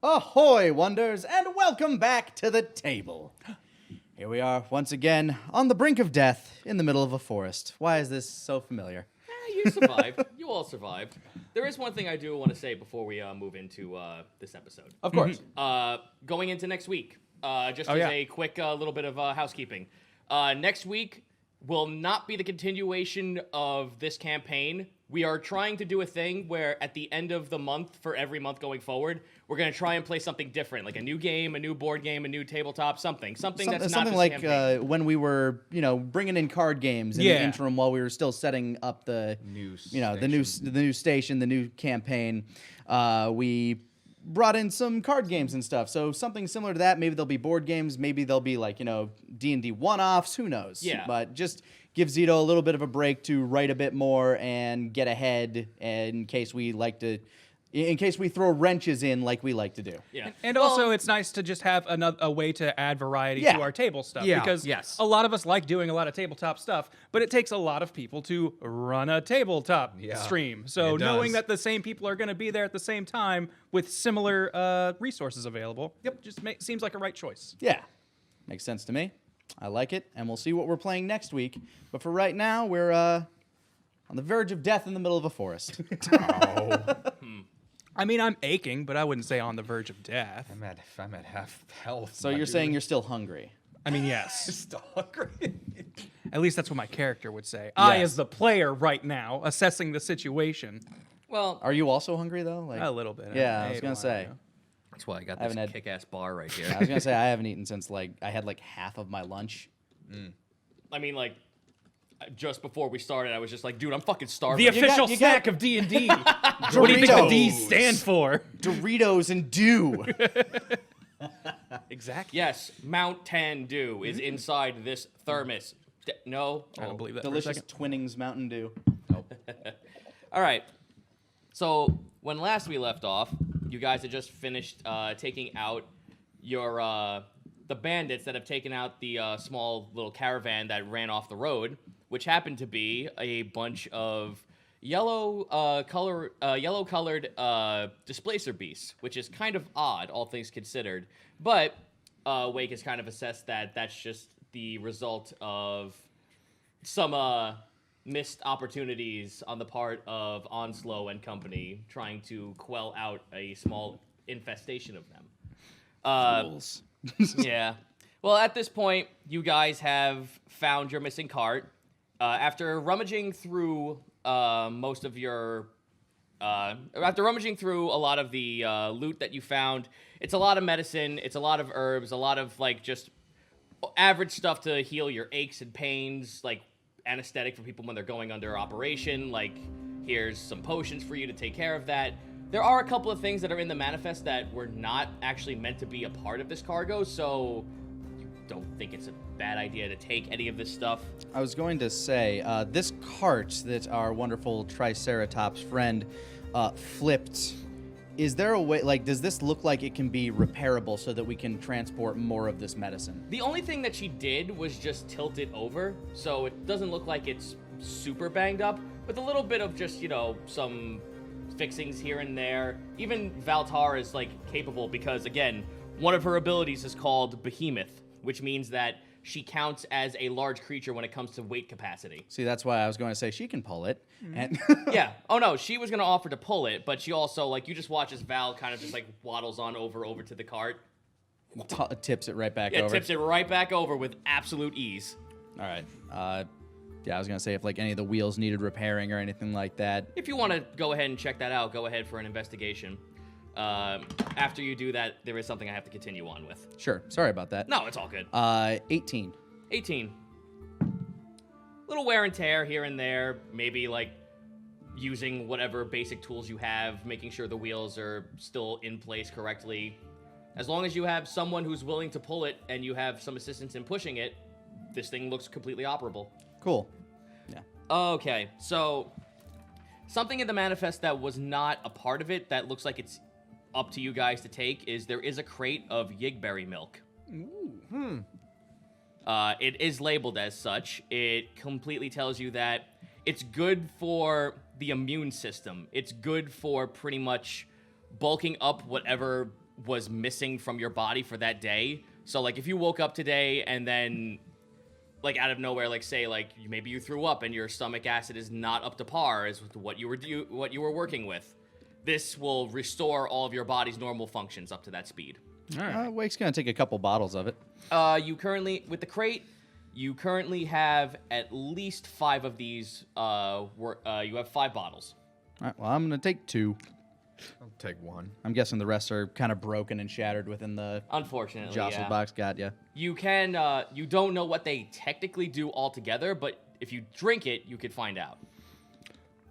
Ahoy, wonders, and welcome back to the table. Here we are, once again, on the brink of death, in the middle of a forest. Why is this so familiar? You survived. You all survived. There is one thing I do want to say before we move into this episode. Of course. Going into next week, just as a quick little bit of housekeeping. Next week will not be the continuation of this campaign. We are trying to do a thing where at the end of the month, for every month going forward, we're going to try and play something different, like a new game, a new board game, a new tabletop, something that's not Something this like campaign. when we were, bringing in card games in the interim while we were still setting up the new station, the new campaign. We brought in some card games and stuff. So something similar to that. Maybe there'll be board games. Maybe there'll be D&D one-offs. Who knows? Yeah. But just give Zito a little bit of a break to write a bit more and get ahead in case we throw wrenches in like we like to do. Yeah. And also, it's nice to just have a way to add variety to our table stuff. Yeah. Because Yes. a lot of us like doing a lot of tabletop stuff, but it takes a lot of people to run a tabletop stream. So It knowing does. that the same people are going to be there at the same time with similar resources available, just seems like a right choice. Yeah. Makes sense to me. I like it, and we'll see what we're playing next week. But for right now, we're on the verge of death in the middle of a forest. I mean, I'm aching, but I wouldn't say on the verge of death. I'm at half health. So you're saying you're still hungry? I mean, yes. still hungry? At least that's what my character would say. I, as the player right now, assessing the situation. Well, Are you also hungry, though? A little bit. Yeah, I ate was a going to say. while ago. that's why I got haven't this had- kick-ass bar right here. I was going to say, I haven't eaten since, I had, half of my lunch. I mean, just before we started, I was just like, dude, I'm fucking starving. The official you snack got- of D&D. What do you think the D stand for? Doritos and dew. Exactly. Yes, Mount 10 Dew is inside this thermos. No? I don't believe that Delicious for a second. Twinnings Mountain Dew. All right. So when last we left off, you guys had just finished taking out your the bandits that have taken out the small little caravan that ran off the road, which happened to be a bunch of yellow-colored displacer beasts, which is kind of odd, all things considered. But Wake has kind of assessed that that's just the result of some missed opportunities on the part of Onslow and company trying to quell out a small infestation of them. Fools. Yeah. Well, at this point, you guys have found your missing cart. After rummaging through most of your... after rummaging through a lot of the loot that you found, it's a lot of medicine, it's a lot of herbs, a lot of, just average stuff to heal your aches and pains, anesthetic for people when they're going under operation, here's some potions for you to take care of that. There are a couple of things that are in the manifest that were not actually meant to be a part of this cargo, so you don't think it's a bad idea to take any of this stuff. I was going to say, this cart that our wonderful Triceratops friend flipped, is there a way, does this look like it can be repairable so that we can transport more of this medicine? The only thing that she did was just tilt it over, so it doesn't look like it's super banged up, with a little bit of just, some fixings here and there. Even Valtar is, capable because, again, one of her abilities is called Behemoth, which means that she counts as a large creature when it comes to weight capacity. See, that's why I was going to say she can pull it. And Yeah. Oh, no, she was going to offer to pull it, but she also, you just watch as Val kind of just, waddles on over to the cart. tips it right back Yeah, over. tips it right back over with absolute ease. All right. Yeah, I was going to say if, any of the wheels needed repairing or anything like that. If you want to go ahead and check that out, go ahead for an investigation. After you do that, there is something I have to continue on with. Sure. Sorry about that. No, it's all good. 18. 18. Little wear and tear here and there. Maybe, using whatever basic tools you have, making sure the wheels are still in place correctly. As long as you have someone who's willing to pull it and you have some assistance in pushing it, this thing looks completely operable. Cool. Yeah. Okay, so something in the manifest that was not a part of it that looks like it's up to you guys to take is there is a crate of Yigberry milk. Ooh. It is labeled as such. It completely tells you that it's good for the immune system. It's good for pretty much bulking up whatever was missing from your body for that day. So, like, if you woke up today and then, like, out of nowhere, like, say, like, maybe you threw up and your stomach acid is not up to par as with what you were working with, this will restore all of your body's normal functions up to that speed. All right. Wake's gonna take a couple bottles of it. You currently, with the crate, you currently have at least 5 of these. You have 5 bottles. All right, well, I'm gonna take 2. I'll take 1. I'm guessing the rest are kind of broken and shattered within the Unfortunately, jostled yeah. box. Got ya. You can. You don't know what they technically do altogether, but if you drink it, you could find out.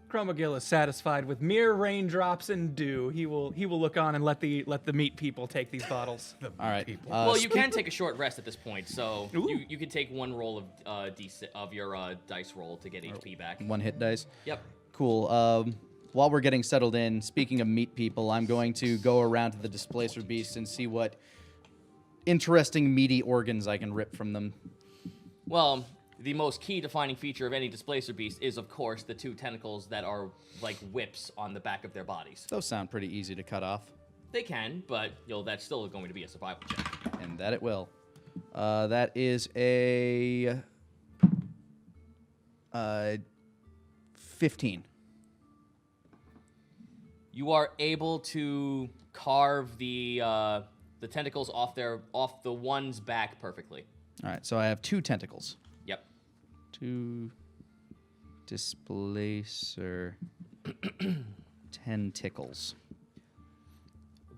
Chromagill is satisfied with mere raindrops and dew. He will look on and let the meat people take these bottles. All right. Well, you can take a short rest at this point, so Ooh. you can take 1 roll of your dice roll to get HP back. 1 hit dice. Yep. Cool. While we're getting settled in, speaking of meat people, I'm going to go around to the displacer beasts and see what interesting meaty organs I can rip from them. Well, the most key defining feature of any displacer beast is, of course, the 2 tentacles that are like whips on the back of their bodies. Those sound pretty easy to cut off. They can, but that's still going to be a survival check. And that it will. That is a 15. You are able to carve the tentacles off the one's back perfectly. All right, so I have 2 tentacles. Yep. 2 displacer tentacles.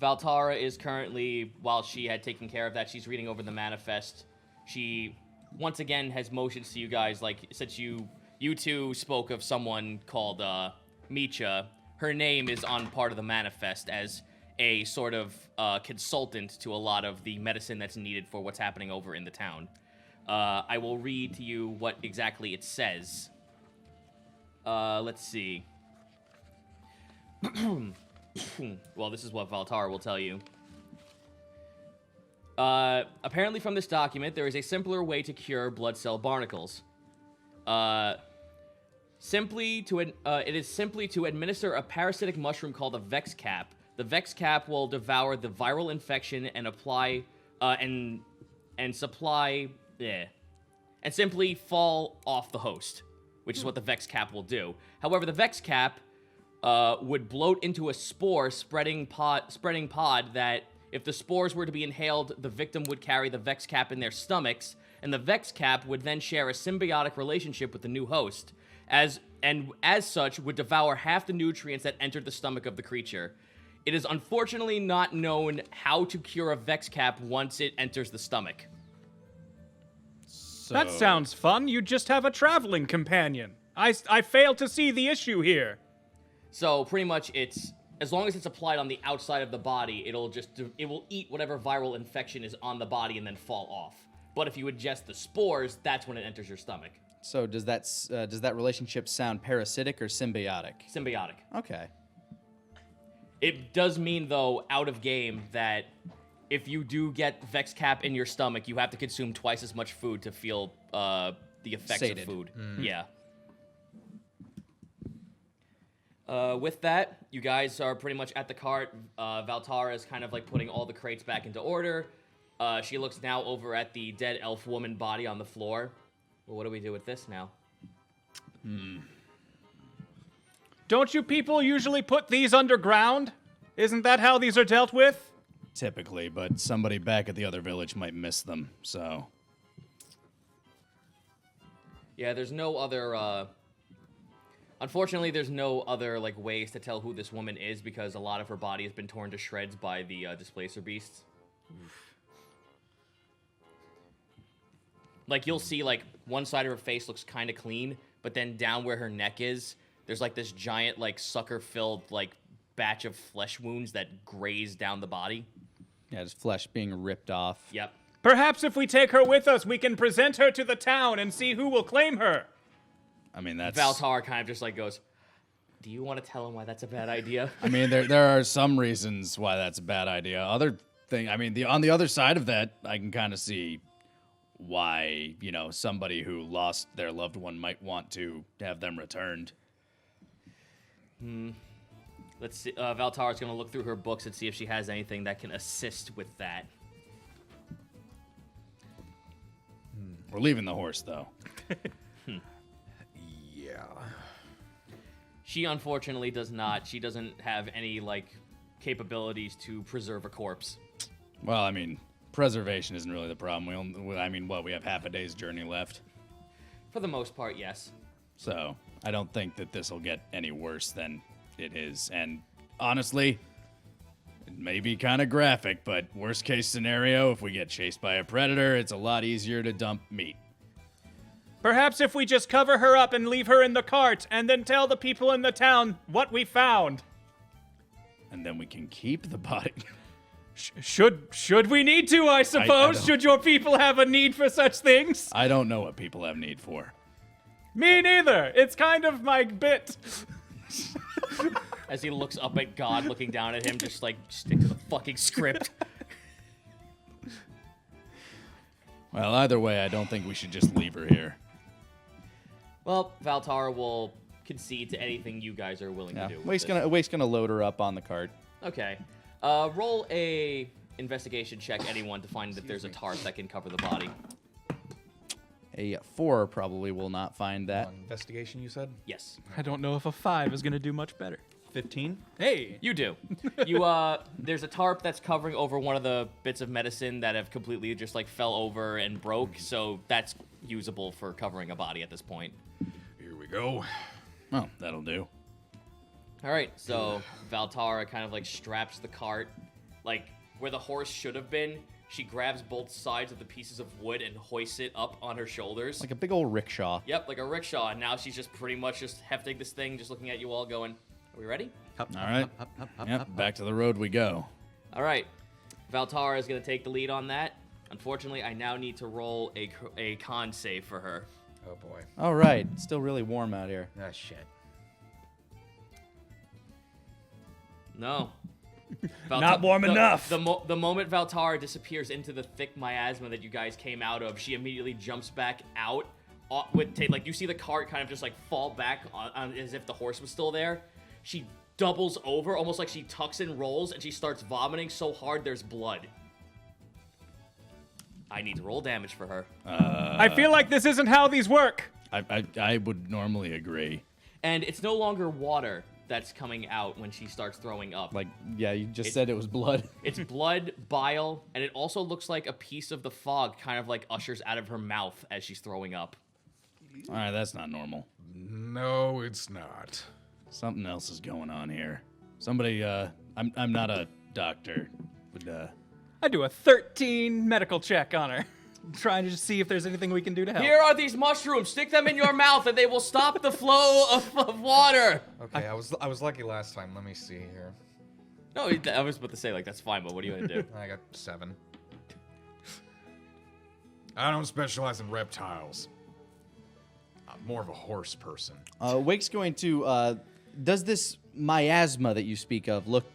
Valtara is currently, while she had taken care of that, she's reading over the manifest. She once again has motions to you guys, like, since you two spoke of someone called Micha. Her name is on part of the manifest as a sort of consultant to a lot of the medicine that's needed for what's happening over in the town. I will read to you what exactly it says. Let's see. Well, this is what Valtara will tell you. Apparently from this document, there is a simpler way to cure blood cell barnacles. It is simply to administer a parasitic mushroom called the Vex Cap. The Vex Cap will devour the viral infection and apply and simply fall off the host, which is what the Vex Cap will do. However, the Vex Cap would bloat into a spore spreading pod that, if the spores were to be inhaled, the victim would carry the Vex Cap in their stomachs, and the Vex Cap would then share a symbiotic relationship with the new host, as such would devour half the nutrients that entered the stomach of the creature. It is unfortunately not known how to cure a Vex Cap once it enters the stomach. So, That sounds fun. You just have a traveling companion. I fail to see the issue here. So pretty much it's, as long as it's applied on the outside of the body, it will eat whatever viral infection is on the body and then fall off. But if you ingest the spores, that's when it enters your stomach. So does that relationship sound parasitic or symbiotic? Symbiotic. Okay. It does mean, though, out of game, that if you do get Vex Cap in your stomach, you have to consume twice as much food to feel the effects Sated. of food. Yeah. With that, you guys are pretty much at the cart. Valtara is kind of like putting all the crates back into order. She looks now over at the dead elf woman body on the floor. Well, what do we do with this now? Don't you people usually put these underground? Isn't that how these are dealt with? Typically, but somebody back at the other village might miss them, so... Yeah, there's no other, unfortunately, there's no other, like, ways to tell who this woman is because a lot of her body has been torn to shreds by the, displacer beasts. Like, you'll see, like, one side of her face looks kind of clean, but then down where her neck is, there's, like, this giant, like, sucker-filled, like, batch of flesh wounds that graze down the body. Yeah, just flesh being ripped off. Yep. Perhaps if we take her with us, we can present her to the town and see who will claim her. I mean, that's... Valtar kind of just, like, goes, do you want to tell him why that's a bad idea? I mean, there are some reasons why that's a bad idea. On the other side of that, I can kind of see why, somebody who lost their loved one might want to have them returned. Let's see. Valtara's gonna look through her books and see if she has anything that can assist with that. We're leaving the horse, though. Yeah. She unfortunately does not. She doesn't have any, like, capabilities to preserve a corpse. Well, I mean, preservation isn't really the problem. We have half a day's journey left. For the most part, yes. So, I don't think that this will get any worse than it is. And honestly, it may be kind of graphic, but worst case scenario, if we get chased by a predator, it's a lot easier to dump meat. Perhaps if we just cover her up and leave her in the cart, and then tell the people in the town what we found. And then we can keep the body. Should we need to, I suppose? Should your people have a need for such things? I don't know what people have need for. Me neither. It's kind of my bit. As he looks up at God, looking down at him, just like, stick to the fucking script. Well, either way, I don't think we should just leave her here. Well, Valtara will concede to anything you guys are willing to do. Wake's gonna load her up on the cart. Okay. Roll a investigation check, anyone, to find that there's a tarp that can cover the body. A 4 probably will not find that. Investigation, you said? Yes. I don't know if a 5 is going to do much better. 15? Hey! You do. There's a tarp that's covering over one of the bits of medicine that have completely just, like, fell over and broke, so that's usable for covering a body at this point. Here we go. Well, that'll do. All right, so Valtara kind of, like, straps the cart, like, where the horse should have been. She grabs both sides of the pieces of wood and hoists it up on her shoulders. Like a big old rickshaw. Yep, like a rickshaw. And now she's just pretty much just hefting this thing, just looking at you all going, are we ready? All right. Yep, back to the road we go. All right. Valtara is going to take the lead on that. Unfortunately, I now need to roll a con save for her. Oh, boy. All right. It's still really warm out here. Ah, shit. No. Not warm enough. The moment Valtara disappears into the thick miasma that you guys came out of, she immediately jumps back out. Like, you see the cart kind of just, like, fall back as if the horse was still there. She doubles over, almost like she tucks and rolls, and she starts vomiting so hard there's blood. I need to roll damage for her. I feel like this isn't how these work. I would normally agree. And it's no longer water that's coming out when she starts throwing up. Like, yeah, you just said it was blood. It's blood, bile, and it also looks like a piece of the fog kind of, like, ushers out of her mouth as she's throwing up. All right, that's not normal. No, it's not. Something else is going on here. Somebody, I'm not a doctor, but, I do a 13 medical check on her. Trying to just see if there's anything we can do to help. Here are these mushrooms. Stick them in your mouth and they will stop the flow of water. Okay, I was lucky last time. Let me see here. No, I was about to say, like, that's fine, but what are you going to do? I got 7. I don't specialize in reptiles. I'm more of a horse person. Wake's going to. Does this miasma that you speak of look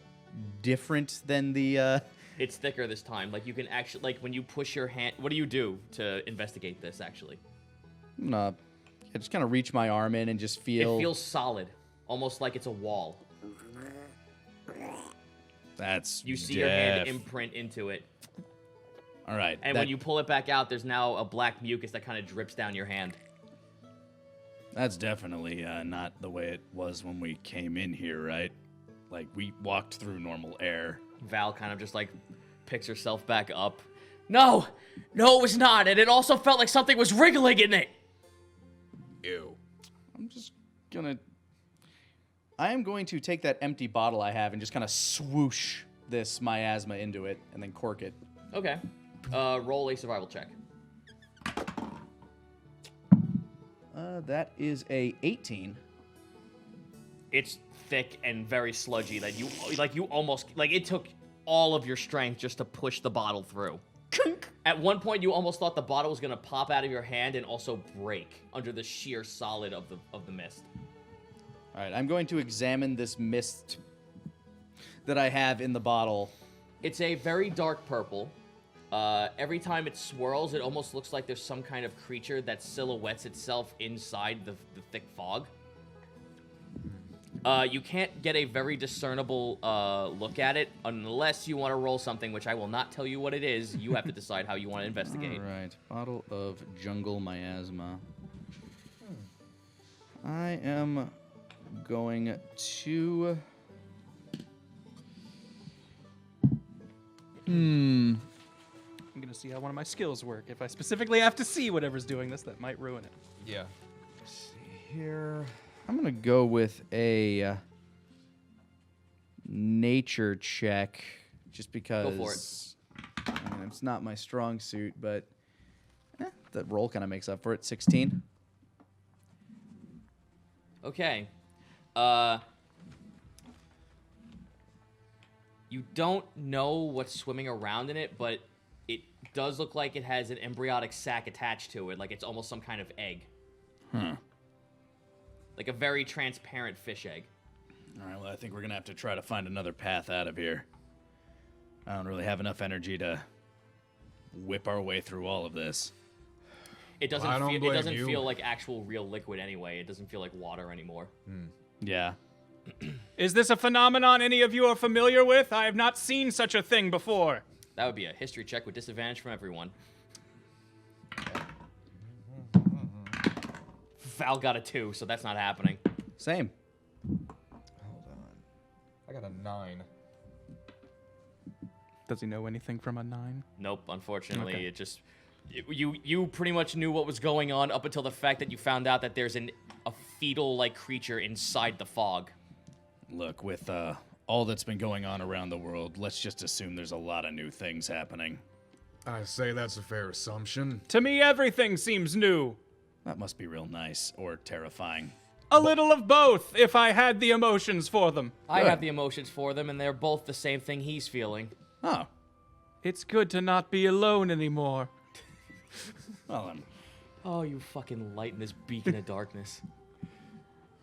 different than the? It's thicker this time. Like, you can actually, like, when you push your hand. What do you do to investigate this, actually? I'm gonna just kind of reach my arm in and just feel. It feels solid, almost like it's a wall. that's You see your hand imprint into it. All right. And when you pull it back out, there's now a black mucus that kind of drips down your hand. That's definitely not the way it was when we came in here, right? Like, we walked through normal air. Val kind of just, like, picks herself back up. No, it was not, and it also felt like something was wriggling in it. Ew. I'm just gonna. I am going to take that empty bottle I have and just kind of swoosh this miasma into it and then cork it. Okay. Roll a survival check. That is a 18. It's thick and very sludgy that you almost, like, it took all of your strength just to push the bottle through. At one point, you almost thought the bottle was gonna pop out of your hand and also break under the sheer solid of the mist. All right, I'm going to examine this mist that I have in the bottle. It's a very dark purple. Every time it swirls, it almost looks like there's some kind of creature that silhouettes itself inside the thick fog. You can't get a very discernible look at it unless you want to roll something, which I will not tell you what it is. You have to decide how you want to investigate. All right. Bottle of jungle miasma. I am going to... I'm gonna see how one of my skills work. If I specifically have to see whatever's doing this, that might ruin it. Yeah. Let's see here. I'm going to go with a nature check just because... Go for it. I mean, it's not my strong suit, but the roll kind of makes up for it. 16. Okay. You don't know what's swimming around in it, but it does look like it has an embryonic sac attached to it, like it's almost some kind of egg. Like a very transparent fish egg. All right, well, I think we're going to have to try to find another path out of here. I don't really have enough energy to whip our way through all of this. It doesn't I don't feel. It blame doesn't you. feel like actual real liquid anyway. It doesn't feel like water anymore. Yeah. Is this a phenomenon any of you are familiar with? I have not seen such a thing before. That would be a history check with disadvantage from everyone. Val got a 2, so that's not happening. Same. Hold on. I got a 9. Does he know anything from a 9? Nope, unfortunately, Okay. it just... You pretty much knew what was going on up until the fact that you found out that there's a fetal-like creature inside the fog. Look, with all that's been going on around the world, let's just assume there's a lot of new things happening. I say that's a fair assumption. To me, everything seems new. That must be real nice or terrifying. A little of both, if I had the emotions for them. I Good. have the emotions for them, and they're both the same thing he's feeling. Oh, It's good to not be alone anymore. well, Oh, you fucking light in this beacon of darkness.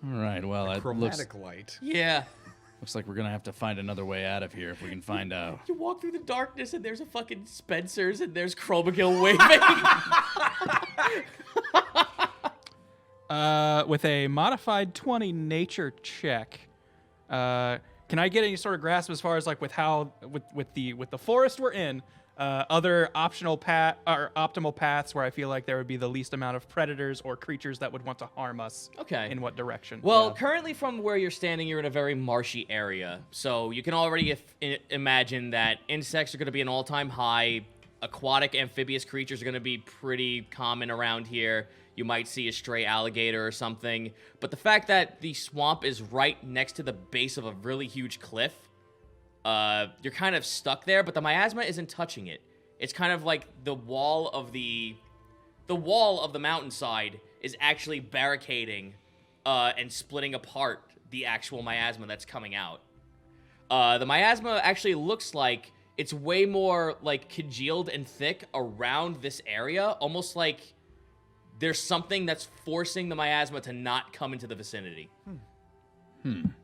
all right, well, it looks Chromatic light. Yeah. like we're going to have to find another way out of here if we can find out. You walk through the darkness, and there's a fucking Spencer's, and there's Chromagill waving. With a modified 20 nature check, can I get any sort of grasp as far as like with how with the forest we're in, other optional optimal paths where I feel like there would be the least amount of predators or creatures that would want to harm us? Okay. In what direction? Well, currently from where you're standing, you're in a very marshy area. So you can already imagine that insects are going to be an all-time high. Aquatic amphibious creatures are going to be pretty common around here. You might see a stray alligator or something. But the fact that the swamp is right next to the base of a really huge cliff, you're kind of stuck there, but the miasma isn't touching it. It's kind of like the wall of the mountainside is actually barricading and splitting apart the actual miasma that's coming out. The miasma actually looks like it's way more like congealed and thick around this area, almost like there's something that's forcing the miasma to not come into the vicinity. In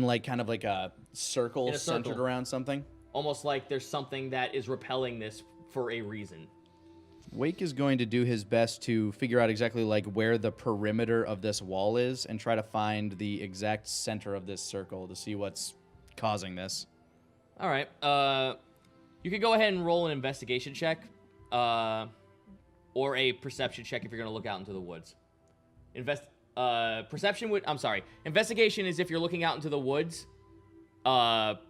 like kind of like a circle In a circle. centered around something. Almost like there's something that is repelling this for a reason. Wake is going to do his best to figure out exactly like where the perimeter of this wall is and try to find the exact center of this circle to see what's causing this. All right. You could go ahead and roll an investigation check, or a perception check if you're gonna look out into the woods. Investigation is if you're looking out into the woods.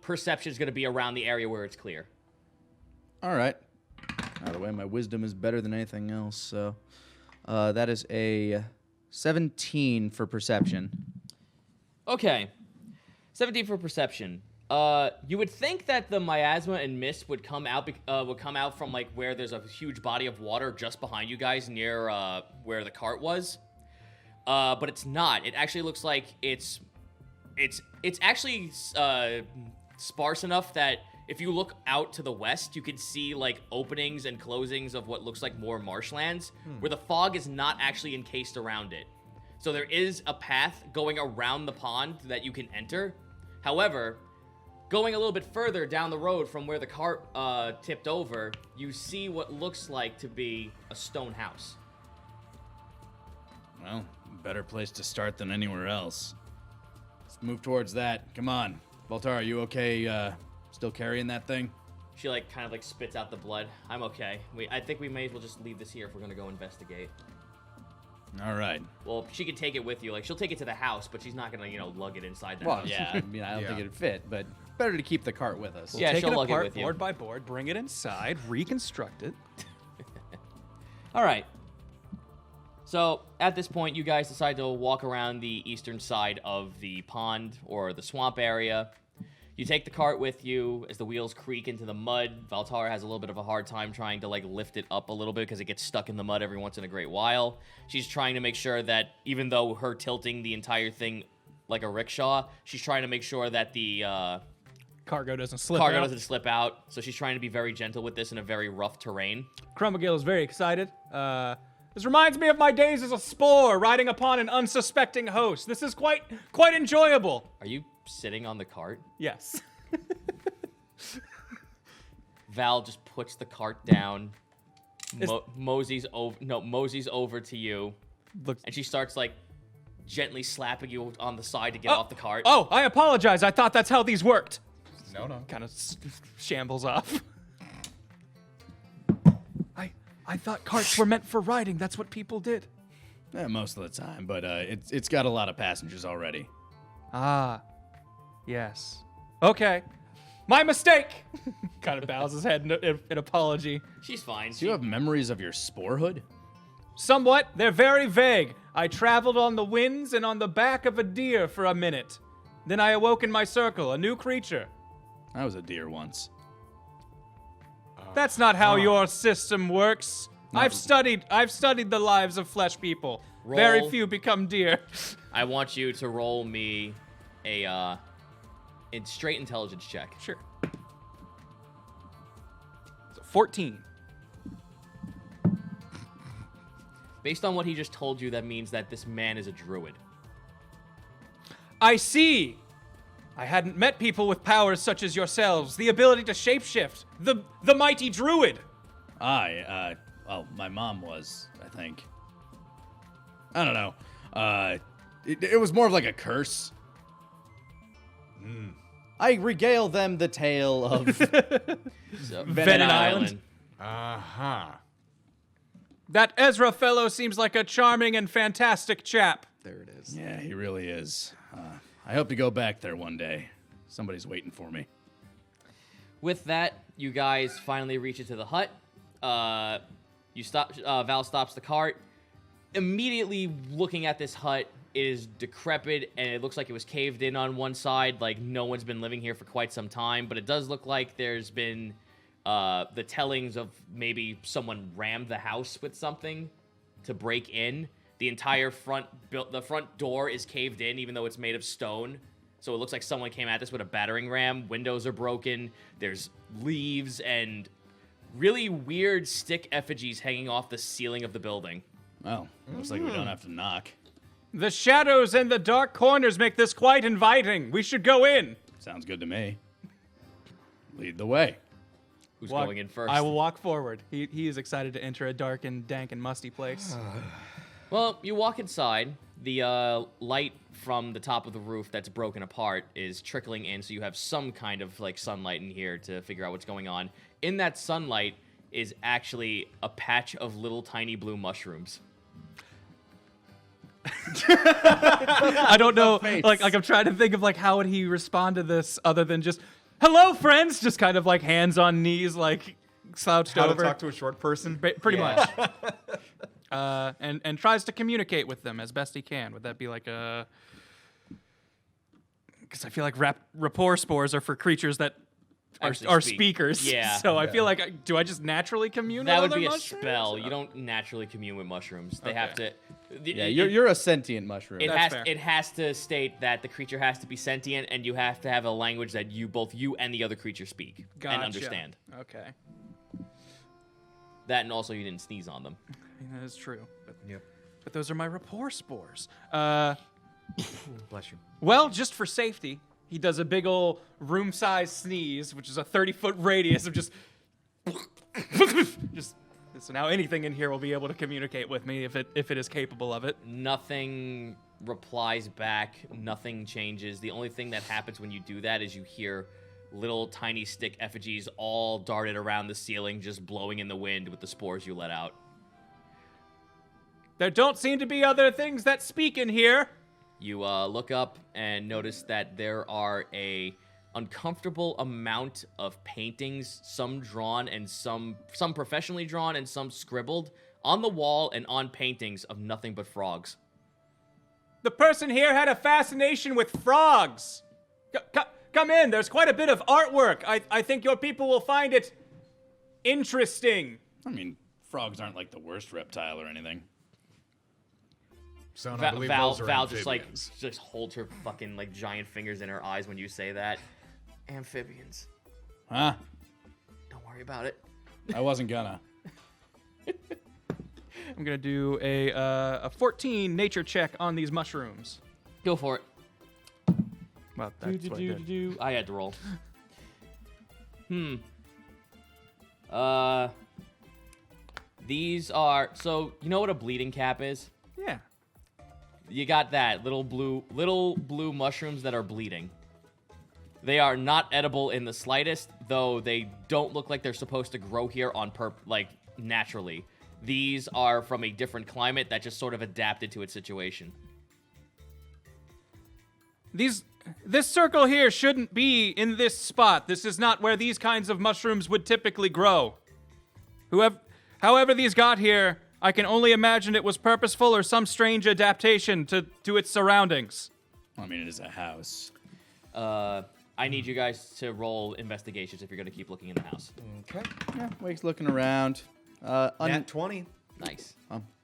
Perception is gonna be around the area where it's clear. All right. By the way, my wisdom is better than anything else, so that is a 17 for perception. Okay. 17 for perception. You would think that the miasma and mist would come out from like where there's a huge body of water just behind you guys near where the cart was. But it's not. It actually looks like it's actually sparse enough that if you look out to the west, you can see like openings and closings of what looks like more marshlands where the fog is not actually encased around it. So there is a path going around the pond that you can enter. However, going a little bit further down the road from where the cart tipped over, you see what looks like to be a stone house. Well, better place to start than anywhere else. Let's move towards that. Come on. Baltar, are you okay still carrying that thing? She like kind of like spits out the blood. I'm okay. I think we may as well just leave this here if we're gonna go investigate. All right. Well, she could take it with you. Like she'll take it to the house, but she's not gonna, lug it inside the Well, house. yeah, I mean, I don't think it'd fit, but better to keep the cart with us. Yeah, Take she'll it lug it apart with you. board by board, bring it inside, reconstruct it. All right. So at this point, you guys decide to walk around the eastern side of the pond or the swamp area. You take the cart with you as the wheels creak into the mud. Valtara has a little bit of a hard time trying to like lift it up a little bit because it gets stuck in the mud every once in a great while. She's trying to make sure that even though her tilting the entire thing like a rickshaw, she's trying to make sure that the Cargo doesn't slip cargo out. doesn't slip out. So she's trying to be very gentle with this in a very rough terrain. Crumagil is very excited. This reminds me of my days as a spore, riding upon an unsuspecting host. This is quite enjoyable. Are you sitting on the cart? Yes. Val just puts the cart down. Moseys over to you, Looks. and she starts like gently slapping you on the side to get off the cart. Oh, I apologize. I thought that's how these worked. No. Kind of shambles off. I thought carts were meant for riding. That's what people did. Yeah, most of the time, but it's got a lot of passengers already. Ah, yes. Okay. My mistake! Kind of bows his head in apology. She's fine. Do you have memories of your spore hood? Somewhat. They're very vague. I traveled on the winds and on the back of a deer for a minute. Then I awoke in my circle, a new creature. I was a deer once. That's not how your system works. I've studied the lives of flesh people. Very few become deer. I want you to roll me a straight intelligence check. Sure. So 14. Based on what he just told you, that means that this man is a druid. I see. I hadn't met people with powers such as yourselves. The ability to shapeshift. The mighty druid. Well, my mom was, I think. I don't know. It was more of like a curse. I regale them the tale of So, Venom Island. Uh-huh. That Ezra fellow seems like a charming and fantastic chap. There it is. Yeah, he really is. I hope to go back there one day. Somebody's waiting for me. With that, you guys finally reach into the hut. You stop. Val stops the cart. Immediately looking at this hut, it is decrepit and it looks like it was caved in on one side. Like no one's been living here for quite some time. But it does look like there's been the tellings of maybe someone rammed the house with something to break in. The entire front door is caved in, even though it's made of stone. So it looks like someone came at this with a battering ram. Windows are broken. There's leaves and really weird stick effigies hanging off the ceiling of the building. Well, looks like we don't have to knock. The shadows and the dark corners make this quite inviting. We should go in. Sounds good to me. Lead the way. Who's going in first? I will walk forward. He is excited to enter a dark and dank and musty place. Well, you walk inside. The light from the top of the roof that's broken apart is trickling in, so you have some kind of like sunlight in here to figure out what's going on. In that sunlight is actually a patch of little tiny blue mushrooms. I don't know. Like I'm trying to think of like how would he respond to this other than just hello friends, just kind of like hands on knees, like slouched How over. to talk to a short person? Pretty Yeah. much. And tries to communicate with them as best he can. Would that be like a? Because I feel like rapport spores are for creatures that Actually are speak. speakers. Yeah. So I feel like do I just naturally commune? That with would other be a mushrooms? spell. You don't naturally commune with mushrooms. They have to. Yeah, you're a sentient mushroom. That's fair. It has to state that the creature has to be sentient, and you have to have a language that both you and the other creature speak Gotcha. and understand. Okay, That, and also you didn't sneeze on them. that is true. Yep. But those are my rapport spores. Bless you. Well, just for safety, he does a big ol' room-size sneeze, which is a 30-foot radius of just So now anything in here will be able to communicate with me if it is capable of it. Nothing replies back. Nothing changes. The only thing that happens when you do that is you hear little tiny stick effigies all darted around the ceiling, just blowing in the wind with the spores you let out. There don't seem to be other things that speak in here. You look up and notice that there are a uncomfortable amount of paintings, some drawn and some professionally drawn and some scribbled, on the wall and on paintings of nothing but frogs. The person here had a fascination with frogs. Come in, there's quite a bit of artwork. I think your people will find it interesting. I mean, frogs aren't like the worst reptile or anything. Son, I believe Val those are just amphibians. just holds her fucking like giant fingers in her eyes when you say that. Amphibians. Huh? Don't worry about it. I wasn't gonna. I'm gonna do a 14 nature check on these mushrooms. Go for it. Well, that's what I did. I had to roll. These are, so you know what a bleeding cap is? Yeah. You got that little blue mushrooms that are bleeding. They are not edible in the slightest, though they don't look like they're supposed to grow here on naturally. These are from a different climate that just sort of adapted to its situation. This circle here shouldn't be in this spot. This is not where these kinds of mushrooms would typically grow. However these got here, I can only imagine it was purposeful or some strange adaptation to its surroundings. I mean, it is a house. I need you guys to roll investigations if you're going to keep looking in the house. Okay. Yeah, Wake's looking around. Nat 20. Nice.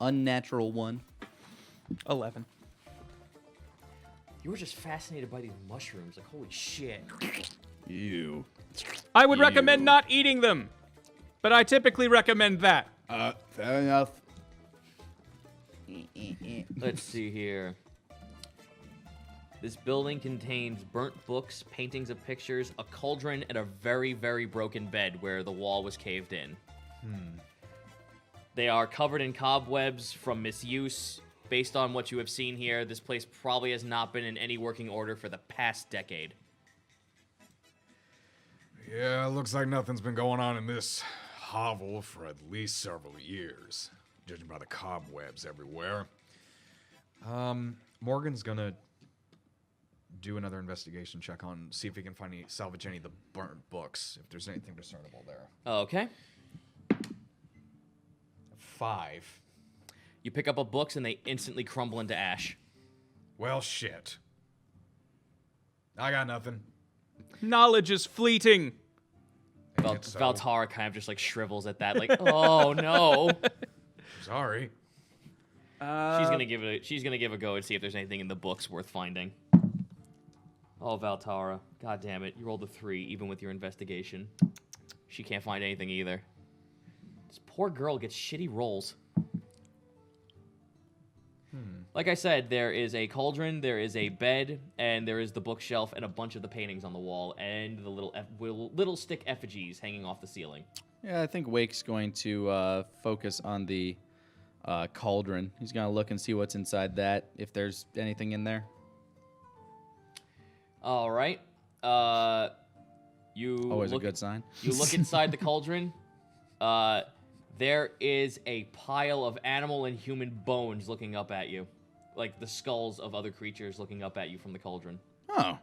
Unnatural 1. 11. You were just fascinated by these mushrooms. Like, holy shit. You. I would recommend not eating them, but I typically recommend that. Fair enough. Let's see here. This building contains burnt books, paintings of pictures, a cauldron, and a very, very broken bed where the wall was caved in. They are covered in cobwebs from misuse. Based on what you have seen here, this place probably has not been in any working order for the past decade. Yeah, looks like nothing's been going on in this hovel for at least several years, judging by the cobwebs everywhere. Morgan's gonna do another investigation check on, see if he can salvage any of the burnt books, if there's anything discernible there. Okay. 5. You pick up a books and they instantly crumble into ash. Well, shit. I got nothing. Knowledge is fleeting. So. Valtara kind of just like shrivels at that, like, oh no. Sorry. She's gonna give a go and see if there's anything in the books worth finding. Oh, Valtara. God damn it. You rolled a 3, even with your investigation. She can't find anything either. This poor girl gets shitty rolls. Like I said, there is a cauldron, there is a bed, and there is the bookshelf and a bunch of the paintings on the wall, and the little stick effigies hanging off the ceiling. Yeah, I think Wake's going to focus on the cauldron. He's going to look and see what's inside that, if there's anything in there. All right. You Always look, a good sign. You look inside the cauldron. There is a pile of animal and human bones looking up at you. Like the skulls of other creatures looking up at you from the cauldron. Oh.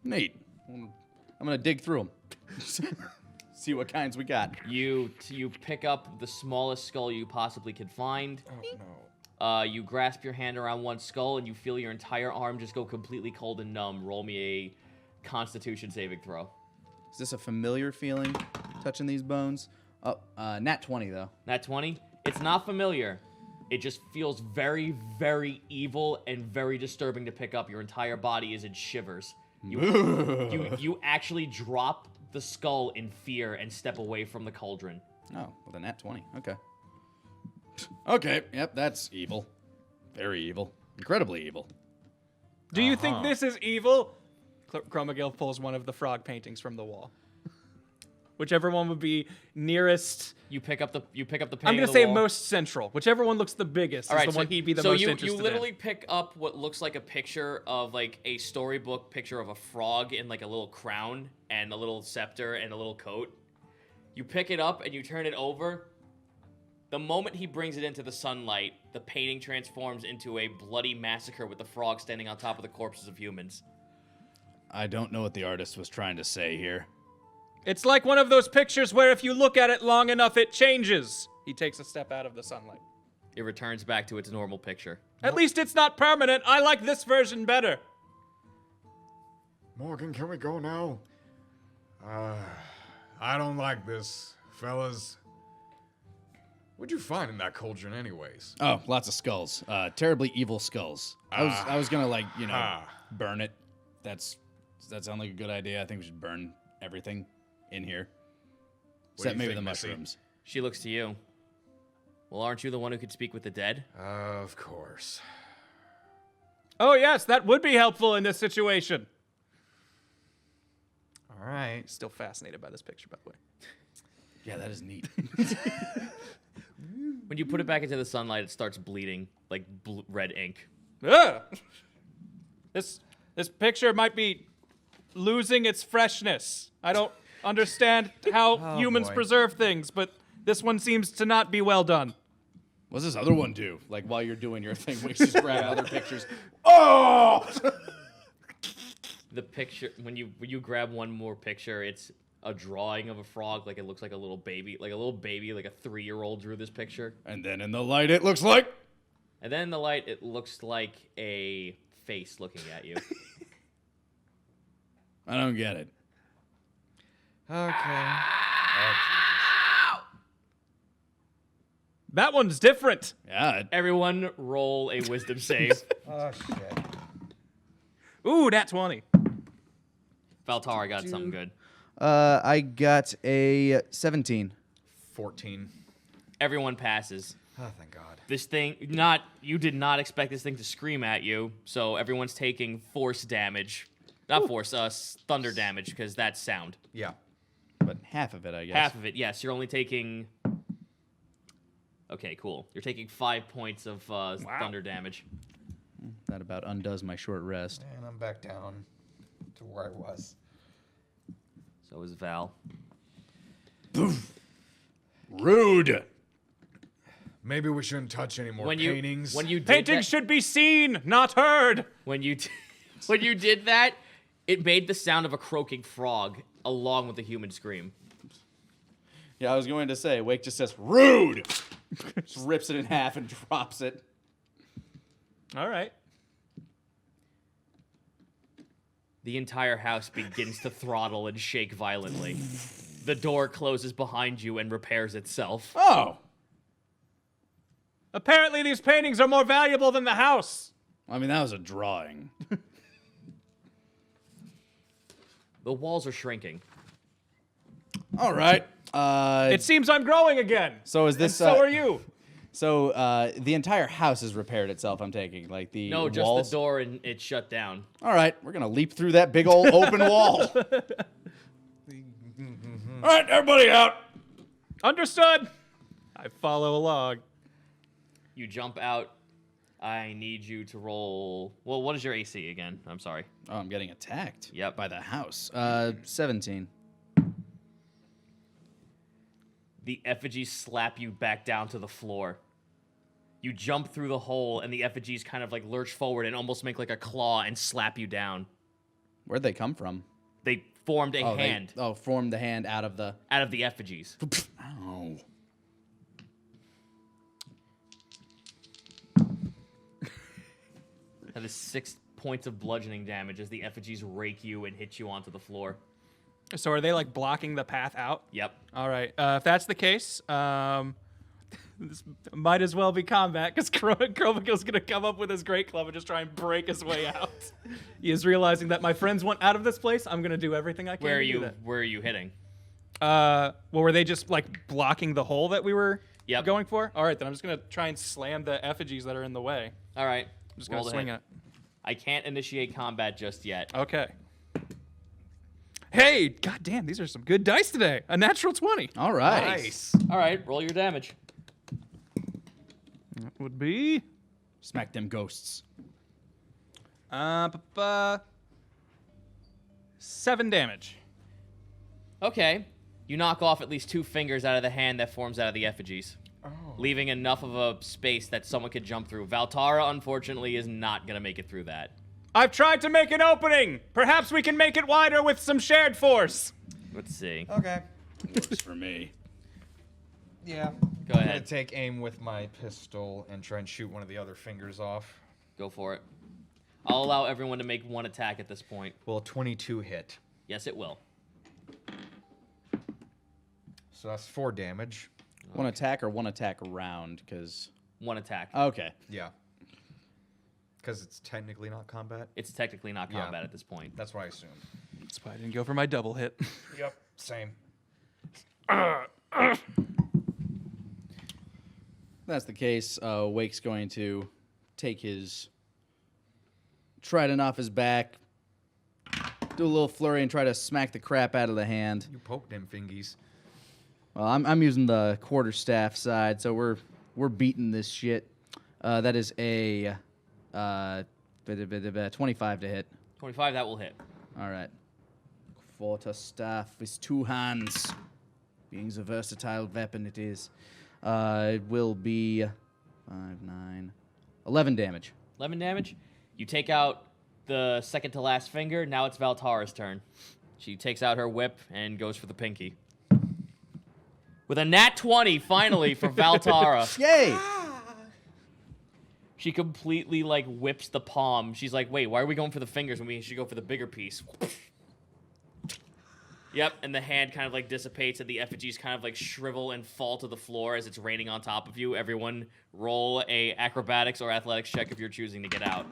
Neat. I'm going to dig through them. See what kinds we got. You pick up the smallest skull you possibly could find. Oh, no. You grasp your hand around one skull and you feel your entire arm just go completely cold and numb. Roll me a Constitution saving throw. Is this a familiar feeling, touching these bones? Oh, nat 20, though. Nat 20? It's not familiar. It just feels very, very evil and very disturbing to pick up. Your entire body is in shivers. You actually drop the skull in fear and step away from the cauldron. Oh, with a nat 20. Okay. Okay, yep, that's evil. Very evil. Incredibly evil. Do you think this is evil? Chromagil pulls one of the frog paintings from the wall. whichever one would be nearest. You pick up the painting. I'm gonna on the say wall. most central. Whichever one looks the biggest is the one he'd be the most interested So you literally in. pick up what looks like a picture of like a storybook picture of a frog in like a little crown and a little scepter and a little coat. You pick it up and you turn it over. The moment he brings it into the sunlight, the painting transforms into a bloody massacre with the frog standing on top of the corpses of humans. I don't know what the artist was trying to say here. It's like one of those pictures where if you look at it long enough, it changes. He takes a step out of the sunlight. It returns back to its normal picture. At least it's not permanent. I like this version better. Morgan, can we go now? I don't like this, fellas. What'd you find in that cauldron anyways? Oh, lots of skulls. Terribly evil skulls. I was gonna like, burn it. Does that sound like a good idea? I think we should burn everything in here. What do Except you maybe think, the Missy? mushrooms. She looks to you. Well, aren't you the one who could speak with the dead? Of course. Oh, yes, that would be helpful in this situation. All right. Still fascinated by this picture, by the way. Yeah, that is neat. When you put it back into the sunlight, it starts bleeding like red ink. Ugh! This picture might be losing its freshness. I don't understand how humans boy. preserve things, but this one seems to not be well done. What's this other one do? Like while you're doing your thing, we just grab other pictures. Oh! The picture, when you grab one more picture, it's a drawing of a frog, like it looks like a little baby, like a 3-year-old drew this picture. And then in the light, it looks like. And then in the light, it looks like a face looking at you. I don't get it. Okay. That one's different. Yeah. Everyone roll a wisdom save. Oh, shit. Ooh, nat 20. Valtara got something good. I got a 17. 14. Everyone passes. Oh, thank God. This thing, you did not expect this thing to scream at you, so everyone's taking force damage. Not force, thunder damage, because that's sound. Yeah. But half of it, I guess. Half of it, yes. You're only taking... Okay, cool. You're taking 5 points of thunder damage. That about undoes my short rest. And I'm back down to where I was. So is Val. Rude. Maybe we shouldn't touch any more paintings. When you did Painting that, should be seen, not heard. when you did that, it made the sound of a croaking frog along with the human scream. Yeah, I was going to say, Wake just says, rude! Just rips it in half and drops it. All right. The entire house begins to throttle and shake violently. The door closes behind you and repairs itself. Oh. Apparently these paintings are more valuable than the house. I mean, that was a drawing. The walls are shrinking. All right. It seems I'm growing again. So is this... So are you. So the entire house has repaired itself, I'm taking. Like the No, just walls? the door and it shut down. All right, we're going to leap through that big old open wall. All right, everybody out. Understood. I follow along. You jump out. I need you to roll... Well, what is your AC again? I'm sorry. Oh, I'm getting attacked. Yep. By the house. 17. The effigies slap you back down to the floor. You jump through the hole, and the effigies kind of like lurch forward and almost make like a claw and slap you down. Where'd they come from? They formed a Oh, hand formed the hand out of the... out of the effigies. Oh. That is 6 points of bludgeoning damage as the effigies rake you and hit you onto the floor. So are they like blocking the path out? Yep. All right. If that's the case, this might as well be combat because Krobakil's going to come up with his great club and just try and break his way out. He is realizing that my friends want out of this place. I'm going to do everything I can Where are to do you? that. Where are you hitting? Well, were they just like blocking the hole that we were Yep. going for? All right, then I'm just going to try and slam the effigies that are in the way. All right. I'm just going to swing it. I can't initiate combat just yet. Okay. Hey, goddamn, these are some good dice today. A natural 20. All right. Nice. All right, roll your damage. That would be Smack them ghosts. 7 damage. Okay. You knock off at least 2 fingers out of the hand that forms out of the effigies, leaving enough of a space that someone could jump through. Valtara, unfortunately, is not going to make it through that. I've tried to make an opening. Perhaps we can make it wider with some shared force. Let's see. Okay. Works for me. Yeah. Go I'm gonna ahead. take aim with my pistol and try and shoot one of the other fingers off. Go for it. I'll allow everyone to make 1 attack at this point. Will 22 hit? Yes, it will. So that's 4 damage. 1 attack or 1 attack round? Because 1 attack. okay. Yeah. Because it's technically not combat. It's technically not Yeah. combat at this point. That's what I assumed. That's why I didn't go for my double hit. Yep. Same. That's the case. Wake's going to take his trident off his back, do a little flurry, and try to smack the crap out of the hand. You poked them fingies. Well, I'm using the quarterstaff side, so we're beating this shit. That is a 25 to hit. 25, that will hit. All right. Quarterstaff is 2 hands. Being the versatile weapon it is. It will be 5, 9, 11 damage. 11 damage. You take out the second to last finger. Now it's Valtara's turn. She takes out her whip and goes for the pinky. With a nat 20, finally, for Valtara. Yay! She completely, like, whips the palm. She's like, wait, why are we going for the fingers when we should go for the bigger piece? Yep, and the hand kind of, like, dissipates, and the effigies kind of, like, shrivel and fall to the floor as it's raining on top of you. Everyone roll a acrobatics or athletics check if you're choosing to get out.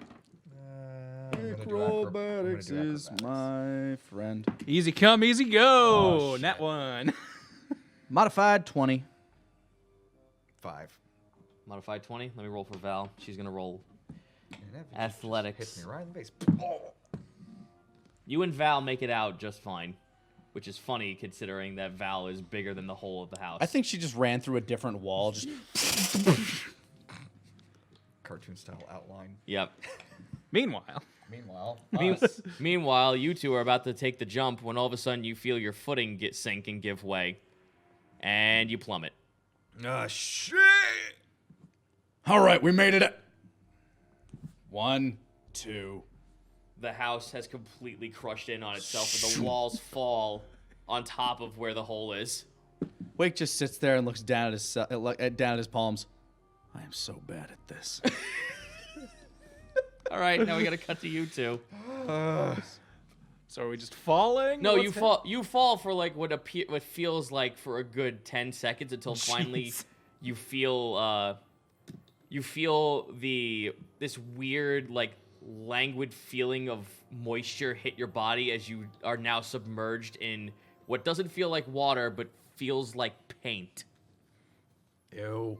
Acrobatics is my friend. Easy come, easy go. Nat 1. Modified 20. 5. Modified 20. Let me roll for Val. She's going to roll And that just athletics. hits me right in the face. You and Val make it out just fine, which is funny considering that Val is bigger than the whole of the house. I think she just ran through a different wall. Just Cartoon style outline. Yep. Meanwhile, Meanwhile, you two are about to take the jump when all of a sudden you feel your footing sink and give way, and you plummet. Ah, shit! All right, we made it. 1, 2. The house has completely crushed in on itself, and the walls fall on top of where the hole is. Wake just sits there and looks down at his palms. I am so bad at this. All right, now we got to cut to you two. so are we just falling? No, What's you fall for like what feels like for a good 10 seconds until finally you feel this weird like languid feeling of moisture hit your body as you are now submerged in what doesn't feel like water but feels like paint. Ew.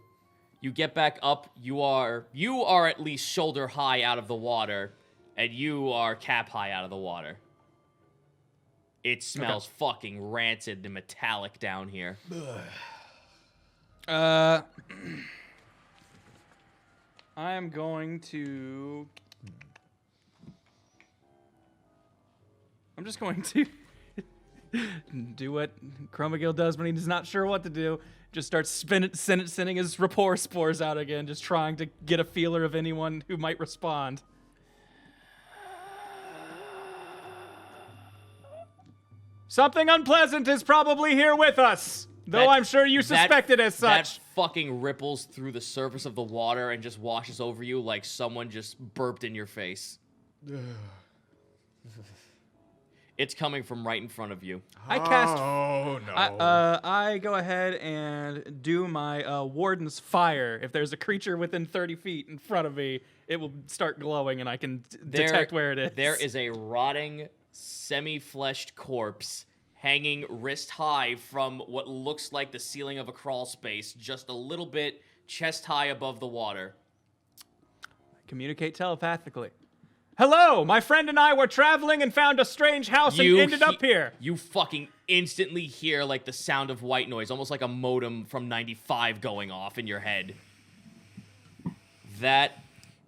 You get back up, you are at least shoulder high out of the water, and you are cap high out of the water. It smells fucking rancid and metallic down here. I am going to... I'm just going to do what Chromagil does when he's not sure what to do. Just starts sending his rapport spores out again, just trying to get a feeler of anyone who might respond. Something unpleasant is probably here with us, though I'm sure you suspect it as such. That fucking ripples through the surface of the water and just washes over you like someone just burped in your face. It's coming from right in front of you. I cast. Oh no. I go ahead and do my Warden's Fire. If there's a creature within 30 feet in front of me, it will start glowing, and I can detect where it is. There is a rotting, semi-fleshed corpse hanging wrist high from what looks like the ceiling of a crawl space, just a little bit chest high above the water. Communicate telepathically. Hello, my friend and I were traveling and found a strange house and ended up here. You fucking instantly hear like the sound of white noise, almost like a modem from 95 going off in your head. That,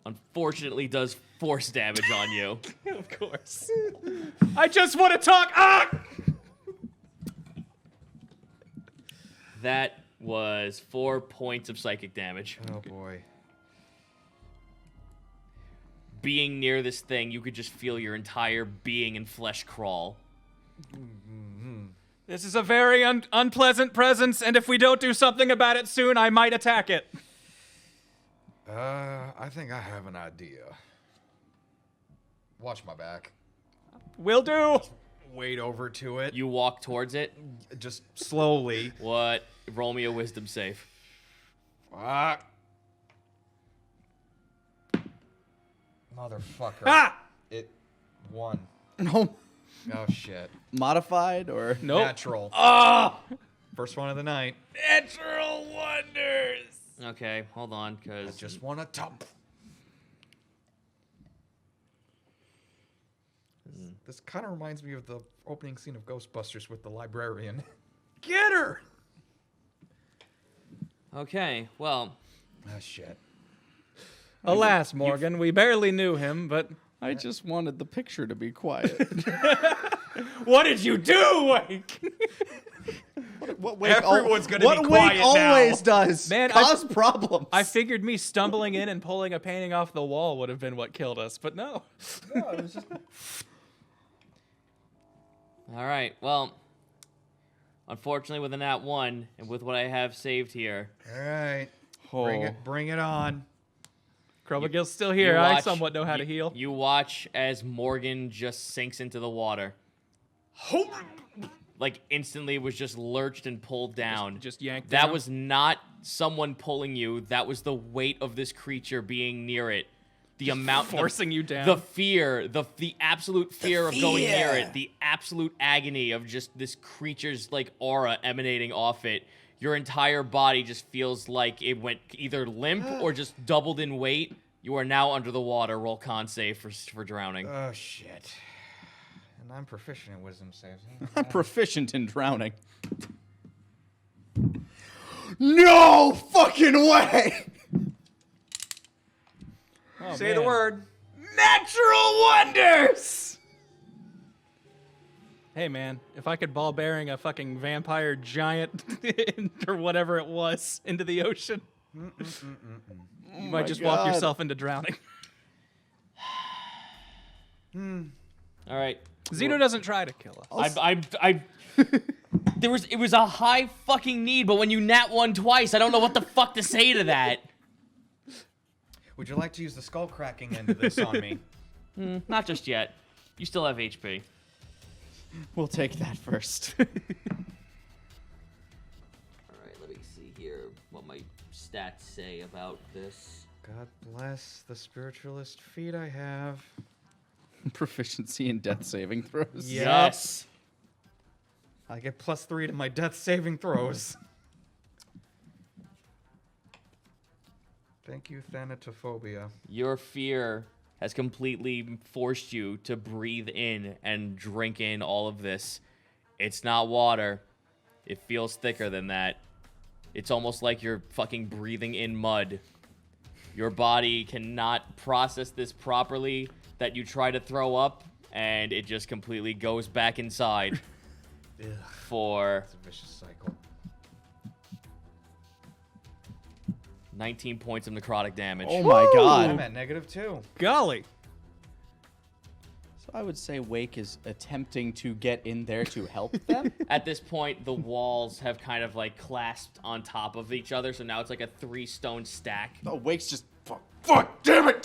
unfortunately, does force damage on you. Of course. I just want to talk. Ah! That was 4 points of psychic damage. Oh boy. Being near this thing, you could just feel your entire being and flesh crawl. This is a very unpleasant presence, and if we don't do something about it soon, I might attack it. I think I have an idea. Watch my back. Will do. Wade over to it. You walk towards it. Just slowly. What? Roll me a wisdom save. Fuck. Motherfucker. Ah! It won. No. Oh shit. Modified or Nope. Natural. Ah! First one of the night. Natural wonders. Okay, hold on, I because just want to top. This kind of reminds me of the opening scene of Ghostbusters with the librarian. Get her! Okay, well, Ah, shit. Alas, Morgan, we barely knew him, but I just wanted the picture to be quiet. what did you do, Wake? What Wake Everyone's gonna be what quiet Wake now. always does. Man, cause problems. I figured me stumbling in and pulling a painting off the wall would have been what killed us, but no. No, it was just... all right, well, unfortunately with a nat 1, and with what I have saved here, All right. Oh. Bring it on. Krobagil's still here. you I watch- somewhat know how to heal. You watch as Morgan just sinks into the water. Like, instantly was just lurched and pulled down. Just yanked That down? was not someone pulling you. That was the weight of this creature being near it. The amount... forcing you down. The fear. The absolute fear of going near it. The absolute agony of just this creature's, like, aura emanating off it. Your entire body just feels like it went either limp or just doubled in weight. You are now under the water. Roll con save for drowning. Oh, shit. And I'm proficient in wisdom saves. I'm proficient in drowning. No fucking way! Oh, Say the man. word. Natural wonders! Hey, man, if I could ball bearing a fucking vampire giant or whatever it was into the ocean, you might just walk God. yourself into drowning. All right. Zeno doesn't try to kill us. It was a high fucking need, but when you nat 1 twice, I don't know what the fuck to say to that. Would you like to use the skull cracking end of this on me? Not just yet. You still have HP. We'll take that first. All right, let me see here what my stats say about this. God bless the spiritualist feat I have. Proficiency in death saving throws. Yep. Yes. I get +3 to my death saving throws. Thank you, Thanatophobia. Your fear has completely forced you to breathe in and drink in all of this. It's not water. It feels thicker than that. It's almost like you're fucking breathing in mud. Your body cannot process this properly, that you try to throw up, and it just completely goes back inside for It's a vicious cycle. 19 points of necrotic damage. Oh my I'm god. at -2. Golly. So I would say Wake is attempting to get in there to help them. At this point, the walls have kind of like clasped on top of each other, so now it's like a 3-stone stack. Oh, Wake's just fuck, damn it.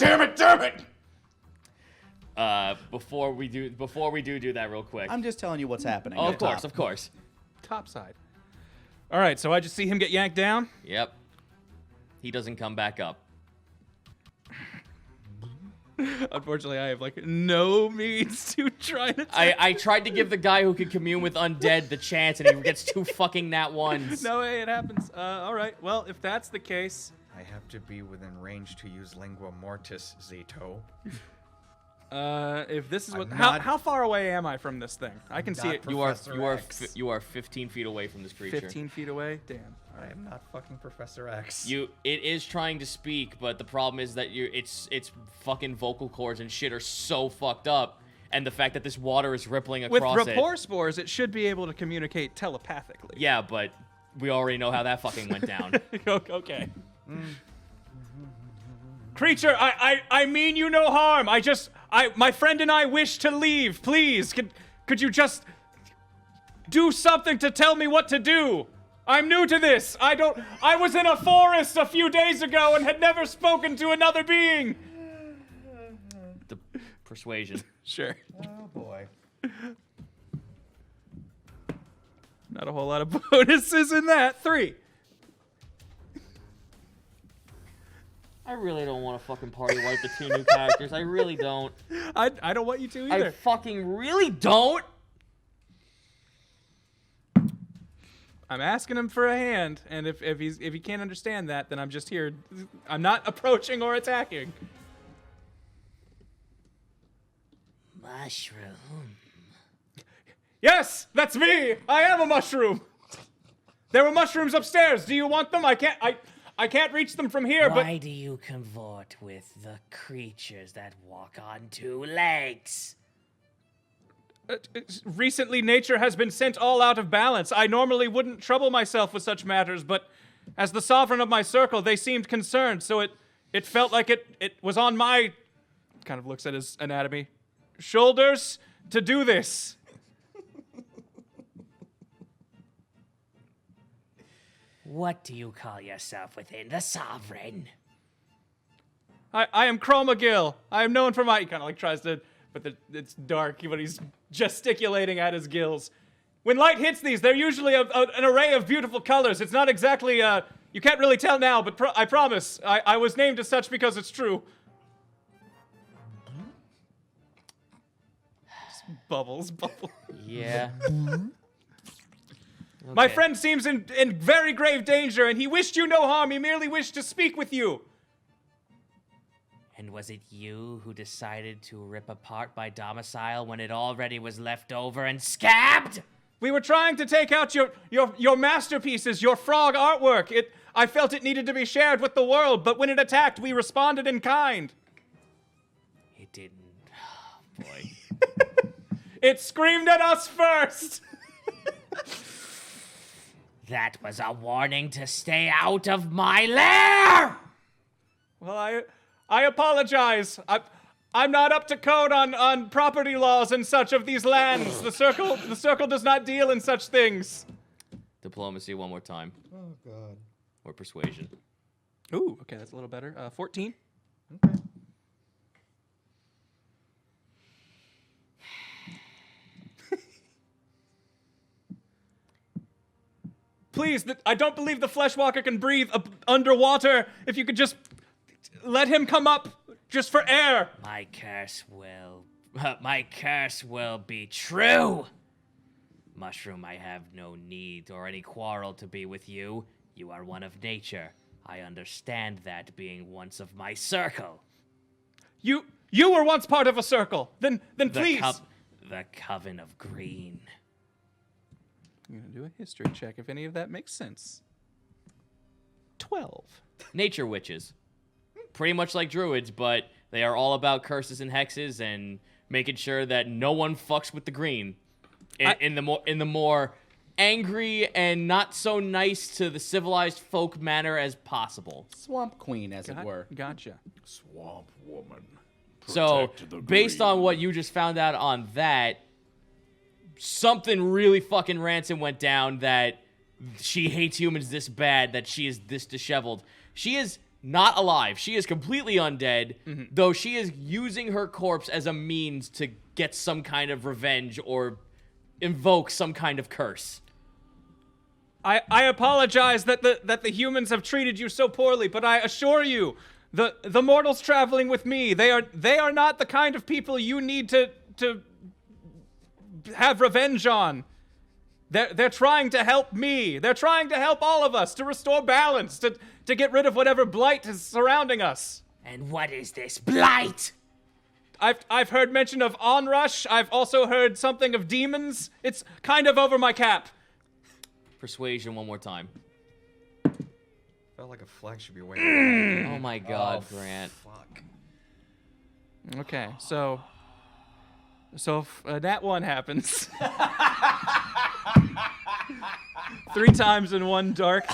Before we do that real quick. I'm just telling you what's happening. Oh, up of course, top. of course. Top side. All right, so I just see him get yanked down. Yep. He doesn't come back up. Unfortunately, I have like no means to try to. I tried to give the guy who could commune with undead the chance, and he gets 2 fucking nat 1s. No way, it happens. All right, well, if that's the case, I have to be within range to use Lingua Mortis, Zito. If this is what, I'm how not- how far away am I from this thing? I can see not it. You are 15 feet away from this creature. 15 feet away. Damn. I am not fucking Professor X. It is trying to speak, but the problem is that its fucking vocal cords and shit are so fucked up, and the fact that this water is rippling With across rapport spores, it should be able to communicate telepathically. Yeah, but we already know how that fucking went down. Okay. Creature, I mean you no harm. My friend and I wish to leave. Please, could you just do something to tell me what to do? I'm new to this. I was in a forest a few days ago and had never spoken to another being. The persuasion. Sure. Oh boy. Not a whole lot of bonuses in that. 3. I really don't want to fucking party wipe the 2 new characters. I really don't. I don't want you to either. I fucking really don't. I'm asking him for a hand, and if he can't understand that, then I'm just here. I'm not approaching or attacking. Mushroom. Yes, that's me. I am a mushroom. There were mushrooms upstairs. Do you want them? I can't reach them from here. Why do you cavort with the creatures that walk on 2 legs? But recently, nature has been sent all out of balance. I normally wouldn't trouble myself with such matters, but as the sovereign of my circle, they seemed concerned. So it felt like it was on my, kind of looks at his anatomy, shoulders to do this. What do you call yourself within the sovereign? I am Chromagill. I am known for my, he kind of like tries to, but it's dark, but he's gesticulating at his gills. When light hits these, they're usually an array of beautiful colors. It's not exactly, you can't really tell now, but I promise. I was named as such because it's true. Just bubbles. Yeah. My Okay. friend seems in very grave danger, and he wished you no harm. He merely wished to speak with you. And was it you who decided to rip apart my domicile when it already was left over and scabbed? We were trying to take out your masterpieces, your frog artwork. I felt it needed to be shared with the world, but when it attacked, we responded in kind. It didn't. Oh, boy. It screamed at us first. That was a warning to stay out of my lair! Well, I apologize. I'm not up to code on property laws and such of these lands. The circle does not deal in such things. Diplomacy one more time. Oh god. Or persuasion. Ooh, okay, that's a little better. 14. Okay. Please, I don't believe the Fleshwalker can breathe underwater. If you could just let him come up just for air. My curse will be true. Mushroom, I have no need or any quarrel to be with you. You are one of nature. I understand that, being once of my circle. You were once part of a circle. Then please. The Coven of Green. I'm gonna do a history check if any of that makes sense. 12. Nature witches. Pretty much like druids, but they are all about curses and hexes and making sure that no one fucks with the green. In the more angry and not so nice to the civilized folk manner as possible. Swamp Queen, as it were. Gotcha. Swamp woman. So, Protect the based green. on what you just found out on that, something really fucking rancid went down that she hates humans this bad, that she is this disheveled. She is not alive. She is completely undead, though she is using her corpse as a means to get some kind of revenge or invoke some kind of curse. I apologize that the humans have treated you so poorly, but I assure you, the mortals traveling with me, they are not the kind of people you need to have revenge on. They're trying to help me. They're trying to help all of us to restore balance, to get rid of whatever blight is surrounding us. And what is this blight? I've heard mention of onrush. I've also heard something of demons. It's kind of over my cap. Persuasion one more time. Felt like a flag should be waving. Oh my God, Grant. Fuck. Okay, so if that one happens 3 times in one dark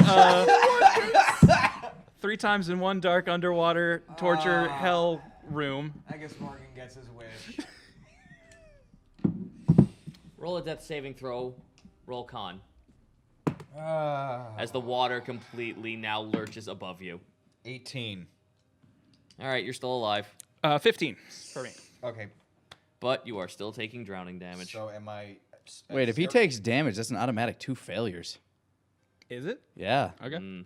3 times in one dark underwater torture hell room. I guess Morgan gets his wish. Roll a death saving throw. Roll con. As the water completely now lurches above you. 18. All right, you're still alive, 15 for me. Okay. but you are still taking drowning damage. So am I... Wait, if he takes damage, that's an automatic 2 failures. Is it? Yeah. Okay.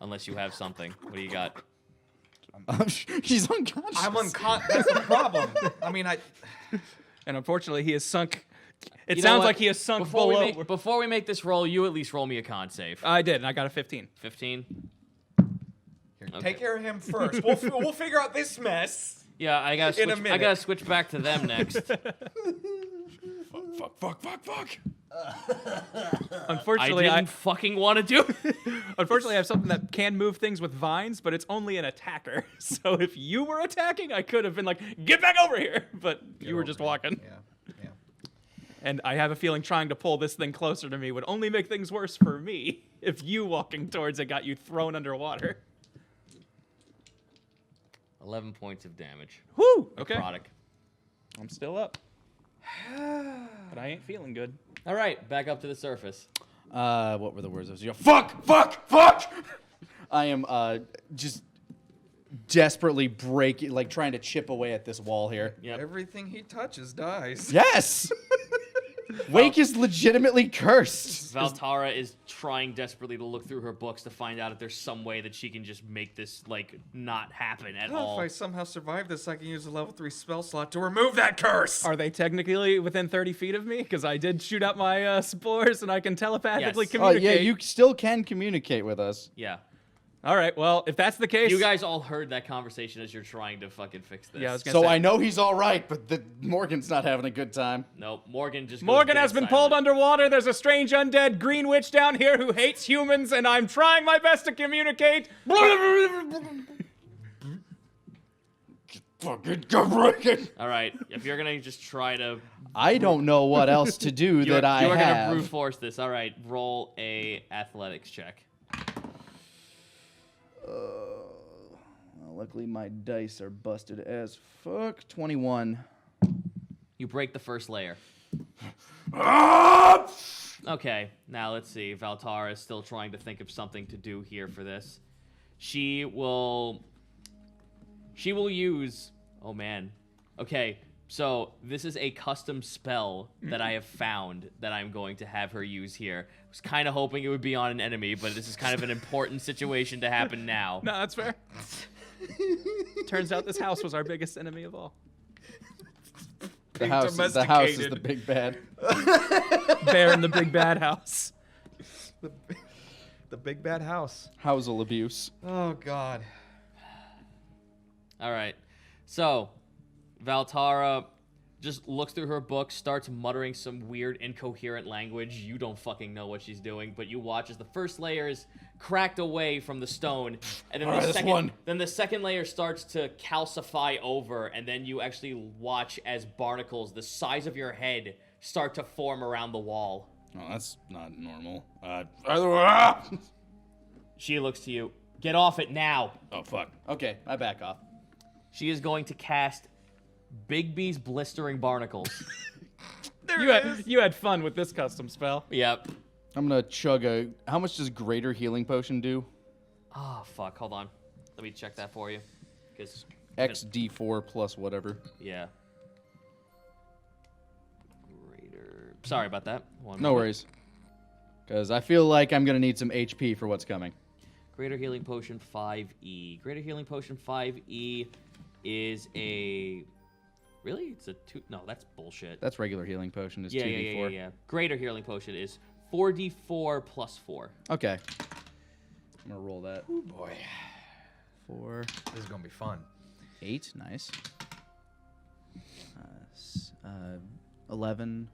Unless you have something. What do you got? He's unconscious. I'm unconscious. That's the problem. I mean, And unfortunately, he is sunk. It You know sounds what? like he is sunk Before below. before we make this roll, you at least roll me a con save. I did, and I got a 15. 15. Here, Okay. take care of him first. We'll figure out this mess. Yeah, I gotta In a switch. I minute. gotta switch back to them next. Fuck. I Unfortunately, didn't fucking want to do. Unfortunately, I have something that can move things with vines, but it's only an attacker. So if you were attacking, I could have been like, get back over here. But you were just walking. Yeah. And I have a feeling trying to pull this thing closer to me would only make things worse for me if you walking towards it got you thrown underwater. 11 points of damage. Woo! Okay. Necrotic. I'm still up. But I ain't feeling good. All right, back up to the surface. What were the words? I was fuck! I am just desperately breaking, like trying to chip away at this wall here. Yep. Everything he touches dies. Yes! Wake is legitimately cursed. Valtara is trying desperately to look through her books to find out if there's some way that she can just make this like not happen at Well, all. if I somehow survive this, I can use a level 3 spell slot to remove that curse. Are they technically within 30 feet of me? Because I did shoot out my spores and I can telepathically Yes. Oh communicate. yeah, you still can communicate with us. Yeah. All right, well, if that's the case... You guys all heard that conversation as you're trying to fucking fix this. Yeah, I was gonna So say. I know he's all right, but Morgan's not having a good time. Nope, Morgan just goes Morgan dead has been silent. pulled underwater. There's a strange undead green witch down here who hates humans, and I'm trying my best to communicate. Fucking go breaking. All right, if you're gonna just try to, I don't know what else to do that I you're have. gonna brute force this. All right, roll a athletics check. Well, luckily my dice are busted as fuck. 21. You break the first layer. Okay, now let's see. Valtara is still trying to think of something to do here for this. She will use... Oh, man. Okay, so this is a custom spell that I have found that I'm going to have her use here. I was kind of hoping it would be on an enemy, but this is kind of an important situation to happen now. No, that's fair. Turns out this house was our biggest enemy of all. The house is domesticated. the big bad. Bear in the big bad house. The big bad house. Housel abuse. Oh, God. All right. So, Valtara just looks through her book, starts muttering some weird, incoherent language. You don't fucking know what she's doing, but you watch as the first layer is cracked away from the stone, and then then the second layer starts to calcify over, and then you actually watch as barnacles the size of your head start to form around the wall. Oh, that's not normal. She looks to you. Get off it now. Oh, fuck. Okay, I back off. She is going to cast Bigby's Blistering Barnacles. You had fun with this custom spell. Yep. I'm gonna chug a... How much does Greater Healing Potion do? Oh, fuck. Hold on. Let me check that for you. Because... XD4 plus whatever. Yeah. Greater... Sorry about that. One No moment. worries. Because I feel like I'm gonna need some HP for what's coming. Greater Healing Potion 5E. Greater Healing Potion 5E is a... Really? It's a 2... No, that's bullshit. That's regular Healing Potion. Is Yeah. 2d4. Greater Healing Potion is 4d4 plus 4. Okay. I'm gonna roll that. Oh, boy. 4. This is going to be fun. 8, nice. 11,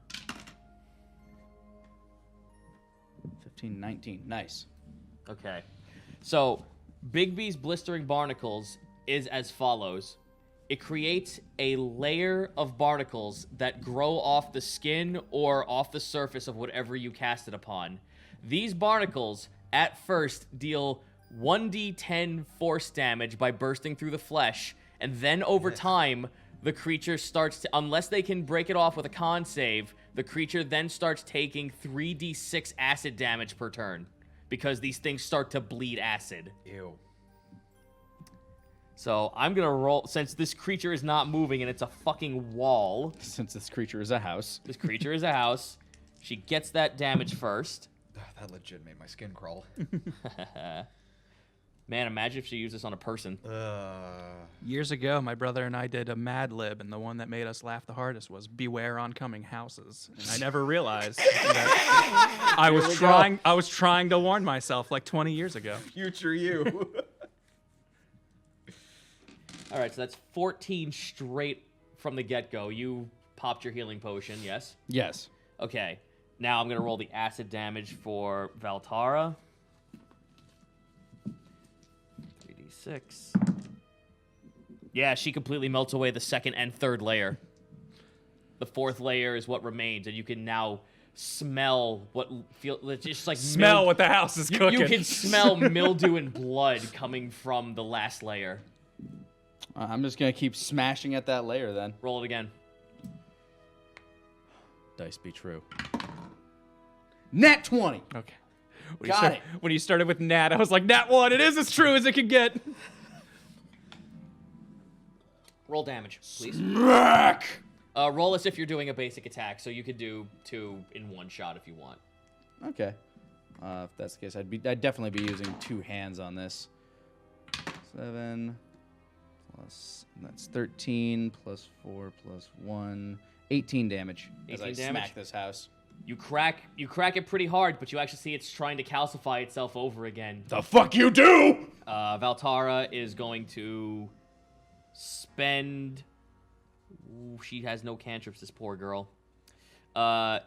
15, 19, nice. Okay. So, Bigby's Blistering Barnacles is as follows. It creates a layer of barnacles that grow off the skin or off the surface of whatever you cast it upon. These barnacles, at first, deal 1d10 force damage by bursting through the flesh, and then over time, the creature starts to, unless they can break it off with a con save, the creature then starts taking 3d6 acid damage per turn, because these things start to bleed acid. Ew. So I'm gonna roll, since this creature is not moving and it's a fucking wall. Since this creature is a house. This creature is a house. She gets that damage first. That legit made my skin crawl. Man, imagine if she used this on a person. Years ago, my brother and I did a Mad Lib, and the one that made us laugh the hardest was "Beware oncoming houses." And I never realized that I was trying to warn myself like 20 years ago. Future you. All right, so that's 14 straight from the get-go. You popped your healing potion, yes? Yes. Okay. Now I'm gonna roll the acid damage for Valtara. 3d6. Yeah, she completely melts away the second and third layer. The fourth layer is what remains, and you can now smell what it's just like Smell what the house is cooking. You can smell mildew and blood coming from the last layer. I'm just going to keep smashing at that layer then. Roll it again. Dice be true. Nat 20. Okay. Got it. When you started with Nat, I was like, Nat 1, it is as true as it could get. Roll damage, please. Smack! Roll as if you're doing a basic attack, so you could do 2 in one shot if you want. Okay. If that's the case, I'd definitely be using 2 hands on this. 7 plus, that's 13 plus 4 plus 1, 18 damage. 18 as I damage? smack this house. You crack it pretty hard, but you actually see it's trying to calcify itself over again. The fuck you do? Valtara is going to spend... Ooh, she has no cantrips, this poor girl.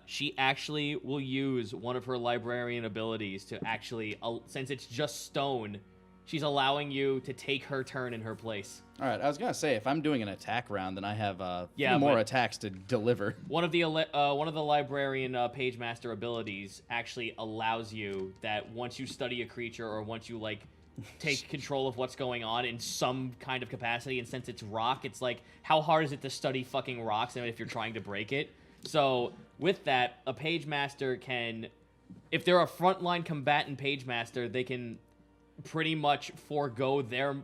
She actually will use one of her librarian abilities to actually, since it's just stone, she's allowing you to take her turn in her place. All right, I was gonna say if I'm doing an attack round, then I have Yeah, few more but- attacks to deliver. One of the librarian page master abilities actually allows you that once you study a creature or once you like take control of what's going on in some kind of capacity, and since it's rock, it's like how hard is it to study fucking rocks and if you're trying to break it? So with that, a page master can, if they're a frontline combatant page master, they can pretty much forego their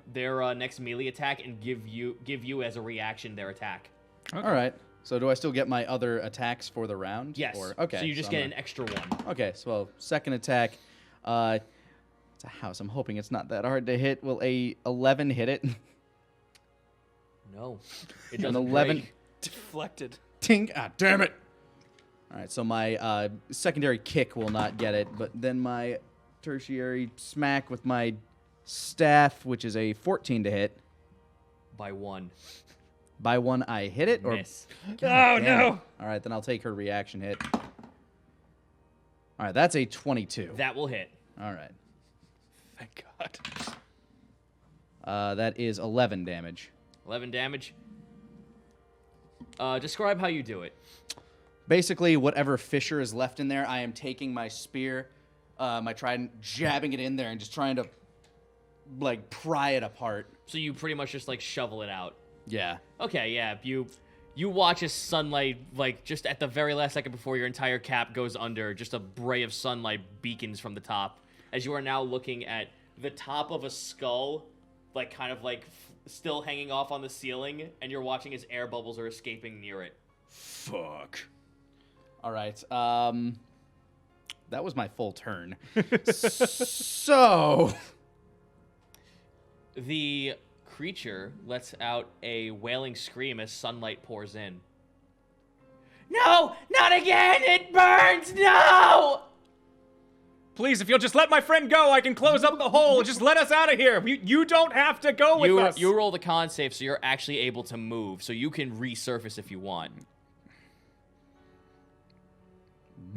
next melee attack and give you as a reaction their attack. Okay. All right. So do I still get my other attacks for the round? Yes. Or, okay. So you just get an extra one. Okay. So second attack. It's a house. I'm hoping it's not that hard to hit. Will a 11 hit it? No. It An doesn't 11. break. Deflected. Tink. Ah, damn it. All right. So my secondary kick will not get it, but then my tertiary smack with my staff, which is a 14 to hit. By 1. By 1, I hit it? Or Miss. Oh, no. All right, then I'll take her reaction hit. All right, that's a 22. That will hit. All right. Thank God. That is 11 damage. 11 damage. Describe how you do it. Basically, whatever fissure is left in there, I am taking my spear, my trident, jabbing it in there and just trying to, like, pry it apart. So you pretty much just like shovel it out. Yeah. Okay, yeah. You watch as sunlight, like just at the very last second before your entire cap goes under, just a ray of sunlight beacons from the top as you are now looking at the top of a skull, like kind of like still hanging off on the ceiling, and you're watching as air bubbles are escaping near it. Fuck. All right. That was my full turn. So The creature lets out a wailing scream as sunlight pours in. No! Not again! It burns! No! Please, if you'll just let my friend go, I can close up the hole. Just let us out of here. You don't have to go with us. You roll the con save, so you're actually able to move, so you can resurface if you want.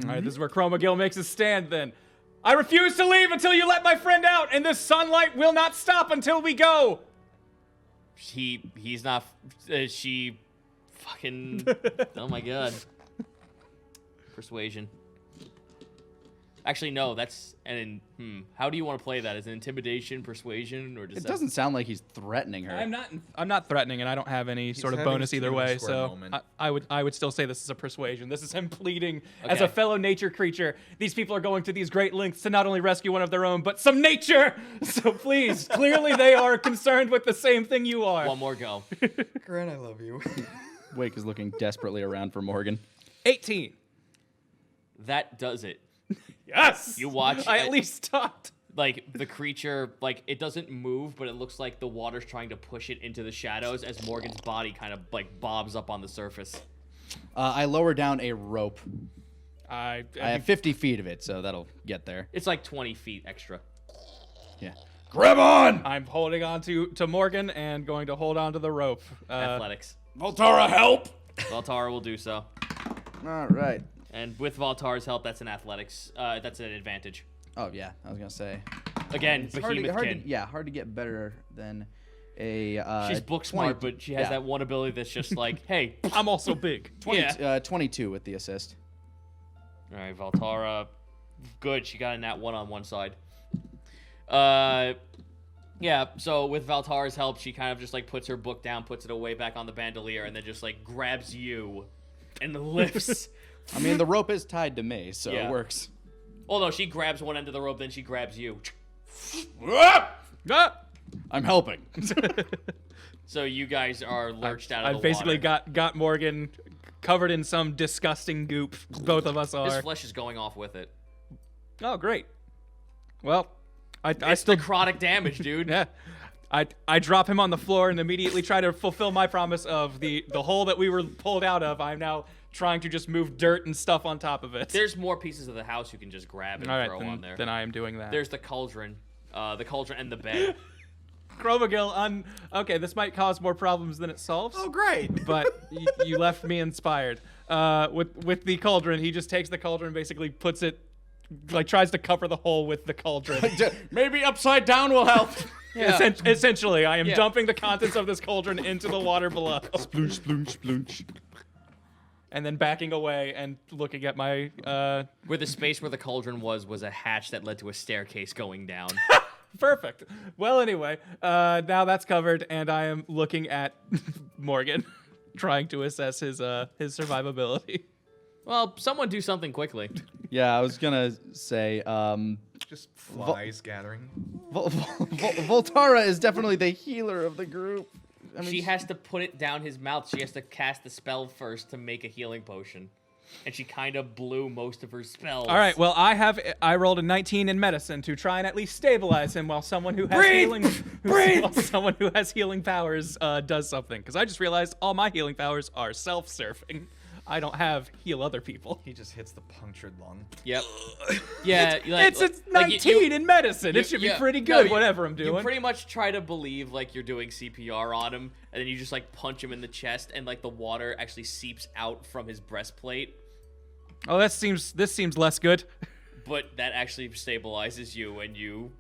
All right, this is where Chromagil makes his stand then. I refuse to leave until you let my friend out, and this sunlight will not stop until we go. He's not, she fucking, oh my god. Persuasion. Actually, no, that's how do you want to play that? As an intimidation, persuasion, or It deception? doesn't sound like he's threatening her. I'm not threatening, and I don't have any sort of having bonus a either Steven way. Square So moment. I would still say this is a persuasion. This is him pleading as Okay. a fellow nature creature. These people are going to these great lengths to not only rescue one of their own, but some nature. So please, clearly they are concerned with the same thing you are. One more go. Grant, I love you. Wake is looking desperately around for Morgan. 18. That does it. Yes. You watch. I at least stopped. Like, the creature, like, it doesn't move, but it looks like the water's trying to push it into the shadows as Morgan's body kind of, like, bobs up on the surface. I lower down a rope. I I have 50 feet of it, so that'll get there. It's like 20 feet extra. Yeah. Grab on! I'm holding on to Morgan and going to hold on to the rope. Athletics. Voltara, help! Valtara will do so. All right. And with Valtara's help, that's an athletics. That's an advantage. Oh, yeah, I was going to say. Again, It's hard Behemothkin. to, hard to get better than a... She's book smart, but she has that one ability that's just like, hey. I'm also big. 22 with the assist. All right, Valtara. Good, she got a nat 1 on one side. Yeah, so with Valtara's help, she kind of just like puts her book down, puts it away back on the bandolier, and then just like grabs you and lifts. I mean, the rope is tied to me, so Yeah. it works. Oh no, she grabs one end of the rope, then she grabs you. Ah! I'm helping. So you guys are lurched out of the I've basically water. got Morgan covered in some disgusting goop. Both of us His are. flesh is going off with it. Oh, great. Well, I It's still necrotic damage, dude. yeah. I drop him on the floor and immediately try to fulfill my promise of the hole that we were pulled out of. I'm now trying to just move dirt and stuff on top of it. There's more pieces of the house you can just grab and All right, throw on there. then I am doing that. There's the cauldron and the bed. Chromagil, okay, this might cause more problems than it solves. Oh, great. But you left me inspired. With the cauldron, he just takes the cauldron and basically puts it, like tries to cover the hole with the cauldron. Maybe upside down will help. Essentially, I am Yeah. dumping the contents of this cauldron into the water below. Sploosh, sploosh, sploosh. And then backing away and looking at my Where the space where the cauldron was a hatch that led to a staircase going down. perfect. Well, anyway, now that's covered, and I am looking at Morgan, trying to assess his survivability. Well, someone do something quickly. Yeah, I was going to say, Just flies gathering. Voltara is definitely the healer of the group. I mean, She has to put it down his mouth. She has to cast the spell first to make a healing potion. And she kind of blew most of her spells. All right, well, I rolled a 19 in medicine to try and at least stabilize him while someone who has while someone who has healing powers does something. Because I just realized all my healing powers are self-surfing. I don't have heal other people. He just hits the punctured lung. Yep. Yeah. It's 19 in medicine. It should be yeah, pretty no, good, whatever I'm doing. You pretty much try to believe like you're doing CPR on him, and then you just like punch him in the chest, and like the water actually seeps out from his breastplate. Oh, this seems less good. But that actually stabilizes you, and you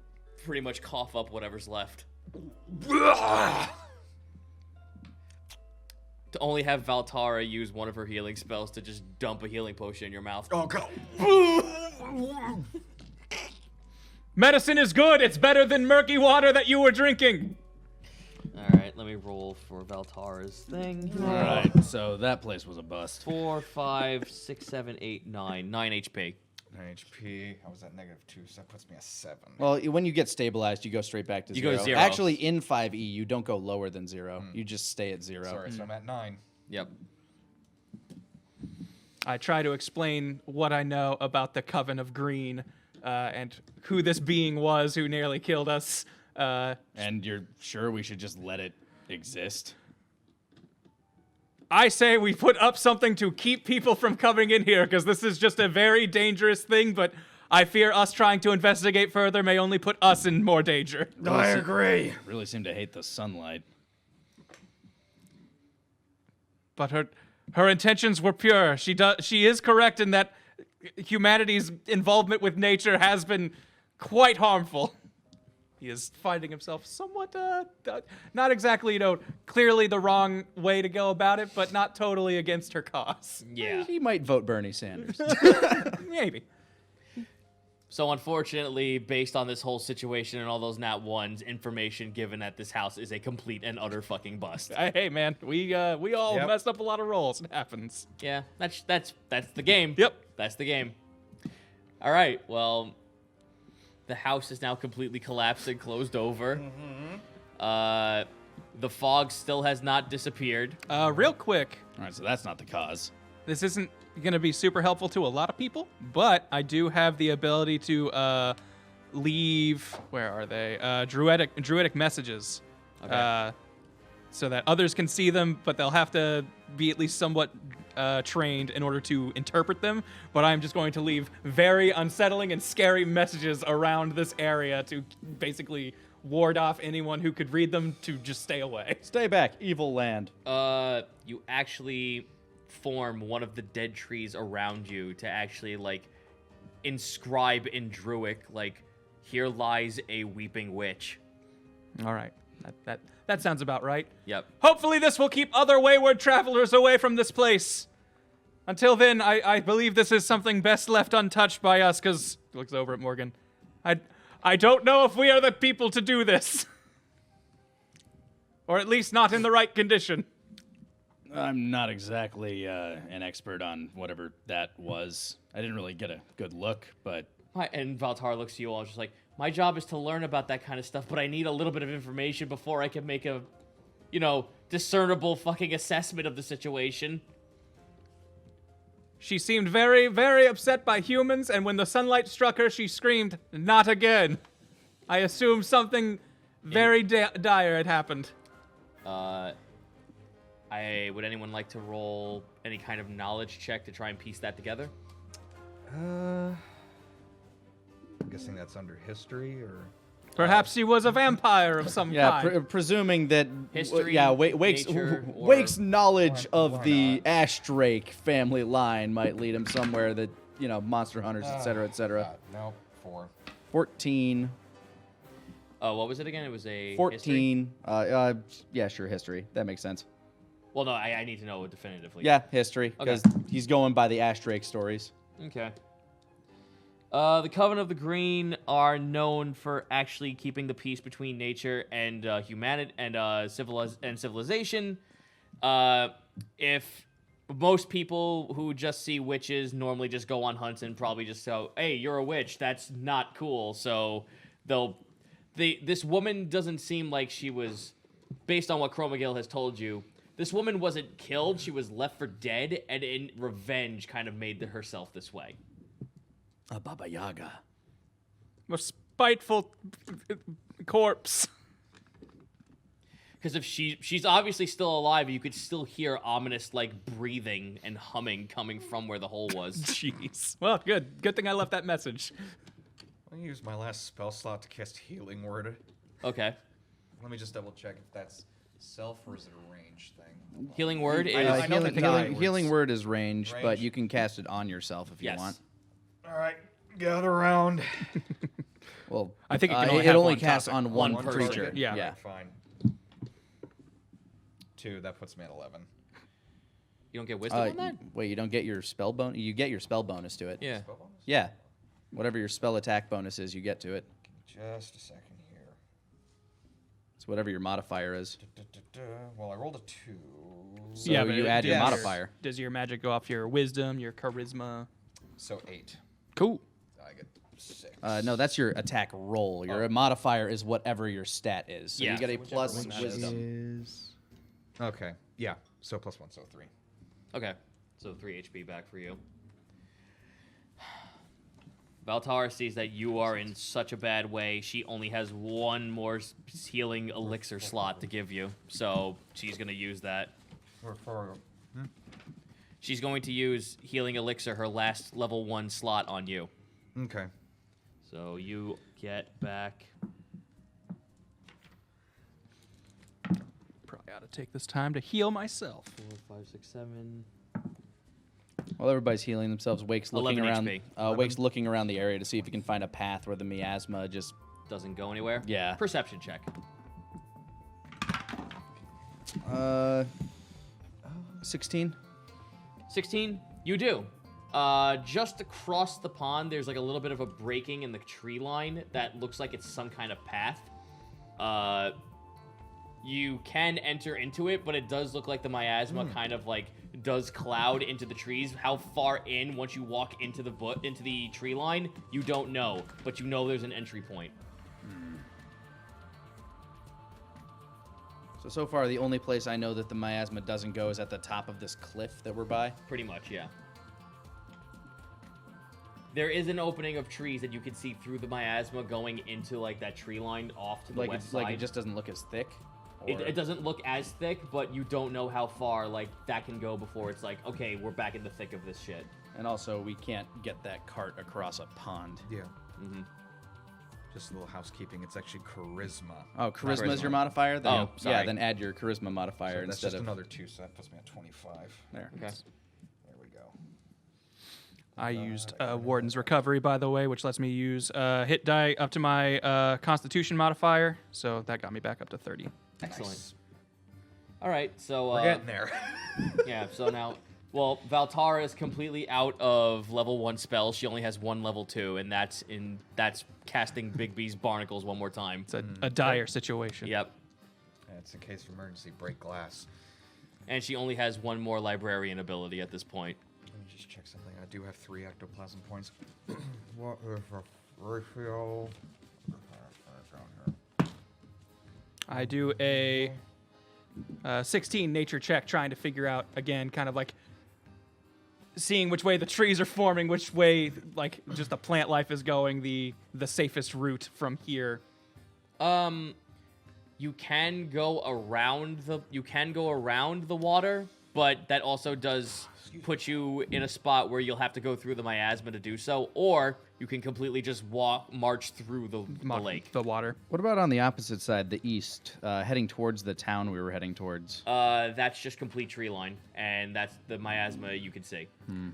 pretty much cough up whatever's left. To only have Valtara use one of her healing spells to just dump a healing potion in your mouth. Oh, God. Medicine is good. It's better than murky water that you were drinking. All right, let me roll for Valtara's thing. All right, so that place was a bust. 4, 5, 6, 7, 8, 9. 9 HP. 9 HP. How was that -2? So that puts me at 7. well, when you get stabilized, you go straight back to You zero. go 0. Actually, in 5e, you don't go lower than 0. You just stay at 0. Sorry, so I'm at 9. Yep. I try to explain what I know about the Coven of Green and who this being was who nearly killed us. And you're sure we should just let it exist? I say we put up something to keep people from coming in here because this is just a very dangerous thing, but I fear us trying to investigate further may only put us in more danger. I agree. Really seem to hate the sunlight. But her intentions were pure. She is correct in that humanity's involvement with nature has been quite harmful. He is finding himself somewhat, not exactly, clearly the wrong way to go about it, but not totally against her cause. Yeah. He might vote Bernie Sanders. Maybe. So unfortunately, based on this whole situation and all those nat ones, information given at this house is a complete and utter fucking bust. Hey, man, we all Yep. messed up a lot of rolls. It happens. Yeah, that's the game. Yep. That's the game. All right. Well, the house is now completely collapsed and closed over. The fog still has not disappeared. Real quick, All right, so that's not the cause. this isn't going to be super helpful to a lot of people, but I do have the ability to leave. Where are they? Druidic messages, Okay. so that others can see them, but they'll have to be at least somewhat trained in order to interpret them. But I'm just going to leave very unsettling and scary messages around this area to basically ward off anyone who could read them to just stay away. Stay back, evil land. You actually form one of the dead trees around you to actually inscribe in Druidic, here lies a weeping witch. All right, that sounds about right. Yep. Hopefully this will keep other wayward travelers away from this place. Until then, I believe this is something best left untouched by us, because he looks over at Morgan. I don't know if we are the people to do this. Or at least not in the right condition. I'm not exactly an expert on whatever that was. I didn't really get a good look, but And Valtar looks at you all just like, my job is to learn about that kind of stuff, but I need a little bit of information before I can make a, discernible fucking assessment of the situation. She seemed very, very upset by humans, and when the sunlight struck her, she screamed, "Not again." I assume something very dire had happened. Would anyone like to roll any kind of knowledge check to try and piece that together? I'm guessing that's under history or. Perhaps she was a vampire of some Yeah, kind. presuming that History, Wake's nature, or- Wake's knowledge of why the not? Ash Drake family line might lead him somewhere that monster hunters, etc., etc. No, 4. 14, What was it again? It was a 14. Yeah, sure, history. That makes sense. Well, no, I need to know it definitively. Yeah, history, because he's going by the Ash Drake stories. Okay. The Coven of the Green are known for actually keeping the peace between nature and humanity and civilization. If most people who just see witches normally just go on hunts and probably just go, "Hey, you're a witch. That's not cool." So this woman doesn't seem like she was, based on what Chromagil has told you. This woman wasn't killed. She was left for dead, and in revenge, kind of made herself this way. A Baba Yaga. A spiteful corpse. Because if she's obviously still alive, you could still hear ominous breathing and humming coming from where the hole was. Jeez. Well, good. Good thing I left that message. Let me use my last spell slot to cast Healing Word. Okay. Let me just double check if that's self or is it a range thing. Healing word is I know the Healing word is range, but Range. you can cast it on yourself if you Yes. want. All right, gather around. Well, I think it can only have one casts topic. on one One person. creature. Yeah. Yeah. Fine. 2, that puts me at 11. you don't get wisdom on that? Wait, you don't get your spell bonus? You get your spell bonus to it. Yeah. Spell bonus? Yeah. Whatever your spell attack bonus is, you get to it. Just a second here. It's whatever your modifier is. Well, I rolled a 2. So Yeah, but you add your yes. modifier. Does your magic go off your wisdom, your charisma? So 8. Cool. I get 6. No, that's your attack roll. Your modifier is whatever your stat is. So Yeah. you get a plus one that is. wisdom. Okay, yeah. So +1, so 3. Okay. So 3 HP back for you. Valtar sees that you are in such a bad way. She only has one more healing elixir slot to give you. So she's going to use that. She's going to use healing elixir, her last level 1 slot on you. Okay. So you get back. Probably ought to take this time to heal myself. 4, 5, 6, 7. While everybody's healing themselves, Wake's looking 11 around. HP. Wake's looking around the area to see if he can find a path where the miasma just. Doesn't go anywhere? Yeah. Perception check. 16. 16? You do. Just across the pond, there's like a little bit of a breaking in the tree line that looks like it's some kind of path. You can enter into it, but it does look like the miasma kind of like does cloud into the trees. How far in, once you walk into the tree line, you don't know, but you know there's an entry point. So far, the only place I know that the miasma doesn't go is at the top of this cliff that we're by. Pretty much, yeah. There is an opening of trees that you can see through the miasma going into like that tree line off to the west side. Like it just doesn't look as thick. It doesn't look as thick, but you don't know how far like that can go before it's like, okay, we're back in the thick of this shit. And also, we can't get that cart across a pond. Yeah. Mm-hmm. Just a little housekeeping. It's actually charisma. Oh, charisma is your modifier? Then, Oh, sorry. Yeah, then add your charisma modifier So that's instead just of another 2, so that puts me at 25. there. Okay. There we go. I used Warden's Recovery, by the way, which lets me use hit die up to my Constitution modifier. So that got me back up to 30. Excellent. Nice. All right, so We're getting there. yeah, so now, well, Valtara is completely out of level 1 spells. She only has 1 level 2, and that's casting Bigby's Barnacles one more time. It's a dire situation. Yep. It's in case of emergency. Break glass. And she only has 1 more librarian ability at this point. Let me just check something. I do have 3 ectoplasm points. What is the ratio? I do a 16 nature check, trying to figure out, again, kind of like seeing which way the trees are forming, which way, like, just the plant life is going, the safest route from here. You can go around the water, but that also does put you in a spot where you'll have to go through the miasma to do so, or you can completely just march through the lake. The water. What about on the opposite side, the east, heading towards the town we were heading towards? That's just complete tree line, and that's the miasma you can see. Okay,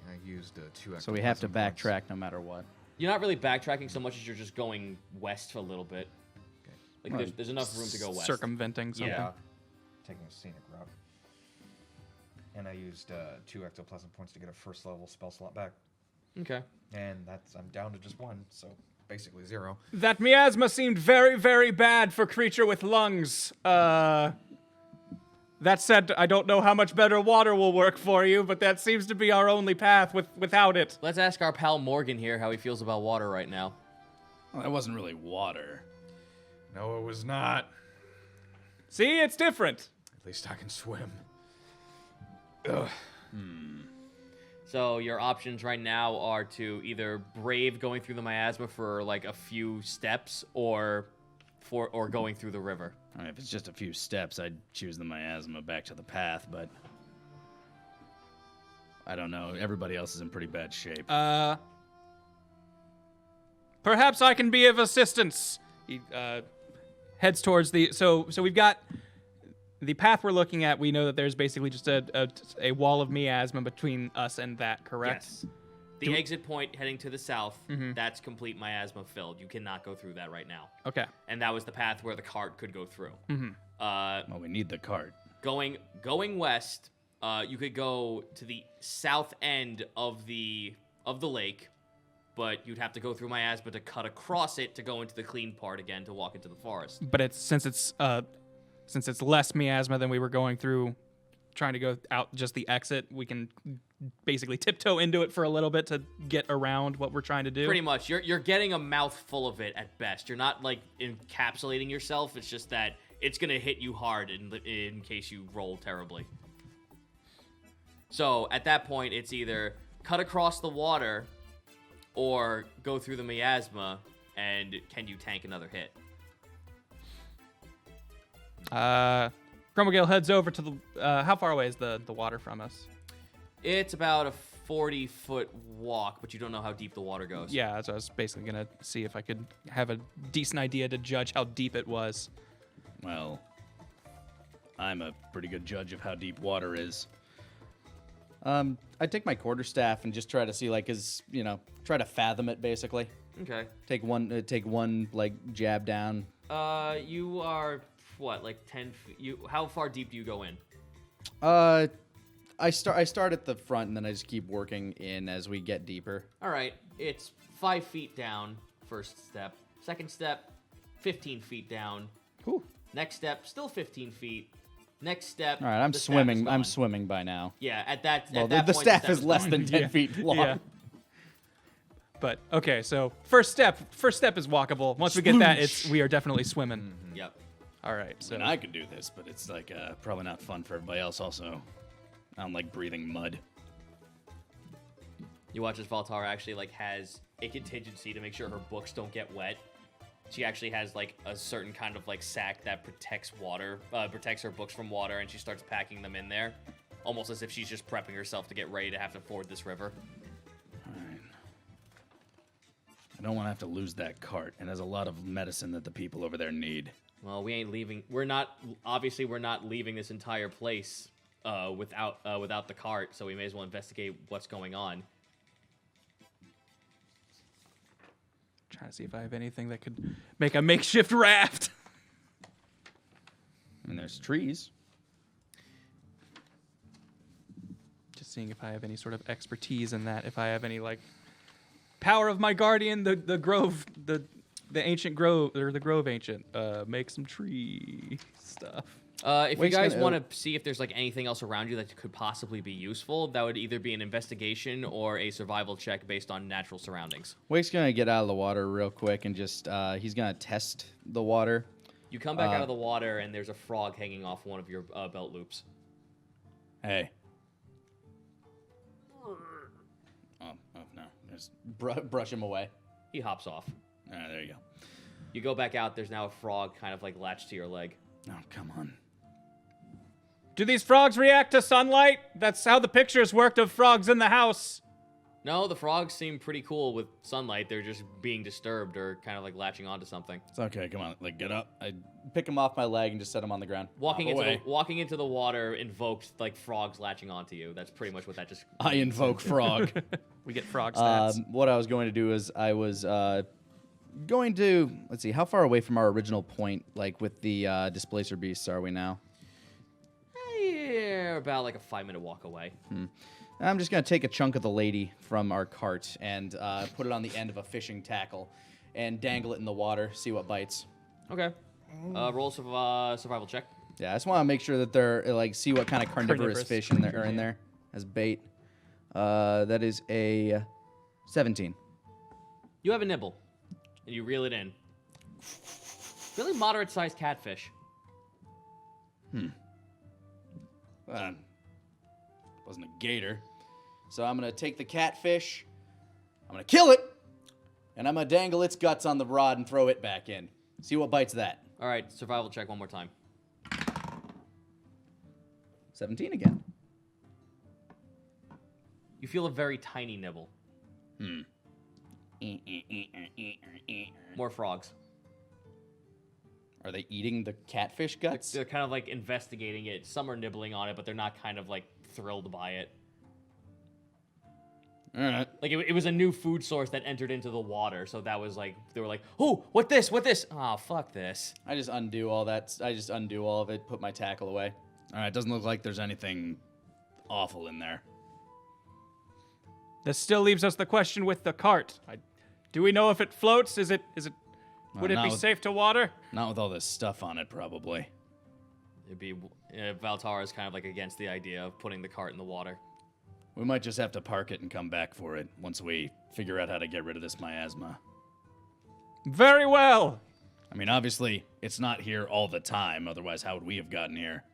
I used 2 ectoplasm So we have to points. backtrack no matter what. You're not really backtracking so much as you're just going west a little bit. Okay. Like there's enough room to go west. Circumventing something. Yeah. Taking a scenic route. And I used 2 ectoplasm points to get a first level spell slot back. Okay. And I'm down to just 1, so basically 0. That miasma seemed very, very bad for creature with lungs. That said, I don't know how much better water will work for you, but that seems to be our only path without it. Let's ask our pal Morgan here how he feels about water right now. Well, that wasn't really water. No, it was not. See, it's different. At least I can swim. So your options right now are to either brave going through the miasma for like a few steps, or going through the river. I mean, if it's just a few steps, I'd choose the miasma back to the path, but I don't know. Everybody else is in pretty bad shape. Perhaps I can be of assistance. He heads towards the. So we've got the path we're looking at. We know that there's basically just a wall of miasma between us and that. Correct. Yes. The exit point heading to the south, that's complete miasma filled. You cannot go through that right now. Okay. And that was the path where the cart could go through. Well, we need the cart. Going west, you could go to the south end of the lake, but you'd have to go through miasma to cut across it to go into the clean part again to walk into the forest. But since it's less miasma than we were going through, trying to go out just the exit, we can basically tiptoe into it for a little bit to get around what we're trying to do. Pretty much. You're getting a mouthful of it at best. You're not like encapsulating yourself. It's just that it's gonna hit you hard in case you roll terribly. So at that point, it's either cut across the water or go through the miasma, and can you tank another hit? Chromagale heads over to the. How far away is the water from us? It's about 40-foot walk, but you don't know how deep the water goes. Yeah, so I was basically gonna see if I could have a decent idea to judge how deep it was. Well, I'm a pretty good judge of how deep water is. I take my quarterstaff and just try to see, like, try to fathom it, basically. Okay. Take one like jab down. You are what, like 10 feet? How far deep do you go in? I start at the front and then I just keep working in as we get deeper. All right, it's 5 feet down. First step. Second step, 15 feet down. Cool. Next step, still 15 feet. Next step. All right, I'm the staff swimming. is gone. I'm swimming by now. Yeah, at that. Well, at that the point, staff is is less gone. than 10 feet long. Yeah. But okay, so first step is walkable. Once we get that, we are definitely swimming. Yep. All right, so And I could do this, but it's like probably not fun for everybody else. Also, I don't like breathing mud. You watch as Valtara actually like has a contingency to make sure her books don't get wet. She actually has like a certain kind of like sack that protects her books from water, and she starts packing them in there, almost as if she's just prepping herself to get ready to have to ford this river. All right. I don't want to have to lose that cart, and there's a lot of medicine that the people over there need. Well, we ain't leaving. We're not leaving this entire place without the cart, so we may as well investigate what's going on. trying to see if I have anything that could make a makeshift raft. And there's trees. Just seeing if I have any sort of expertise in that. If I have any like power of my guardian, the grove, the ancient grove, or the grove ancient, make some tree stuff. If you Wake's guys gonna- want to see if there's like anything else around you that could possibly be useful, that would either be an investigation or a survival check based on natural surroundings. Wake's gonna get out of the water real quick and just he's gonna test the water. You come back out of the water and there's a frog hanging off one of your belt loops. Hey. Oh no. There's, Brush him away. He hops off. there you go. You go back out, there's now a frog kind of like latched to your leg. Oh, come on. Do these frogs react to sunlight? That's how the pictures worked of frogs in the house. No, the frogs seem pretty cool with sunlight. They're just being disturbed or kind of like latching onto something. It's okay. Come on. Like, get up. I pick him off my leg and just set him on the ground. Walking away. into the water invoked like frogs latching onto you. That's pretty much what that just. I invoke frog. We get frog stats. What I was going to do is I was going to, let's see, how far away from our original point, like with the displacer beasts, are we now? Yeah, about like a 5-minute walk away. I'm just going to take a chunk of the lady from our cart and put it on the end of a fishing tackle and dangle it in the water, see what bites. Okay. Roll survival check. Yeah, I just want to make sure that they're, like, see what kind of carnivorous Carnivorous fish in there, are in there as bait. That is a 17. You have a nibble, and you reel it in. Really moderate-sized catfish. Wasn't a gator. So I'm going to take the catfish, I'm going to kill it, and I'm going to dangle its guts on the rod and throw it back in. See what bites that. All right, survival check one more time. 17 again. You feel a very tiny nibble. More frogs. Are they eating the catfish guts? They're kind of like investigating it. Some are nibbling on it, but they're not kind of like thrilled by it. All right. Like it was a new food source that entered into the water, so that was like they were like, "Oh, what this? What this? Oh, fuck this." I just undo all that. I just undo all of it, put my tackle away. All right. Doesn't look like there's anything awful in there. This still leaves us the question with the cart. Do we know if it floats? Would it not be with- safe to water? Not with all this stuff on it, probably. It'd be Valtara is kind of like against the idea of putting the cart in the water. We might just have to park it and come back for it once we figure out how to get rid of this miasma. Very well. I mean, obviously, it's not here all the time. Otherwise, how would we have gotten here?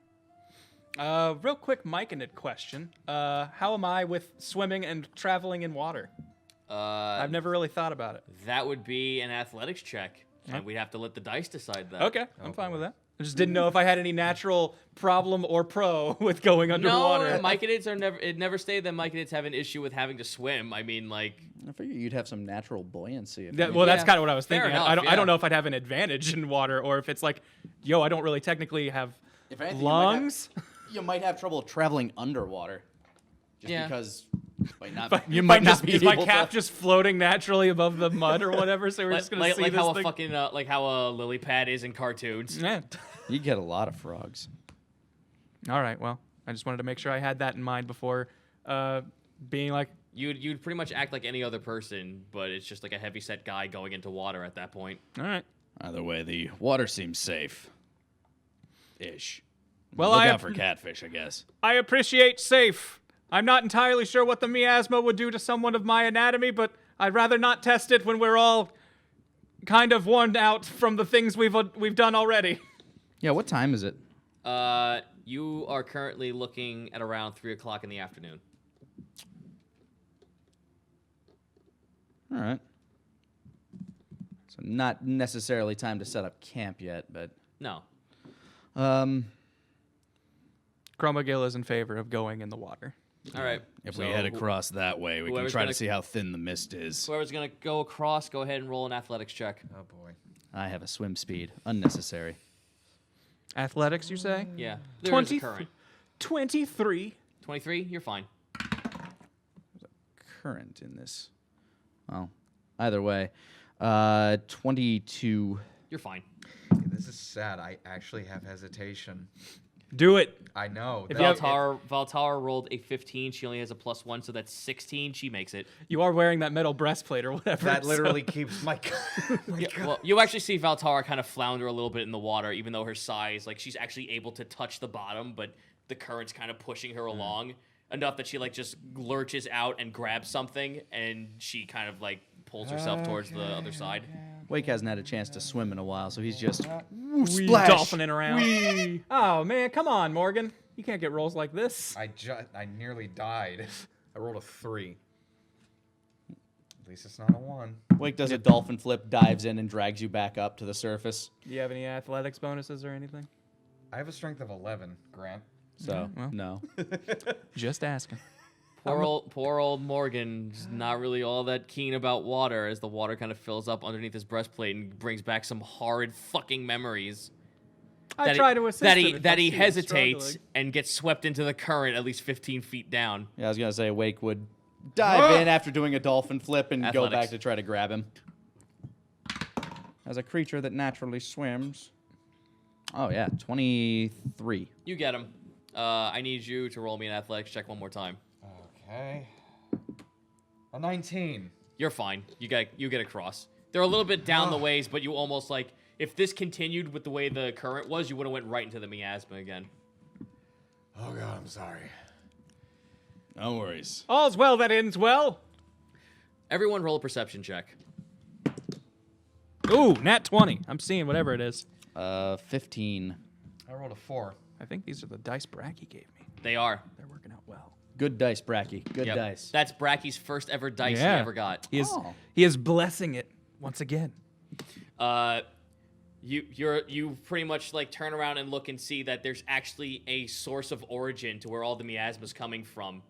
Real quick Myconid question. How am I with swimming and traveling in water? I've never really thought about it. That would be an athletics check, and we'd have to let the dice decide that. Okay, I'm fine with that. I just didn't know if I had any natural problem or pro with going underwater. No, myconids are never. It never stated that myconids have an issue with having to swim. I mean, like. I figure you'd have some natural buoyancy. Well, that's kind of what I was Fair thinking. enough, I don't know if I'd have an advantage in water, or if it's like, yo, I don't really technically have If anything, lungs. You might have trouble traveling underwater. Just Yeah. because You might not be. Is my cap just floating naturally above the mud or whatever? So we're just gonna see like this how thing. a fucking like how a lily pad is in cartoons. Yeah. You get a lot of frogs. All right. Well, I just wanted to make sure I had that in mind before being like, You'd pretty much act like any other person, but it's just like a heavyset guy going into water at that point. all right. Either way, the water seems safe. Ish. Well, Look I out for catfish, I guess. I appreciate safe. I'm not entirely sure what the miasma would do to someone of my anatomy, but I'd rather not test it when we're all kind of worn out from the things we've done already. Yeah, what time is it? You are currently looking at around 3 o'clock in the afternoon. All right. So not necessarily time to set up camp yet, but No. Chromagil is in favor of going in the water. All right. If So we head across that way, we can whoever's try to gonna- see how thin the mist is. Whoever's gonna go across, go ahead and roll an athletics check. Oh boy. I have a swim speed. Unnecessary. Athletics, you say? Yeah. There is a current. 23. 23. You're fine. Current in this. Well, either way. 22. You're fine. This is sad. I actually have hesitation. Do it. I know. If that- you have- Valtar rolled a 15. She only has a +1, so that's 16. She makes it. You are wearing that metal breastplate or whatever. that so- literally keeps my. Well, you actually see Valtara kind of flounder a little bit in the water, even though her size, like she's actually able to touch the bottom, but the current's kind of pushing her along enough that she like just lurches out and grabs something, and she kind of like pulls herself towards the other side. Wake hasn't had a chance to swim in a while, so he's just Wee dolphining around. Oh man, come on, Morgan. You can't get rolls like this. I nearly died. I rolled a 3. At least it's not a 1. Wake does a dolphin flip, dives in, and drags you back up to the surface. Do you have any athletics bonuses or anything? I have a strength of 11, Grant. So, well. no. Just asking. Poor old Morgan's not really all that keen about water as the water kind of fills up underneath his breastplate and brings back some horrid fucking memories. I try to assist that him he if that I he see him hesitates struggling. and gets swept into the current at least 15 feet down. Yeah, I was going to say Wake would dive in after doing a dolphin flip and go Athletics. back to try to grab him. As a creature that naturally swims. Oh, yeah, 23. You get him. I need you to roll me an athletics check one more time. Okay. A 19. You're fine. You get across. They're a little bit down the ways, but you almost like if this continued with the way the current was, you would have went right into the miasma again. Oh god, I'm sorry. No worries. All's well that ends well. Everyone roll a perception check. Ooh, nat 20. I'm seeing whatever it is. 15. I rolled a 4. I think these are the dice Bracky gave me. They are. They're working out well. Good dice, Bracky. Good Yep. dice. That's Bracky's first ever dice he Yeah. ever got. He is blessing it once again. You pretty much like turn around and look and see that there's actually a source of origin to where all the miasma's coming from.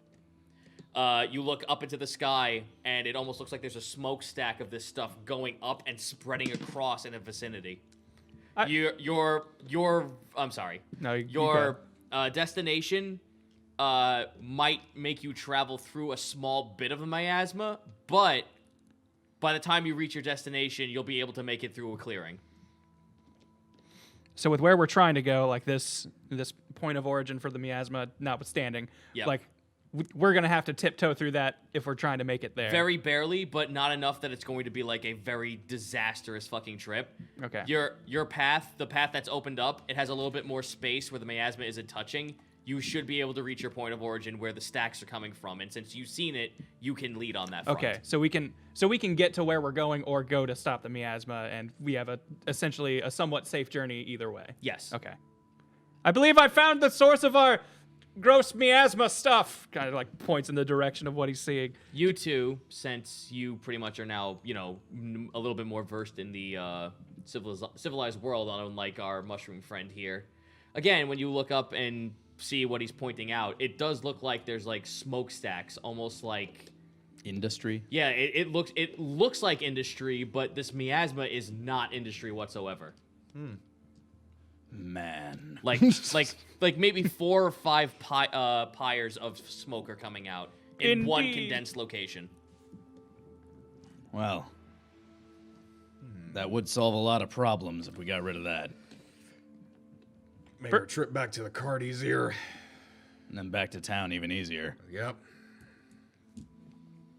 You look up into the sky, and it almost looks like there's a smokestack of this stuff going up and spreading across in a vicinity. I'm sorry. No, you Your destination might make you travel through a small bit of a miasma, but by the time you reach your destination, you'll be able to make it through a clearing. So with where we're trying to go, like this point of origin for the miasma notwithstanding, Yep. like we're gonna have to tiptoe through that if we're trying to make it there. Very barely, but not enough that it's going to be like a very disastrous fucking trip. Okay. Your path, the path that's opened up, it has a little bit more space where the miasma isn't touching. You should be able to reach your point of origin where the stacks are coming from, and since you've seen it, you can lead on that front. Okay, so we can get to where we're going or go to stop the miasma, and we have essentially a somewhat safe journey either way. Yes. Okay. I believe I found the source of our gross miasma stuff. Kind of like points in the direction of what he's seeing. You two, since you pretty much are now, a little bit more versed in the civilized world, unlike our mushroom friend here. Again, when you look up and see what he's pointing out, it does look like there's like smokestacks, almost like Industry. yeah. It looks like industry, but this miasma is not industry whatsoever. Man. Like maybe 4 or 5 pyres of smoke are coming out in one Indeed. condensed location. Well, that would solve a lot of problems if we got rid of that. Make our trip back to the cart easier. And then back to town even easier. Yep.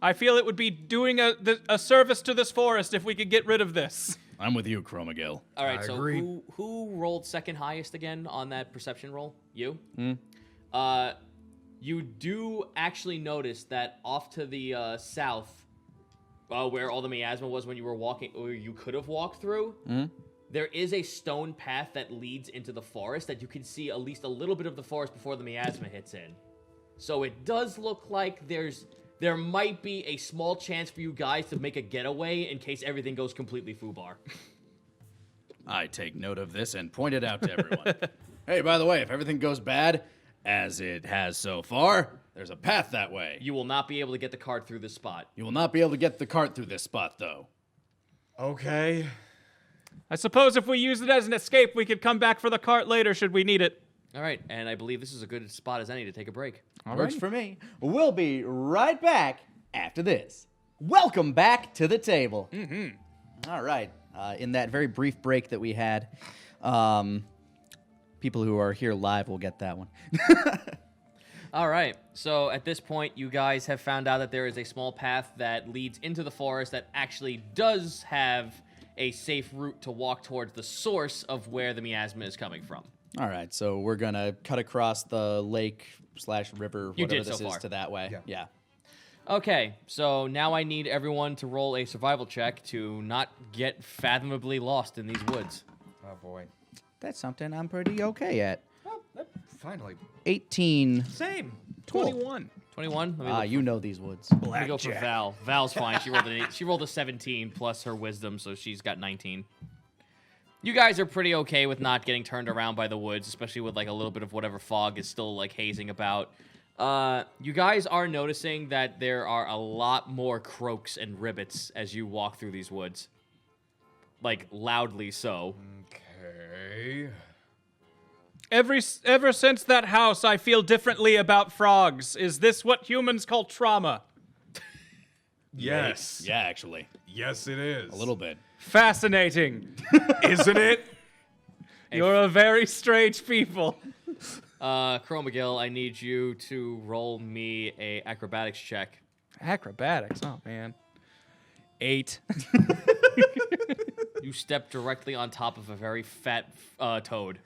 I feel it would be doing a service to this forest if we could get rid of this. I'm with you, Chromagill. All right, I so agree. who rolled second highest again on that perception roll? You? You do actually notice that off to the south, where all the miasma was when you were walking, or you could have walked through, there is a stone path that leads into the forest that you can see at least a little bit of the forest before the miasma hits in. So it does look like there might be a small chance for you guys to make a getaway in case everything goes completely foobar. I take note of this and point it out to everyone. Hey, by the way, if everything goes bad, as it has so far, there's a path that way. You will not be able to get the cart through this spot. You will not be able to get the cart through this spot, though. Okay. I suppose if we use it as an escape, we could come back for the cart later should we need it. All right, and I believe this is a good spot as any to take a break. Works for me. We'll be right back after this. Welcome back to the table. All right. In that very brief break that we had, people who are here live will get that one. All right, so at this point, you guys have found out that there is a small path that leads into the forest that actually does have a safe route to walk towards the source of where the miasma is coming from. All right, so we're going to cut across the lake/river, You whatever did so this is, far. to that way. Yeah. Okay, so now I need everyone to roll a survival check to not get fathomably lost in these woods. Oh boy. That's something I'm pretty okay at. Finally. 18. Same. Cool. 21. 21? Let me look You know these woods. Let me go for Val. Val's fine. She rolled a 17 plus her wisdom, so she's got 19. You guys are pretty okay with not getting turned around by the woods, especially with like a little bit of whatever fog is still like hazing about. You guys are noticing that there are a lot more croaks and ribbits as you walk through these woods. Like loudly so. Okay. Ever since that house, I feel differently about frogs. Is this what humans call trauma? Yes. Yeah, actually. Yes, it is. A little bit. Fascinating. Isn't it? You're a very strange people. Chromagill, I need you to roll me a acrobatics check. Acrobatics, oh man. 8. You step directly on top of a very fat toad.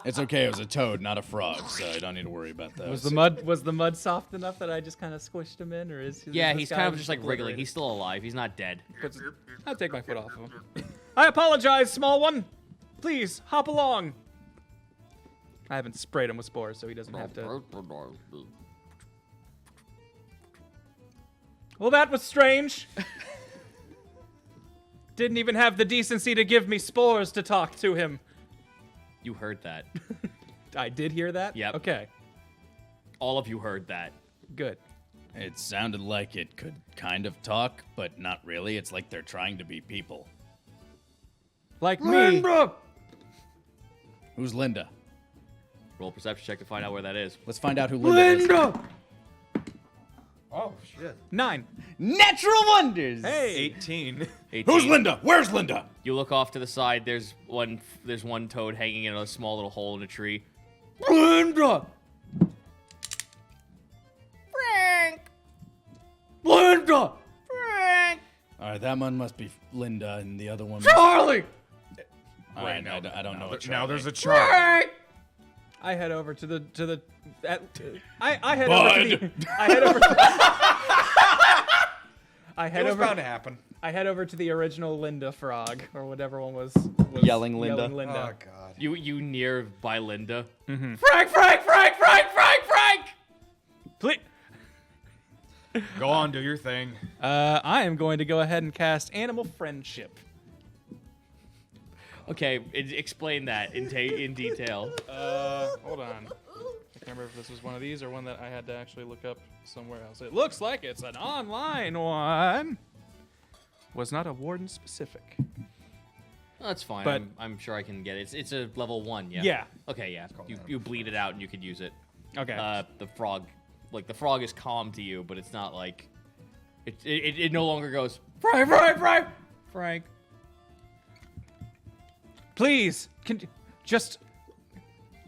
It's okay. It was a toad, not a frog, so you don't need to worry about that. Was the mud soft enough that I just kind of squished him in, or is Yeah, this he's guy kind of just like wriggling. obliterated? He's still alive. He's not dead. I'll take my foot off of him. I apologize, small one. Please hop along. I haven't sprayed him with spores, so he doesn't have to. Well, that was strange. Didn't even have the decency to give me spores to talk to him. You heard that. I did hear that? Yep. Okay, All of you heard that. good. It sounded like it could kind of talk, but not really. It's like they're trying to be people. Like me. Who's Linda? Roll a perception check to find out where that is. Let's find out who Linda is. Oh shit. 9. Natural wonders! Hey. 18. 18. Who's Linda? Where's Linda? You look off to the side. There's one toad hanging in a small little hole in a tree. Linda! Linda! All right, that one must be Linda, and the other one. Charlie! All right, I don't know what Now there's a Charlie. chart. I head over to the. I head over to the. I head over. I head It was over. bound to happen. I head over to the original Linda frog, or whatever one was Yelling Linda. Yelling Linda. Oh god. You near by Linda. Frank! Please. Go on, do your thing. I am going to go ahead and cast Animal Friendship. Okay, explain that in detail. Hold on. I can't remember if this was one of these or one that I had to actually look up somewhere else. It looks like it's an online one. Was not a warden specific. That's fine. But- I'm sure I can get it. It's a level 1, yeah? Yeah. Okay, yeah. You bleed it out and you could use it. Okay. The frog is calm to you, but it's not like... It no longer goes, Frank. Please,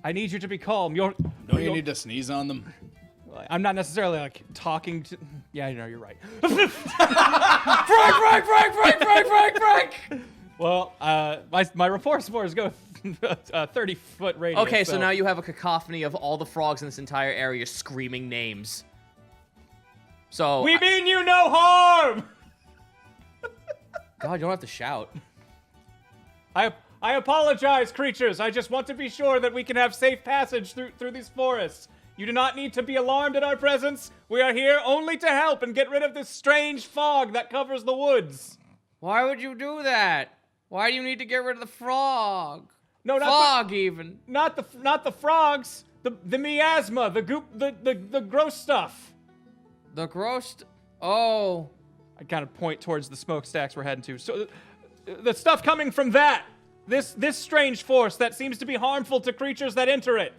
I need you to be calm. Don't you need to sneeze on them? I'm not necessarily like talking to. Yeah, I know you're right. Frank! Well, my rapport scores go 30-foot radius. Okay, so now you have a cacophony of all the frogs in this entire area screaming names. So we mean you no harm. God, you don't have to shout. I apologize, creatures. I just want to be sure that we can have safe passage through these forests. You do not need to be alarmed at our presence. We are here only to help and get rid of this strange fog that covers the woods. Why would you do that? Why do you need to get rid of the frog? No, not Fog, even. not the frogs. The miasma, the goop, the gross stuff. The gross... Oh. I kind of point towards the smokestacks we're heading to. So, the stuff coming from that. This strange force that seems to be harmful to creatures that enter it.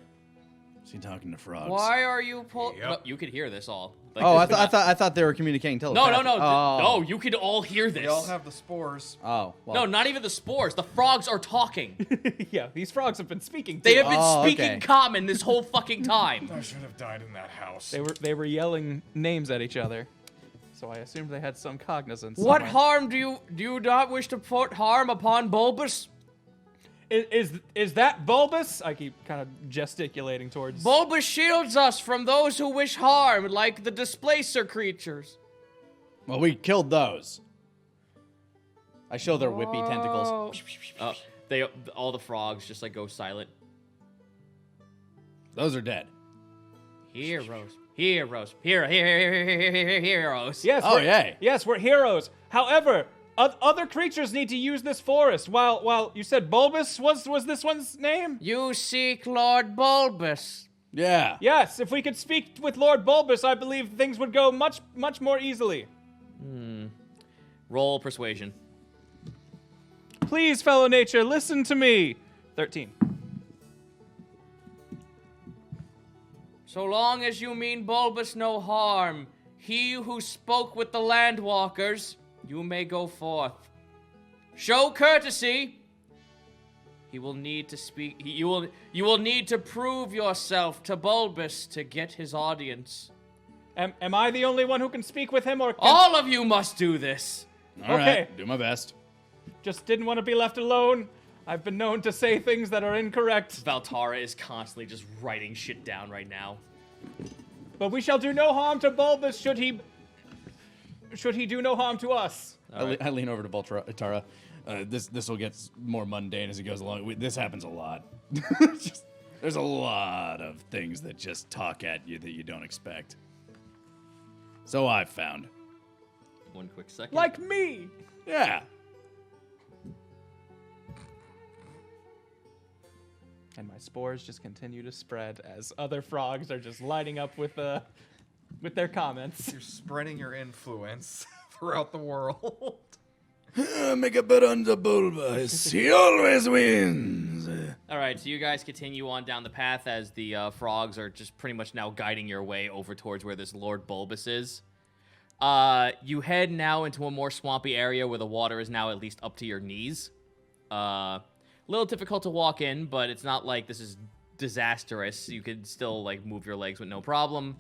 Is he talking to frogs? Why are you Yep. No, you could hear this all. Like, Oh, this I thought they were communicating No, telepathically. no, no. Oh. No, you could all hear this. They all have the spores. Oh, well. No, not even the spores. The frogs are talking. Yeah, these frogs have been speaking to They have us. been Oh, speaking okay. common this whole fucking time. I should have died in that house. They were yelling names at each other. So I assumed they had some cognizance. What somewhere. harm do you not wish to put harm upon Bulbous? Is that Bulbous? I keep kind of gesticulating towards. Bulbous shields us from those who wish harm, like the displacer creatures. Well, we killed those. I show their whippy tentacles. All the frogs just like go silent. Those are dead. Heroes. Heroes. Heroes. Yes. Oh, we're, yay. Yes, we're heroes. However, other creatures need to use this forest. While you said Bulbous was this one's name? You seek Lord Bulbous. Yeah. Yes. If we could speak with Lord Bulbous, I believe things would go much more easily. Roll persuasion. Please, fellow nature, listen to me. 13. So long as you mean Bulbous no harm, he who spoke with the landwalkers, you may go forth. Show courtesy. He will need to speak. You will need to prove yourself to Bulbous to get his audience. Am I the only one who can speak with him, or can, All of you must do this. All right. Okay. Do my best. just didn't want to be left alone? I've been known to say things that are incorrect, Valtara is constantly just writing shit down right now. but we shall do no harm to Bulbous should he do no harm to us. I lean over to Valtara. This will get more mundane as it goes along. This happens a lot. There's a lot of things that just talk at you that you don't expect. So I've found. One quick second. Like me. Yeah. And my spores just continue to spread as other frogs are just lighting up with their comments. You're spreading your influence throughout the world. Make a bet on the Bulbous. He always wins. All right, so you guys continue on down the path as the frogs are just pretty much now guiding your way over towards where this Lord Bulbous is. You head now into a more swampy area where the water is now at least up to your knees. A little difficult to walk in, but it's not like this is disastrous. You can still like move your legs with no problem.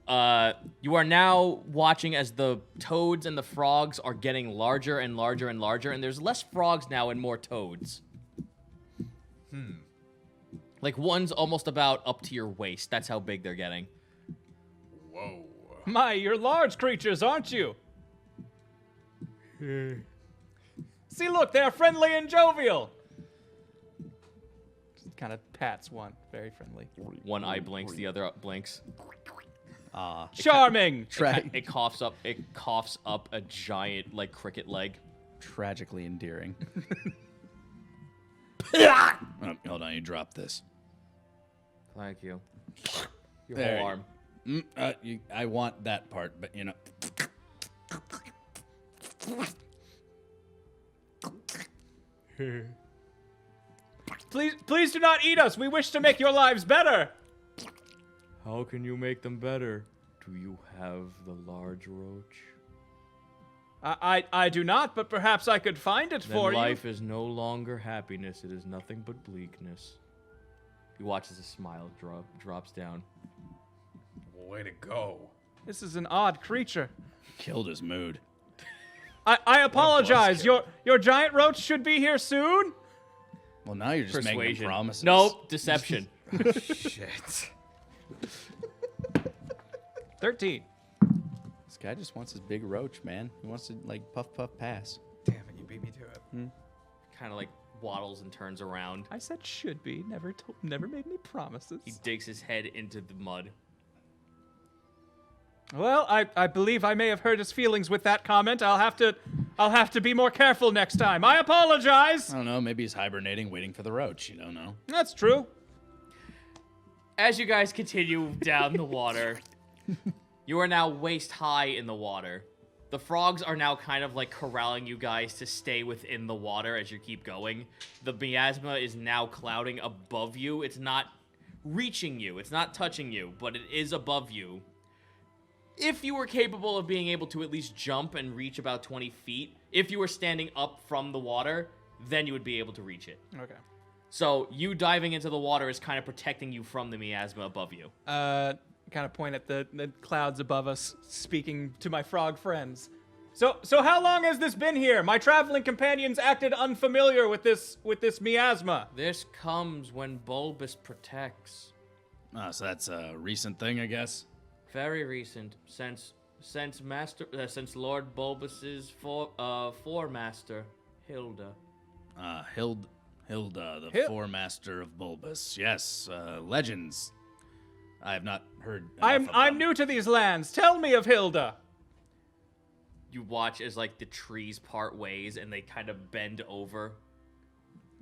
You are now watching as the toads and the frogs are getting larger and larger and larger, and there's less frogs now and more toads. Like one's almost about up to your waist. That's how big they're getting. Whoa. My, you're large creatures, aren't you? See, look, they're friendly and jovial. Just kind of pats one, very friendly. One eye blinks, the other blinks. Charming. It coughs up a giant like cricket leg. Tragically endearing. Oh, hold on, you dropped this. Thank you. Your There whole you arm. I want that part, but Please do not eat us. We wish to make your lives better. How can you make them better? Do you have the large roach? I do not, but perhaps I could find it for you. Life is no longer happiness. It is nothing but bleakness. He watches a smile drops down. Way to go. This is an odd creature. killed his mood. I apologize. Your giant roach should be here soon. Well, now you're just making Persuasion. promises. Nope, deception. Shit. 13. This guy just wants his big roach, man. He wants to like puff pass. Damn it, you beat me to it. Kind of like waddles and turns around. I said should be. Never made any promises. He digs his head into the mud. Well, I believe I may have hurt his feelings with that comment. I'll have to be more careful next time. I apologize. I don't know. Maybe he's hibernating, waiting for the roach. You don't know. That's true. As you guys continue down the water, you are now waist high in the water. The frogs are now kind of like corralling you guys to stay within the water as you keep going. The miasma is now clouding above you. It's not reaching you. It's not touching you, but it is above you. If you were capable of being able to at least jump and reach about 20 feet, if you were standing up from the water, then you would be able to reach it. Okay. So you diving into the water is kind of protecting you from the miasma above you. Kind of point at the clouds above us, speaking to my frog friends. So how long has this been here? My traveling companions acted unfamiliar with this miasma. This comes when Bulbous protects. So that's a recent thing, I guess. Very recent, since Lord Bulbous's foremaster, Hilda. Hilda, the foremaster of Bulbous. Yes, legends. I have not heard. I'm new to these lands. Tell me of Hilda. You watch as like the trees part ways and they kind of bend over.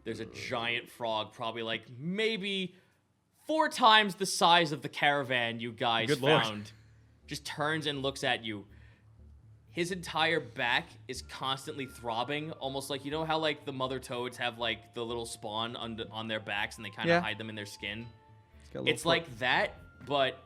There's a giant frog, probably like maybe 4 times the size of the caravan you guys Good found. Lord. Just turns and looks at you. His entire back is constantly throbbing, almost like, you know how like the mother toads have like the little spawn on their backs and they kind of hide them in their skin? It's like that, but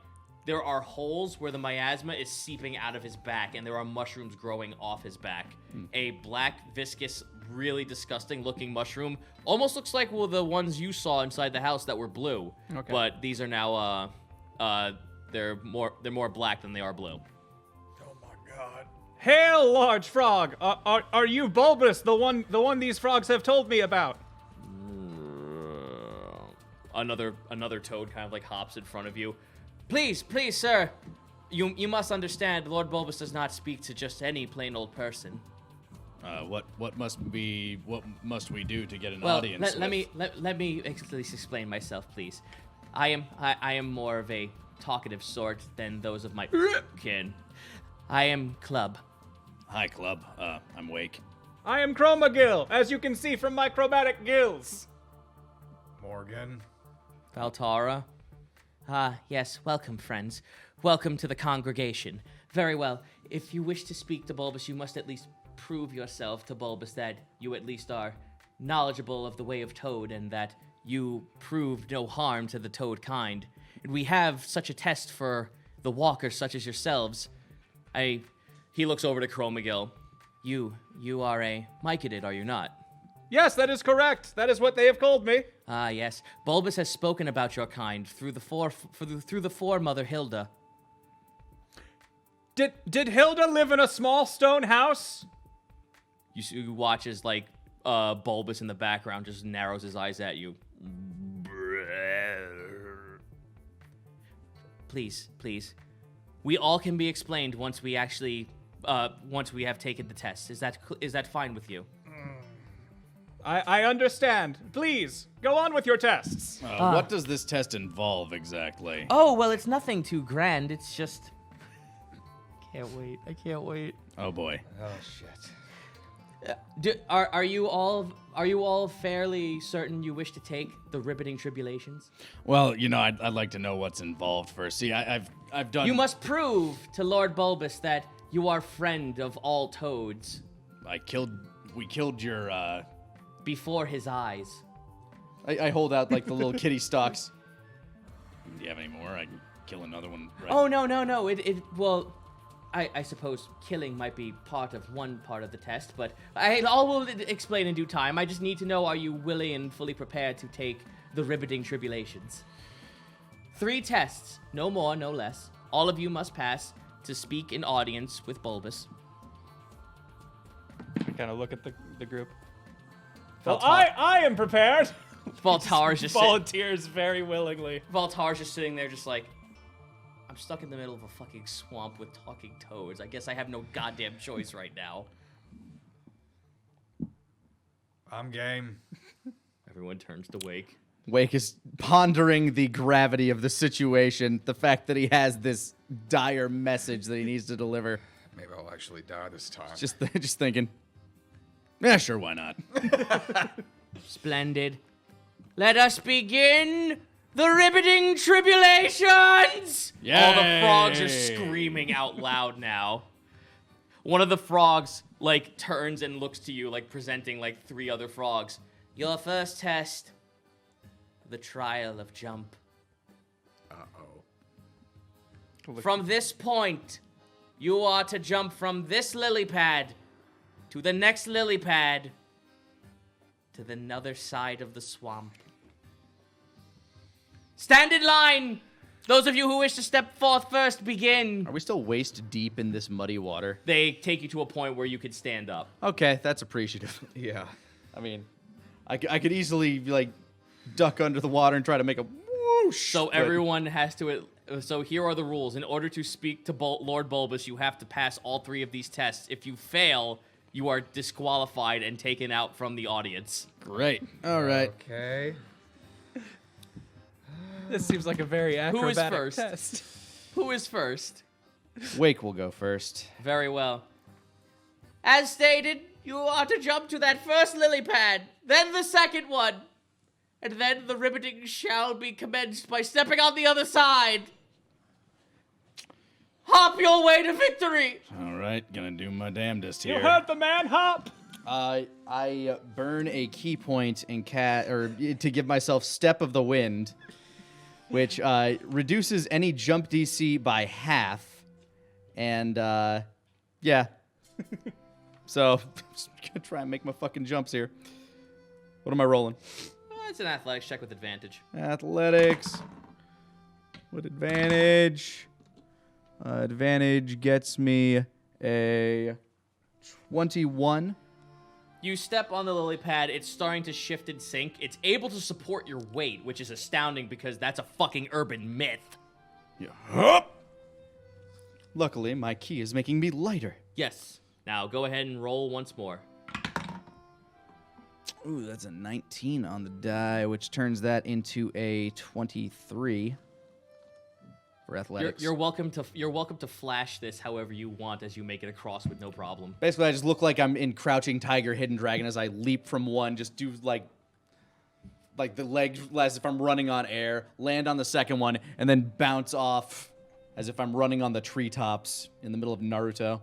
there are holes where the miasma is seeping out of his back and there are mushrooms growing off his back. A black, viscous, really disgusting looking mushroom. Almost looks like the ones you saw inside the house that were blue. Okay. But these are now they're more black than they are blue. Oh my god. Hail, large frog. Are you Bulbous, the one these frogs have told me about? Another toad kind of like hops in front of you. Please, sir. You must understand, Lord Bulbous does not speak to just any plain old person. What must we do to get an Well, audience? let me at least explain myself, please. I am more of a talkative sort than those of my kin. I am Club. Hi, Club. I'm Wake. I am Chromagill, as you can see from my chromatic gills. Morgan. Valtara. Yes, welcome, friends. Welcome to the congregation. Very well. If you wish to speak to Bulbous, you must at least prove yourself to Bulbous that you at least are knowledgeable of the way of Toad and that you proved no harm to the Toad kind. And we have such a test for the walkers such as yourselves. He looks over to Chromagill. You are a Mycadid, are you not? Yes, that is correct. That is what they have called me. Yes. Bulbous has spoken about your kind through the foremother Hilda. Did Hilda live in a small stone house? You watch as like Bulbous in the background just narrows his eyes at you. Please. We all can be explained once we actually once we have taken the test. Is that fine with you? I understand. Please, go on with your tests. What does this test involve exactly? Oh, well, it's nothing too grand. It's just... I can't wait. Oh boy. Oh shit. Are you all fairly certain you wish to take the Ribbiting Tribulations? Well, I'd like to know what's involved first. See, I've done. You must prove to Lord Bulbous that you are friend of all toads. We killed your. Before his eyes. I hold out like the little kitty stalks. Do you have any more? I can kill another one. Right? Oh no. Well, I suppose killing might be one part of the test, but I will explain in due time. I just need to know: are you willing and fully prepared to take the Ribbiting Tribulations? 3 tests, no more, no less. All of you must pass to speak in audience with Bulbous. I kind of look at the group. Well, I am prepared. Voltar's just volunteers very willingly. Voltar's just sitting there, just like, I'm stuck in the middle of a fucking swamp with talking toads. I guess I have no goddamn choice right now. I'm game. Everyone turns to Wake. Wake is pondering the gravity of the situation, the fact that he has this dire message that he needs to deliver. Maybe I'll actually die this time. Just thinking. Yeah, sure, why not? Splendid. Let us begin the Ribbiting Tribulations! Yay! All the frogs are screaming out loud now. One of the frogs, like, turns and looks to you, like, presenting, like, 3 other frogs. Your first test, the trial of jump. Uh-oh. From this point, you are to jump from this lily pad to the next lily pad to the other side of the swamp. Stand in line! Those of you who wish to step forth first, begin. Are we still waist deep in this muddy water? They take you to a point where you could stand up. Okay, that's appreciative. Yeah. I mean, I could easily, like, duck under the water and try to make a whoosh. So but- everyone has to... So here are the rules. In order to speak to Lord Bulbous, you have to pass all 3 of these tests. If you fail, you are disqualified and taken out from the audience. Great. All right. Okay. This seems like a very Who is acrobatic first? test. Who is first? Wake will go first. Very well. As stated, you are to jump to that first lily pad, then the second one, and then the ribbiting shall be commenced by stepping on the other side. Hop your way to victory! All right, gonna do my damnedest You here. heard the man, Hop. I burn a key point in to give myself Step of the Wind, which reduces any jump DC by half, and yeah. So just gonna try and make my fucking jumps here. What am I rolling? It's an athletics check with advantage. Athletics with advantage. Advantage gets me a 21. You step on the lily pad, it's starting to shift and sink. It's able to support your weight, which is astounding because that's a fucking urban myth. Yeah. Luckily, my key is making me lighter. Yes. Now go ahead and roll once more. Ooh, that's a 19 on the die, which turns that into a 23 for athletics. You're welcome to flash this however you want as you make it across with no problem. Basically, I just look like I'm in Crouching Tiger, Hidden Dragon as I leap from one, just do like the legs as if I'm running on air, land on the second one, and then bounce off as if I'm running on the treetops in the middle of Naruto.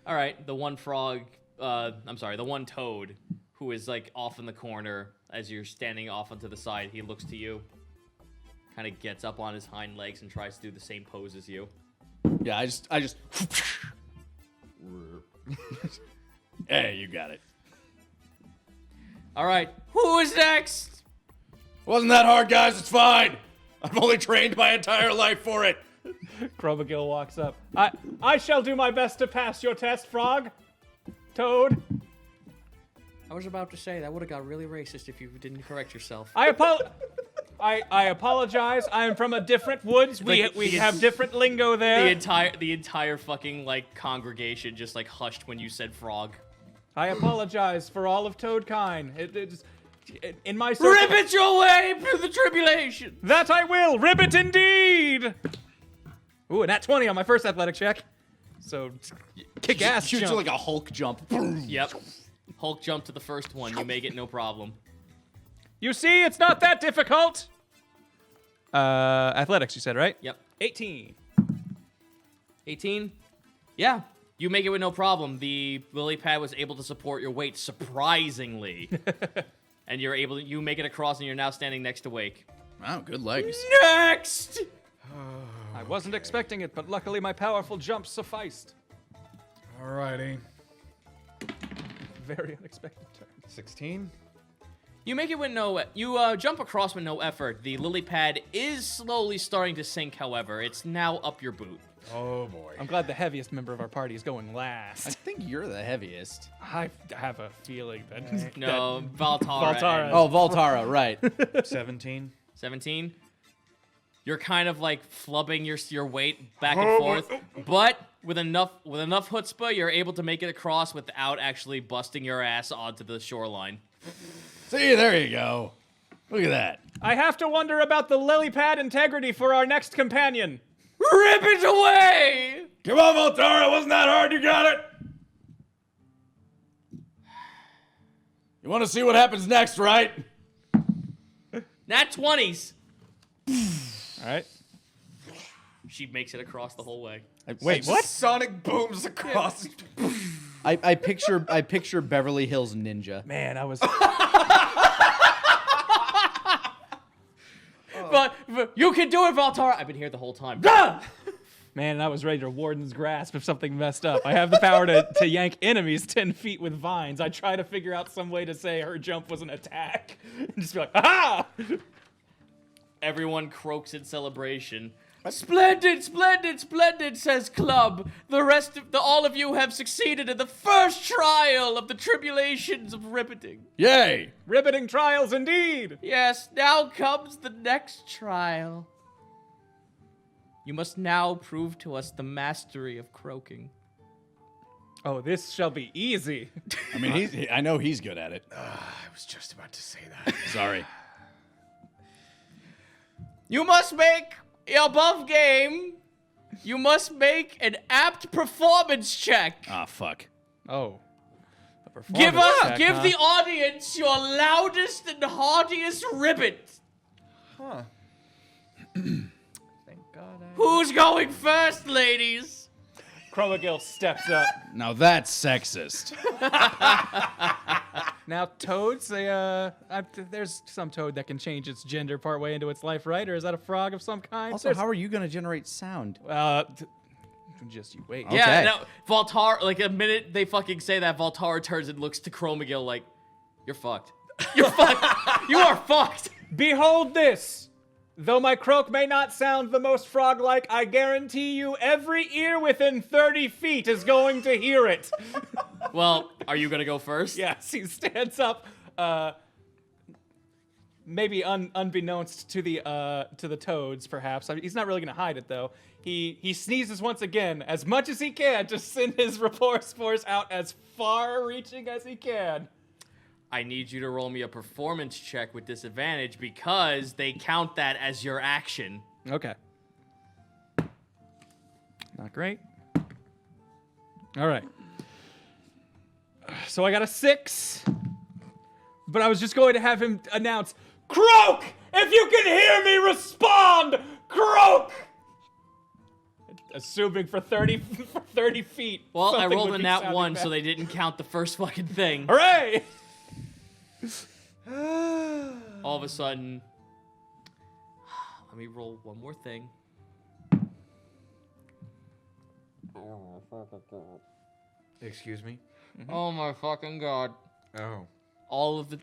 All right, the one the one toad who is like off in the corner as you're standing off onto the side, he looks to you, kind of gets up on his hind legs and tries to do the same pose as you. Yeah, I just Hey, you got it. All right, Who is next? Wasn't that hard, guys? It's fine. I've only trained my entire life for it. Crobagil walks up. I shall do my best to pass your test, Frog. Toad. I was about to say that would have got really racist if you didn't correct yourself. I apologize. I am from a different woods. We have different lingo there. The entire fucking like congregation just like hushed when you said frog. I apologize for all of Toadkind. It's in my Ribbit your way through the tribulation! That I will. Ribbit indeed. Ooh, and that 20 on my first athletic check. So, kick ass shoots jump. you like a Hulk jump. Yep. Hulk jump to the first one. You make it no problem. You see, it's not that difficult. Athletics, you said, right? Yep. 18. 18? Yeah. You make it with no problem. The lily pad was able to support your weight surprisingly. And you make it across and you're now standing next to Wake. Wow, good legs. Next! I wasn't expecting it, but luckily my powerful jump sufficed. Alrighty. Very unexpected turn. 16. You make it with you jump across with no effort. The lily pad is slowly starting to sink, however. It's now up your boot. Oh boy. I'm glad the heaviest member of our party is going last. I think you're the heaviest. I have a feeling that... No, Valtara. Valtara. Oh, Valtara, right. 17. 17. You're kind of like flubbing your weight back and forth, but with enough chutzpah, you're able to make it across without actually busting your ass onto the shoreline. See, there you go. Look at that. I have to wonder about the lily pad integrity for our next companion. Rip it away! Come on, Voltara. Wasn't that hard? You got it. You want to see what happens next, right? Nat 20s. All right. She makes it across the whole way. Wait, what? Sonic booms across. I picture Beverly Hills Ninja. Man, I was... But you can do it, Valtara. I've been here the whole time. Man, I was ready to Warden's grasp if something messed up. I have the power to yank enemies 10 feet with vines. I try to figure out some way to say her jump was an attack. And just be like, aha! Everyone croaks in celebration. Splendid, splendid, splendid, says Club. All of you have succeeded in the first trial of the tribulations of Ribbiting. Yay! Ribbiting trials indeed! Yes, now comes the next trial. You must now prove to us the mastery of croaking. Oh, this shall be easy. I mean, I know he's good at it. I was just about to say that. Sorry. You must make above game. You must make an apt performance check. Ah, fuck. Oh. Give the audience your loudest and heartiest ribbit. Huh. Thank God Who's going first, ladies? Chromagil steps up. Now that's sexist. Now, toads, there's some toad that can change its gender partway into its life, right? Or is that a frog of some kind? Also, how are you going to generate sound? Just you wait. Okay. Yeah, no, Valtara, like a minute they fucking say that, Valtara turns and looks to Chromagil like, you're fucked. You're fucked. You are fucked. Behold this! Though my croak may not sound the most frog-like, I guarantee you every ear within 30 feet is going to hear it. Well, are you gonna go first? Yes, he stands up, maybe unbeknownst to the toads, perhaps. I mean, he's not really gonna hide it, though. He sneezes once again, as much as he can, to send his rapport spores out as far-reaching as he can. I need you to roll me a performance check with disadvantage because they count that as your action. Okay. Not great. All right. So I got a 6, but I was just going to have him announce, "Croak! If you can hear me, respond! Croak!" Assuming for 30 feet. Well, I something rolled would a be nat sounding 1, bad. so they didn't count the first fucking thing. Hooray! All of a sudden, let me roll one more thing. Excuse me? Oh my fucking god. Oh. All of the,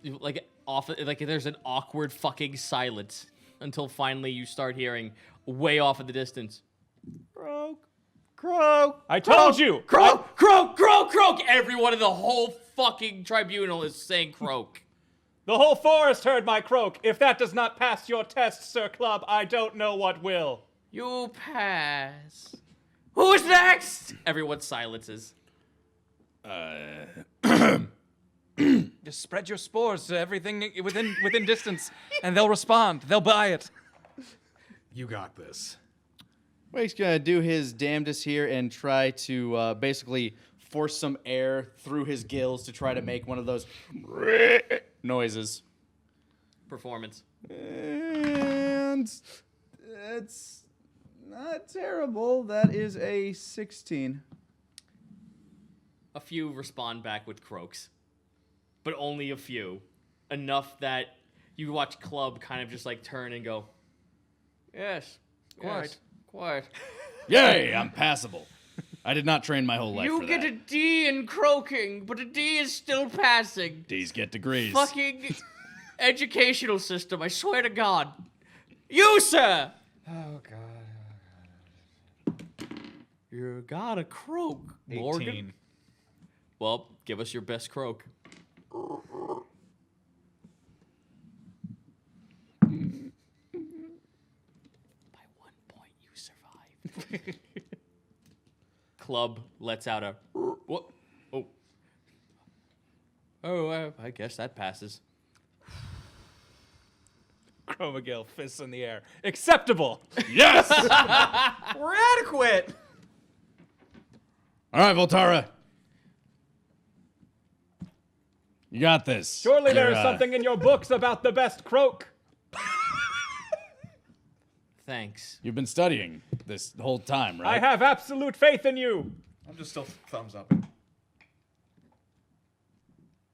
there's an awkward fucking silence until finally you start hearing way off in the distance. Croak. Croak. I told you! Croak, croak, croak, croak. Everyone in the whole fucking tribunal is saying croak. The whole forest heard my croak. If that does not pass your test, Sir Club, I don't know what will. You pass. Who's next? Everyone silences. Just spread your spores to everything within distance, and they'll respond. They'll buy it. You got this. Wake's gonna do his damnedest here and try to basically force some air through his gills to try to make one of those noises. Performance. And it's not terrible. That is a 16. A few respond back with croaks, but only a few. Enough that you watch Club kind of just like turn and go, yes, quiet, quiet. Yay, I'm passable. I did not train my whole life You for get that. a D in croaking, but a D is still passing. D's get degrees. Fucking educational system, I swear to God. You, sir! Oh God. You got a croak, 18. Morgan. Well, give us your best croak. By 1 point, you survive. Club lets out a what? Oh. Oh, I guess that passes. Chromagil, fists in the air. Acceptable. Yes! We're adequate. All right, Voltara. You got this. Surely there is You're, something in your books about the best croak. Thanks. You've been studying this whole time, I right? have absolute faith in you. I'm just still thumbs up.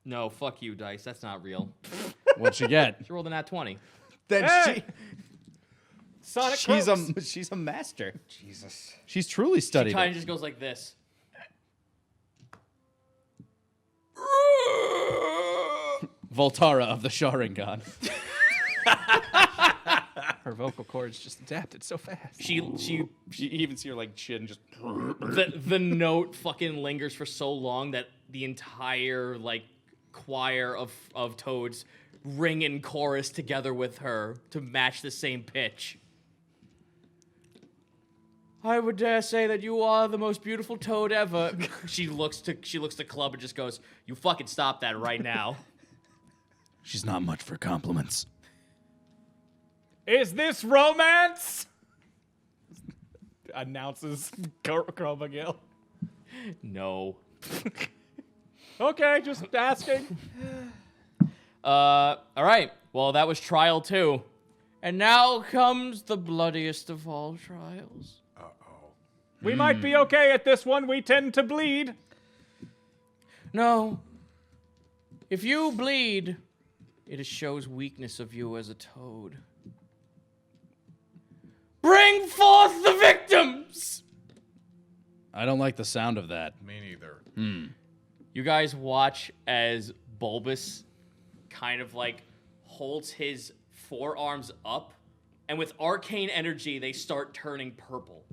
No, fuck you, Dice. That's not real. What'd you get? She rolled a nat 20. Then Hey! Sonic she's croaks. she's a master. Jesus. She's truly studied Kind it. of just goes like this. Voltara of the Sharingan. Her vocal cords just adapted so fast. You even see her like chin just. The note fucking lingers for so long that the entire like choir of toads ring in chorus together with her to match the same pitch. I would dare say that you are the most beautiful toad ever. She looks to Club and just goes, "You fucking stop that right now." She's not much for compliments. Is this romance? Announces Chromagil. No. Okay, just asking. All right. Well, that was trial 2. And now comes the bloodiest of all trials. We might be okay at this one. We tend to bleed. No. If you bleed, it shows weakness of you as a toad. Bring forth the victims! I don't like the sound of that. Me neither. You guys watch as Bulbous kind of like holds his forearms up, and with arcane energy, they start turning purple.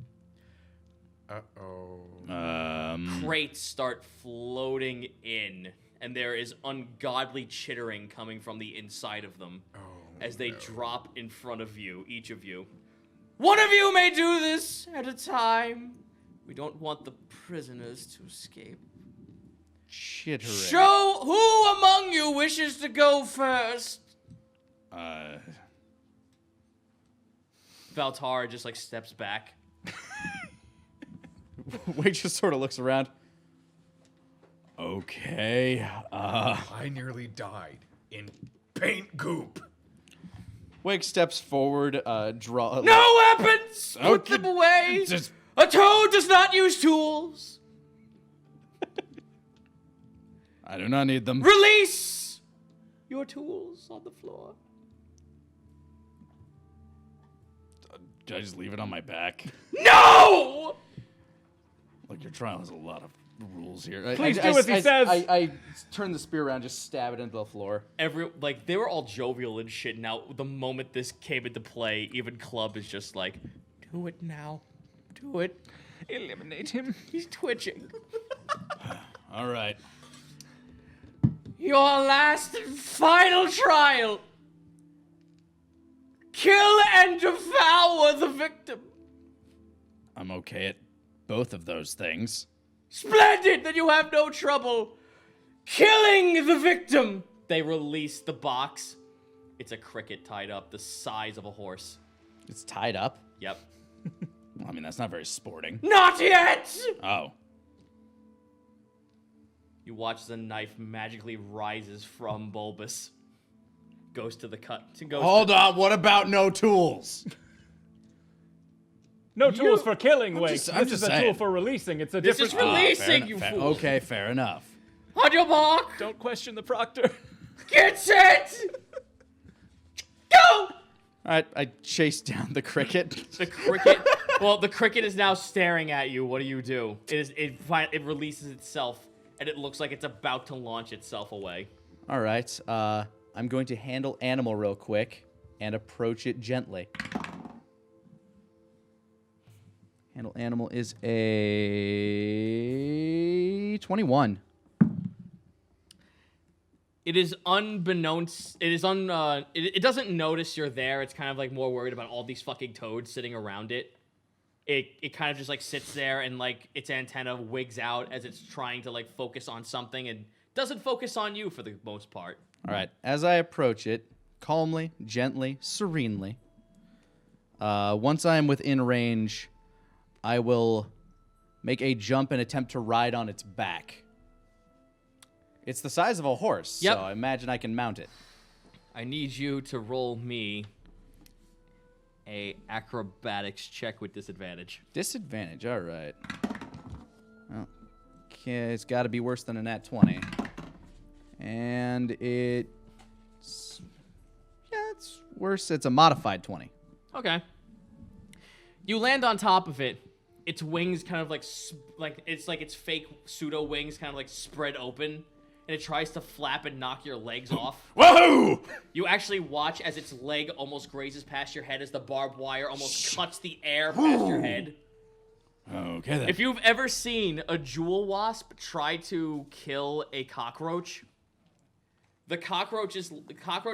Uh-oh. Crates start floating in, and there is ungodly chittering coming from the inside of them as they drop in front of you, each of you. One of you may do this at a time. We don't want the prisoners to escape. Chittering. Show who among you wishes to go first. Valtara just like steps back. Wade just sort of looks around. Okay. I nearly died in paint goop. Wake steps forward, draw. No weapons! Put Okay, them away! just- A toad does not use tools! I do not need them. Release your tools on the floor. Did I just leave it on my back? No! Like, your trial has a lot of rules here. Please do as he says. I turn the spear around, just stab it into the floor. They were all jovial and shit. Now, the moment this came into play, even Club is just like, do it now. Do it. Eliminate him. He's twitching. All right. Your last and final trial. Kill and devour the victim. I'm okay at both of those things. Splendid that you have no trouble killing the victim. They release the box. It's a cricket tied up the size of a horse. It's tied up. Yep. Well, I mean, that's not very sporting. Not yet! Oh. You watch the knife magically rises from Bulbous. Goes to the cut. Hold on, what about no tools? No tools for killing, Wake. I'm This just is a saying. tool for releasing. It's a This different. is releasing, you fool. Okay, fair enough. On your mark. Don't question the proctor. Get set. Go. All right, I chase down the cricket. The cricket. Well, the cricket is now staring at you. What do? It releases itself, and it looks like it's about to launch itself away. All right, I'm going to handle animal real quick and approach it gently. Handle animal is a 21. It is unbeknownst. It doesn't notice you're there. It's kind of like more worried about all these fucking toads sitting around it. It kind of just like sits there and like its antenna wigs out as it's trying to like focus on something and doesn't focus on you for the most part. All right, as I approach it, calmly, gently, serenely. Once I am within range, I will make a jump and attempt to ride on its back. It's the size of a horse, Yep. so I imagine I can mount it. I need you to roll me a acrobatics check with disadvantage. Disadvantage, all right. Okay, it's got to be worse than a nat 20. And it's worse. It's a modified 20. Okay. You land on top of it. Its wings kind of like its fake pseudo wings kind of like spread open, and it tries to flap and knock your legs off. Whoa! You actually watch as its leg almost grazes past your head as the barbed wire almost cuts the air past your head. Okay then. If you've ever seen a jewel wasp try to kill a cockroach, the cockroach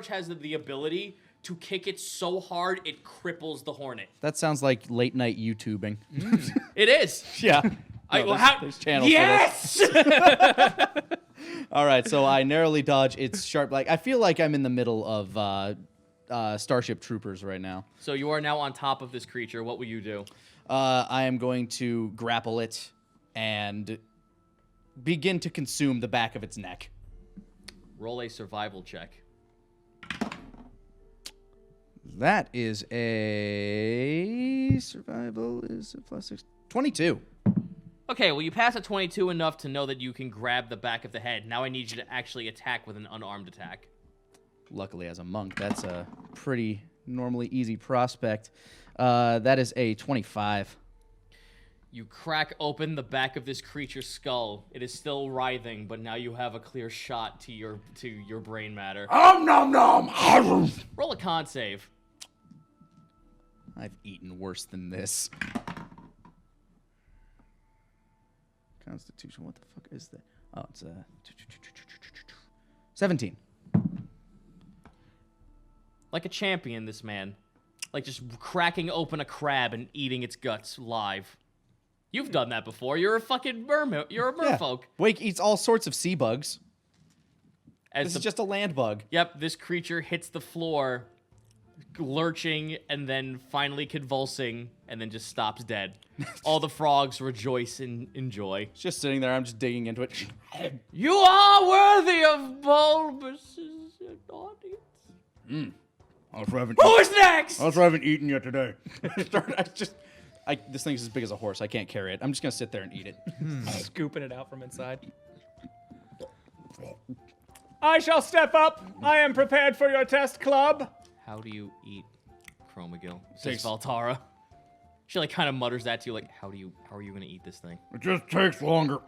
has the ability to kick it so hard it cripples the hornet. That sounds like late night YouTubing. It is. Yeah. There's channels yes! for this. All right, so I narrowly dodge its sharp. Like I feel like I'm in the middle of Starship Troopers right now. So you are now on top of this creature. What will you do? I am going to grapple it and begin to consume the back of its neck. Roll a survival check. That is a survival is a +6. 22. Okay, well, you pass a 22 enough to know that you can grab the back of the head. Now I need you to actually attack with an unarmed attack. Luckily, as a monk, that's a pretty normally easy prospect. That is a 25. You crack open the back of this creature's skull. It is still writhing, but now you have a clear shot to your brain matter. Nom nom. Roll a con save. I've eaten worse than this. Constitution, what the fuck is that? Oh, it's a 17. Like a champion, this man. Like just cracking open a crab and eating its guts live. You've done that before. You're a fucking merman. You're a merfolk. Wake eats all sorts of sea bugs. As This is just a land bug. Yep, this creature hits the floor, lurching, and then finally convulsing, and then just stops dead. All the frogs rejoice and enjoy. It's just sitting there. I'm just digging into it. You are worthy of Bulbous's audience. Who is next? I haven't eaten yet today. This thing's as big as a horse. I can't carry it. I'm just gonna sit there and eat it. Scooping it out from inside. I shall step up. I am prepared for your test, club. How do you eat Chromagill? Says Valtara. She like kind of mutters that to you, like, how are you gonna eat this thing? It just takes longer.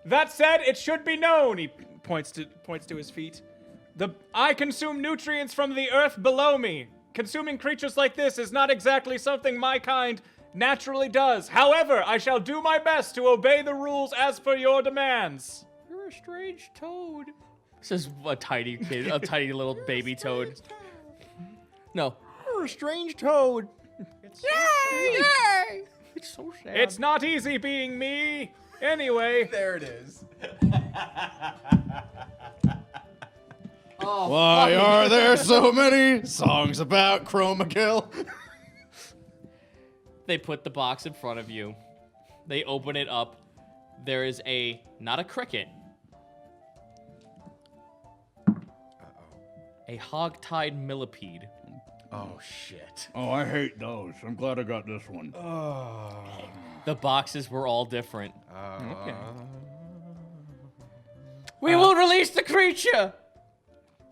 That said, it should be known. He points to his feet. I consume nutrients from the earth below me. Consuming creatures like this is not exactly something my kind naturally does. However, I shall do my best to obey the rules as per your demands. You're a strange toad. Says a tiny kid, a tiny little baby toad. No. You're a strange toad. Yay! It's so sad. It's not easy being me. Anyway. There it is. Why are there so many songs about Chromagill? They put the box in front of you. They open it up. There is not a cricket, A hog-tied millipede. Oh shit. Oh, I hate those. I'm glad I got this one. The boxes were all different. Okay. We will release the creature!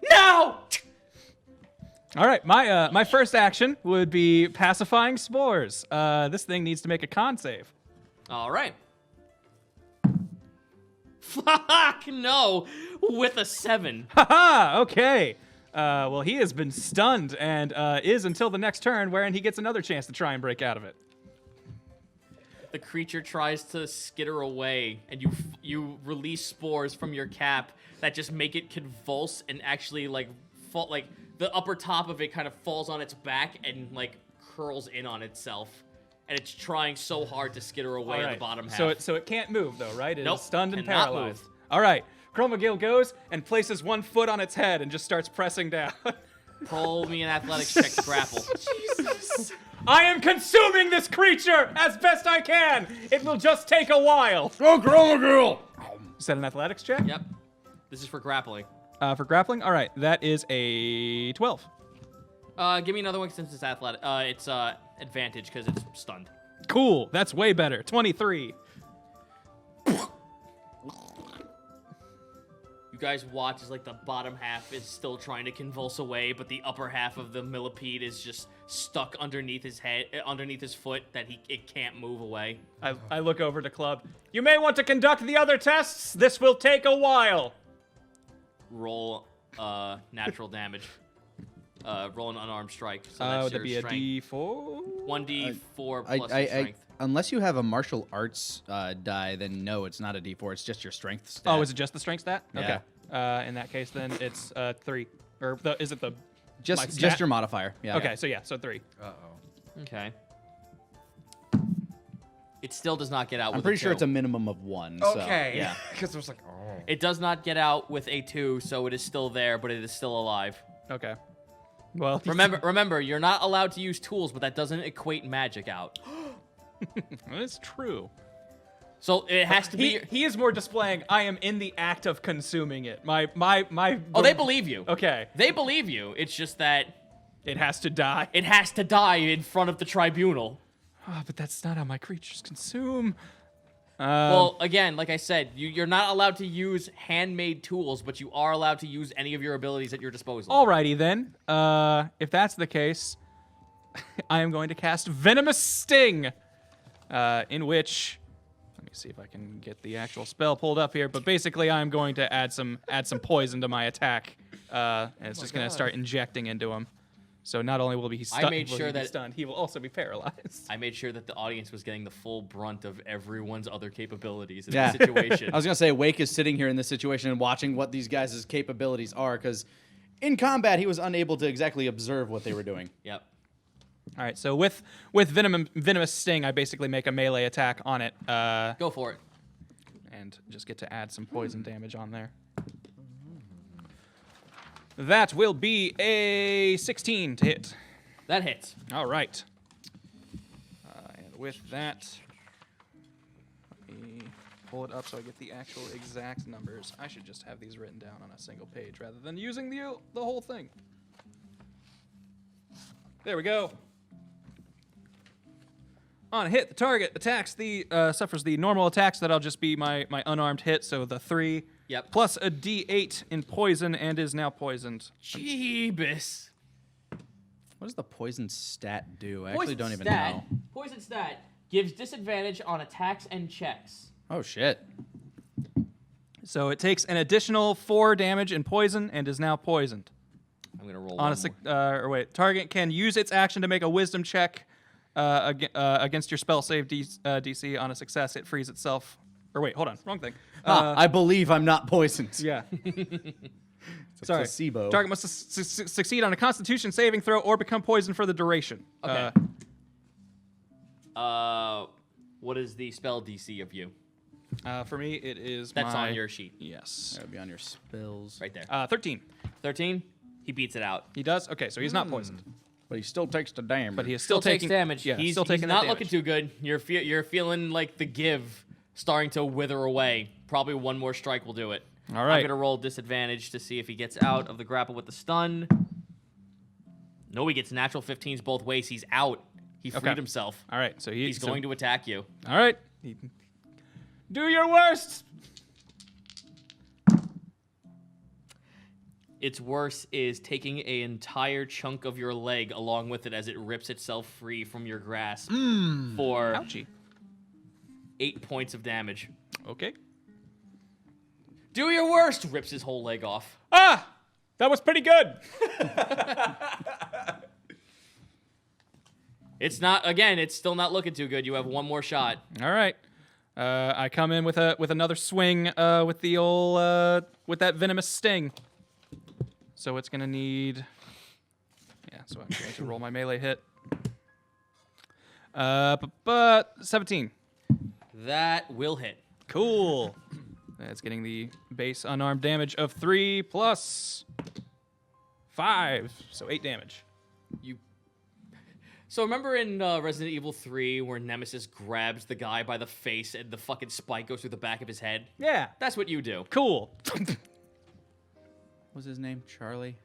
Now! All right, my first action would be pacifying spores. This thing needs to make a con save. All right. Fuck no! With a 7. Haha, okay. Well, he has been stunned and is until the next turn, wherein he gets another chance to try and break out of it. The creature tries to skitter away, and you release spores from your cap that just make it convulse and actually fall, the upper top of it kind of falls on its back and curls in on itself, and it's trying so hard to skitter away All on right. the bottom half. So it can't move though, right? It Nope, is stunned and cannot paralyzed. move. All right. Chromagil goes and places one foot on its head and just starts pressing down. Roll me an athletics check to grapple. I am consuming this creature as best I can. It will just take a while. Go, Chromagil! Is that an athletics check? Yep. This is for grappling. For grappling? All right. That is a 12. Give me another one since it's athletic. It's advantage because it's stunned. Cool. That's way better. 23. You guys watch as the bottom half is still trying to convulse away, but the upper half of the millipede is just stuck underneath his head, underneath his foot, that it can't move away. I look over to Club. You may want to conduct the other tests. This will take a while. Roll natural damage. Roll an unarmed strike. So Would that's that your be a strength. D4? 1d4 plus your strength. Unless you have a martial arts die, then no, it's not a D4. It's just your strength stat. Oh, is it just the strength stat? Yeah. Okay. In that case, then it's 3. Or is it the my just stat? your modifier. Yeah. Okay, so 3. Okay. It still does not get out I'm with pretty a sure 2. it's a minimum of 1. Okay. So, yeah. Because there's oh. It does not get out with a 2, so it is still there, but it is still alive. Okay. Well, Remember, you're not allowed to use tools, but that doesn't equate magic out. That's true. So it has to be. He is more displaying. I am in the act of consuming it. My. Oh, they believe you. Okay. They believe you. It's just that It has to die. it has to die in front of the tribunal. But that's not how my creatures consume. Well, again, like I said, you're not allowed to use handmade tools, but you are allowed to use any of your abilities at your disposal. Alrighty then. If that's the case, I am going to cast Venomous Sting, in which, let me see if I can get the actual spell pulled up here. But basically, I'm going to add some poison to my attack, and it's just going to start injecting into him. So not only will he be stunned, he will also be paralyzed. I made sure that the audience was getting the full brunt of everyone's other capabilities in this situation. I was going to say, Wake is sitting here in this situation and watching what these guys' capabilities are, because in combat, he was unable to exactly observe what they were doing. Yep. All right, so with Venomous Sting, I basically make a melee attack on it. Go for it. And just get to add some poison damage on there. That will be a 16 to hit. That hits. All right. And with that, let me pull it up so I get the actual exact numbers. I should just have these written down on a single page rather than using the whole thing. There we go. On a hit, the target suffers the normal attacks. That'll just be my unarmed hit, so the 3. Yep. Plus a D8 in poison and is now poisoned. Jeebus. What does the poison stat do? I actually don't even stat, know. Poison stat gives disadvantage on attacks and checks. Oh, shit. So it takes an additional 4 damage in poison and is now poisoned. I'm gonna roll On one a target can use its action to make a wisdom check against your spell save DC. On a success, it frees itself. Or wait, hold on, wrong thing. I believe I'm not poisoned. Yeah. It's Sorry. placebo. Target must succeed on a Constitution saving throw or become poisoned for the duration. Okay. What is the spell DC of you? For me, it is That's on your sheet. Yes. That would be on your spells. Right there. 13. 13. He beats it out. He does? Okay, so he's not poisoned. But he still takes the damage. But he is Still still takes taking damage. Yeah, he's still taking not that looking damage. too good. You're feeling like the give starting to wither away. Probably one more strike will do it. All right. I'm gonna roll disadvantage to see if he gets out of the grapple with the stun. No, he gets natural 15s both ways. He's out. He freed himself. All right, so He's going to attack you. All right. Do your worst. Its worst is taking an entire chunk of your leg along with it as it rips itself free from your grasp for Ouchie. 8 points of damage. Okay. Do your worst! Rips his whole leg off. Ah, that was pretty good. It's not, again, it's still not looking too good. You have one more shot. All right. I come in with another swing with the old with that venomous sting. So it's gonna need. Yeah. So I'm going to roll my melee hit. But 17. That will hit. Cool. That's getting the base unarmed damage of 3 plus 5, so 8 damage. So remember in Resident Evil 3 where Nemesis grabs the guy by the face and the fucking spike goes through the back of his head? Yeah. That's what you do. Cool. What's his name? Charlie?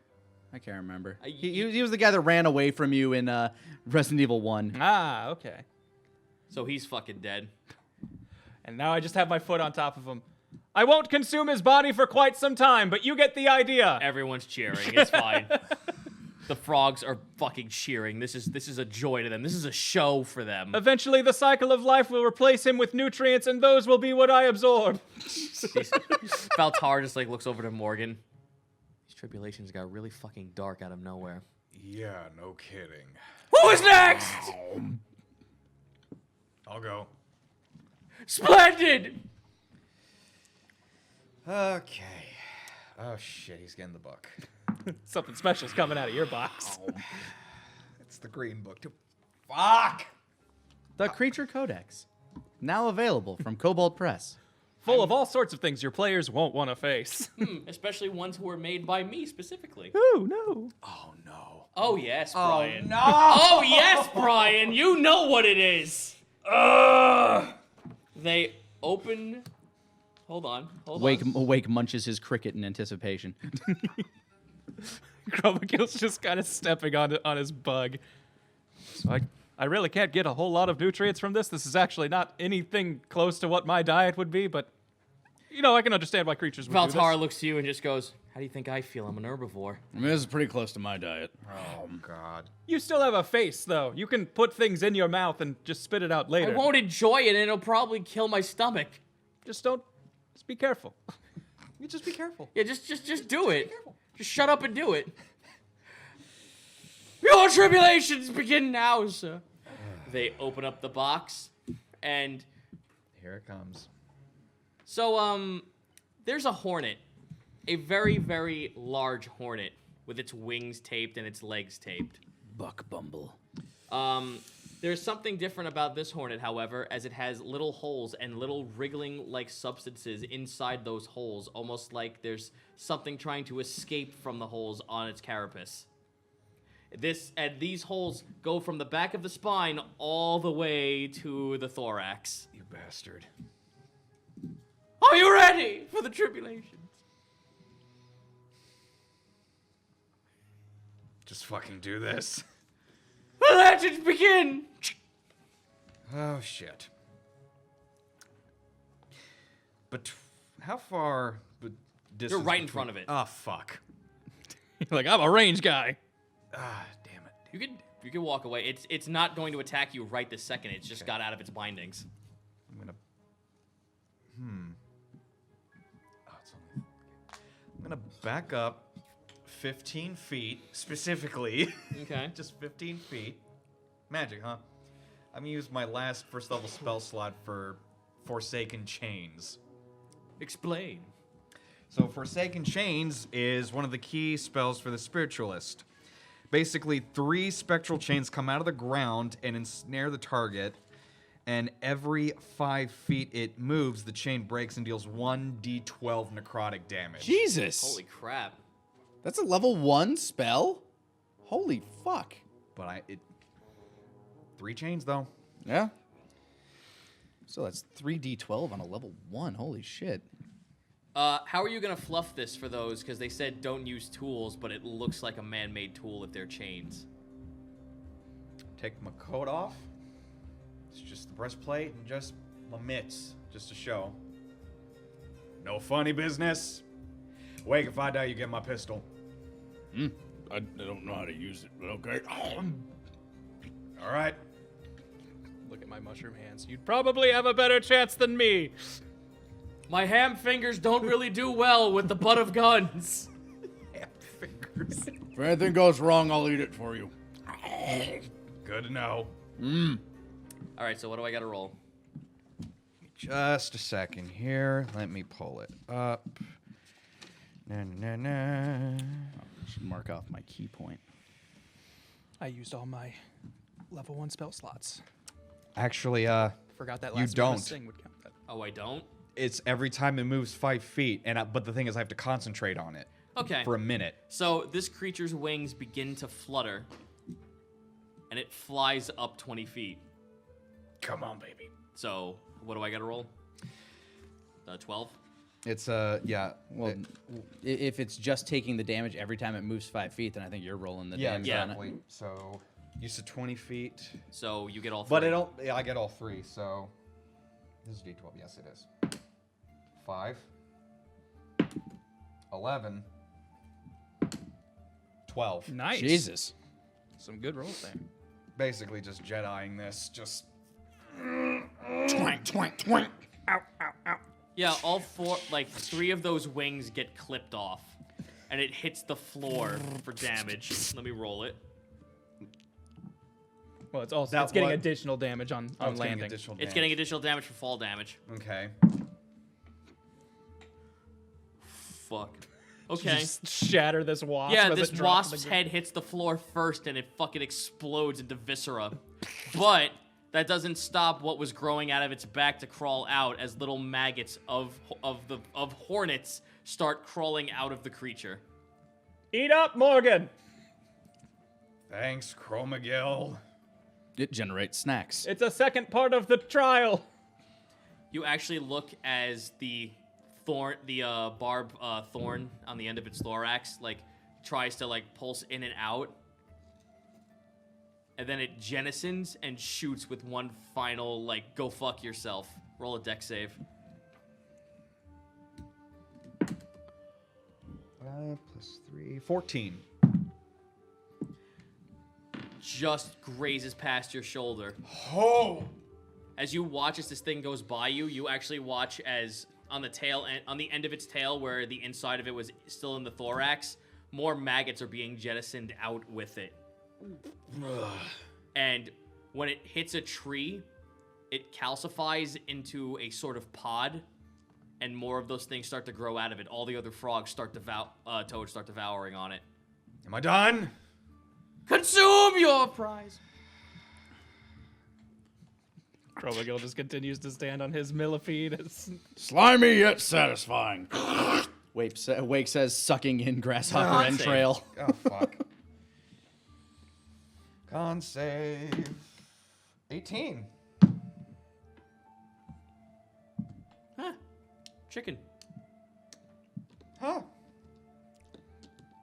I can't remember. He was the guy that ran away from you in Resident Evil 1. Ah, okay. So he's fucking dead. And now I just have my foot on top of him. I won't consume his body for quite some time, but you get the idea. Everyone's cheering. It's fine. The frogs are fucking cheering. This is a joy to them. This is a show for them. Eventually, the cycle of life will replace him with nutrients, and those will be what I absorb. Baltar just like looks over to Morgan. These tribulations got really fucking dark out of nowhere. Yeah, no kidding. Who is next? I'll go. Splendid! Okay. Oh shit, he's getting the book. Something special's coming out of your box. It's the green book too. Fuck! The Creature Codex. Now available from Cobalt Press. Full of all sorts of things your players won't want to face. Especially ones who were made by me specifically. Ooh, no. Oh no. Oh yes, Brian. No! Oh yes, Brian. You know what it is. They open. Hold on. Wake munches his cricket in anticipation. Chromacill's just kind of stepping on his bug. So I really can't get a whole lot of nutrients from this. This is actually not anything close to what my diet would be, but you know, I can understand why creatures would do this. Baltar looks to you and just goes, "How do you think I feel? I'm an herbivore." I mean, this is pretty close to my diet. Oh god. You still have a face, though. You can put things in your mouth and just spit it out later. I won't enjoy it, and it'll probably kill my stomach. Just be careful. You just be careful. Yeah, just do it. Just shut up and do it. Your tribulations begin now, sir. They open up the box, and Here it comes. so there's a hornet, a very very large hornet with its wings taped and its legs taped. Buck Bumble. There's something different about this hornet, however, as it has little holes and little wriggling-like substances inside those holes, almost like there's something trying to escape from the holes on its carapace. These holes go from the back of the spine all the way to the thorax. You bastard. Are you ready for the tribulations? Just fucking do this. The legends begin! Oh shit. But how far distance? You're right in front of it. Oh fuck. Like, I'm a range guy. Ah, damn it. You can walk away. It's not going to attack you right this second. It's just got out of its bindings. I'm gonna. Oh, it's only. I'm gonna back up 15 feet specifically. Okay. Just 15 feet. Magic, huh? I'm gonna use my last first level spell slot for Forsaken Chains. Explain. So Forsaken Chains is one of the key spells for the Spiritualist. Basically, 3 spectral chains come out of the ground and ensnare the target, and every 5 feet it moves, the chain breaks and deals 1d12 necrotic damage. Jesus. Holy crap. That's a level 1 spell? Holy fuck. But 3 chains though. Yeah. So that's 3d12 on a level 1. Holy shit. How are you gonna fluff this for those? Because they said don't use tools, but it looks like a man-made tool if they're chains. Take my coat off. It's just the breastplate and just my mitts, just to show. No funny business. Wake, if I die, you get my pistol. I don't know how to use it, but okay. All right. Look at my mushroom hands. You'd probably have a better chance than me. My ham fingers don't really do well with the butt of guns. Fingers. If anything goes wrong, I'll eat it for you. Good to know. All right, so what do I got to roll? Just a second here. Let me pull it up. I should mark off my key point. I used all my level 1 spell slots. Actually, Forgot that You last don't. thing would count that. Oh, I don't? it's every time it moves 5 feet, but the thing is, I have to concentrate on it Okay. for a minute. So this creature's wings begin to flutter, and it flies up 20 feet. Come on, baby. So what do I got to roll? 12? It's yeah. Well, if it's just taking the damage every time it moves 5 feet, then I think you're rolling the Yeah, damage exactly. on it. So you said 20 feet, So you get all three. but it don't. Yeah, I get all three. So this is D12. Yes, it is. 5, 11, 12. Nice. Jesus. Some good rolls there. Basically, just Jediing this. Just Twink, twink, twink. Yeah, all four, like 3 of those wings get clipped off, and it hits the floor for damage. Let me roll it. Well, it's also That it's getting what? additional damage on it's getting landing. additional It's damage. getting additional damage for fall damage. Okay. Fuck. Okay. Just shatter this wasp. Yeah, as this it drops to wasp's the ground. head hits the floor first, and it fucking explodes into viscera. But that doesn't stop what was growing out of its back to crawl out, as little maggots of hornets start crawling out of the creature. Eat up, Morgan. Thanks, Chromagil. It generates snacks. It's a second part of the trial. You actually look as the barb thorn on the end of its thorax, like, tries to, like, pulse in and out. And then it jettisons and shoots with one final, like, go fuck yourself. Roll a dex save. 5 plus 3, 14. Just grazes past your shoulder. Oh! As you watch as this thing goes by you, you actually watch as on the end of its tail, where the inside of it was still in the thorax, more maggots are being jettisoned out with it. And when it hits a tree, it calcifies into a sort of pod, and more of those things start to grow out of it. All the other frogs start toads start devouring on it. Am I done? Consume your prize. Chromagil just continues to stand on his millipede. Slimy yet satisfying. Wake says, sucking in grasshopper entrail. Oh, fuck. Con save. 18. Chicken. Huh.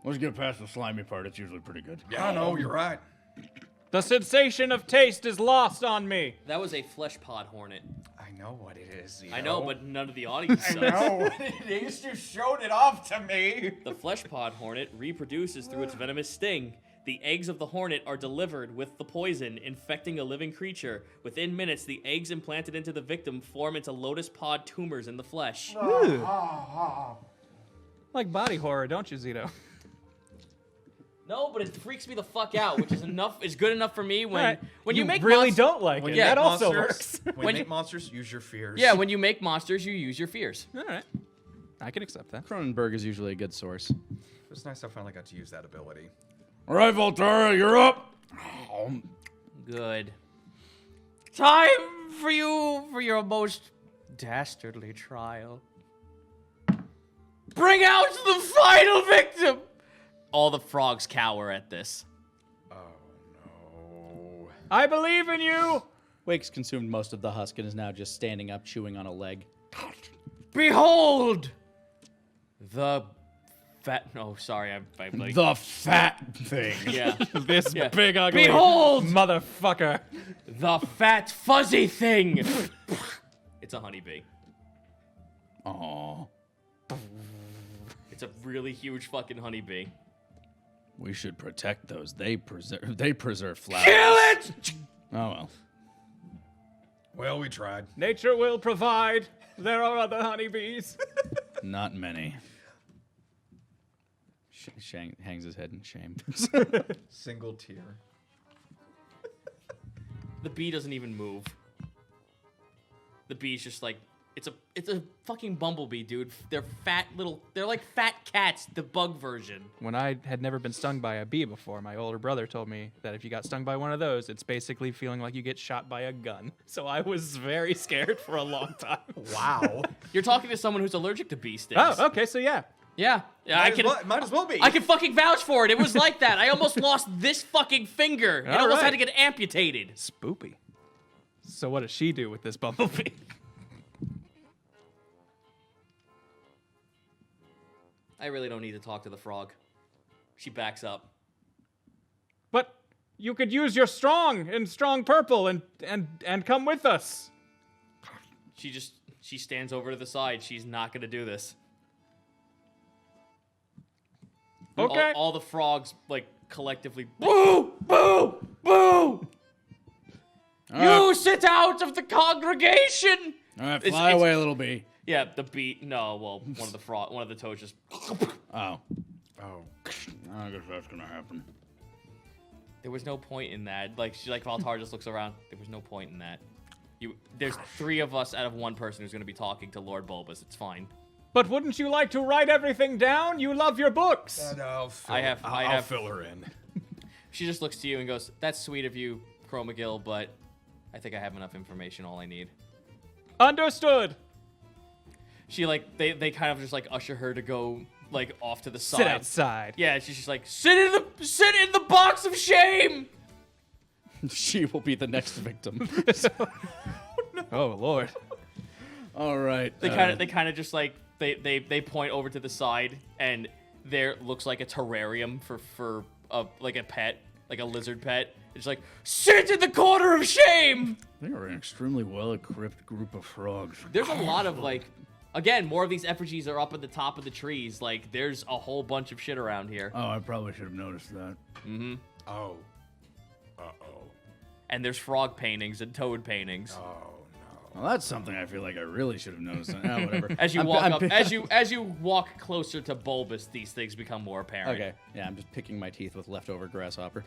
Once you get past the slimy part, it's usually pretty good. Yeah, no, you're right. The sensation of taste is lost on me. That was a flesh pod hornet. I know what it is, Zito. I know, but none of the audience does. know what it is. You showed it off to me. The flesh pod hornet reproduces through its venomous sting. The eggs of the hornet are delivered with the poison, infecting a living creature. Within minutes, the eggs implanted into the victim form into lotus pod tumors in the flesh. Like body horror, don't you, Zito? No, but it freaks me the fuck out, which is enough. Is good enough for me when Alright. when you make really monst- don't like it. Yeah, That also Monsters. works. When When you you- make monsters, use your fears. Yeah, when you make monsters, you use your fears. All right. I can accept that. Cronenberg is usually a good source. It's nice I finally got to use that ability. All right, Volterra, you're up. Good. Time for you for your most dastardly trial. Bring out the final victim! All the frogs cower at this. Oh, no. I believe in you. Wake's consumed most of the husk and is now just standing up, chewing on a leg. Behold! The fat... No, sorry, I'm like... The fat thing. Yeah. This Yeah. big ugly Behold! motherfucker. The fat fuzzy thing! It's a honeybee. Aw. It's a really huge fucking honeybee. We should protect those. They preserve flowers. Kill it! Oh well. Well, we tried. Nature will provide. There are other honeybees. Not many. Shang hangs his head in shame. Single tear. The bee doesn't even move. The bee's just like, it's a fucking bumblebee, dude. They're like fat cats, the bug version. When I had never been stung by a bee before, my older brother told me that if you got stung by one of those, it's basically feeling like you get shot by a gun. So I was very scared for a long time. Wow. You're talking to someone who's allergic to bee stings. Oh, okay, so yeah. Yeah. Might as well be. I can fucking vouch for it. It was like that. I almost lost this fucking finger. It almost had to get amputated. Spoopy. So what does she do with this bumblebee? I really don't need to talk to the frog. She backs up. But you could use your strong purple and come with us. She stands over to the side. She's not gonna do this. Okay. All the frogs like collectively boo, boo, boo. You sit out of the congregation. All right, It's- fly it's- away, little bee. Yeah, the bee. No, well, one of the toads just. Oh. Oh. I guess that's gonna happen. There was no point in that. Like Valtar just looks around. There was no point in that. There's 3 of us out of 1 person who's gonna be talking to Lord Bulbous. It's fine. But wouldn't you like to write everything down? You love your books. I'll I'll fill her in. She just looks to you and goes, "That's sweet of you, Chromagill, but I think I have enough information. All I need." Understood. She they kind of just like usher her to go like off to the side. Sit outside. Yeah, she's just like sit in the box of shame. She will be the next victim. Oh, Lord. All right. They kind of just like they point over to the side and there looks like a terrarium for like a pet, like a lizard pet. It's like sit in the corner of shame. They are an extremely well-equipped group of frogs. There's a lot of like. Again, more of these effigies are up at the top of the trees. Like, there's a whole bunch of shit around here. Oh, I probably should have noticed that. Mm-hmm. Oh. Uh-oh. And there's frog paintings and toad paintings. Oh, no. Well, that's something I feel like I really should have noticed. Whatever. As you as you walk closer to Bulbous, these things become more apparent. Okay, yeah, I'm just picking my teeth with leftover grasshopper.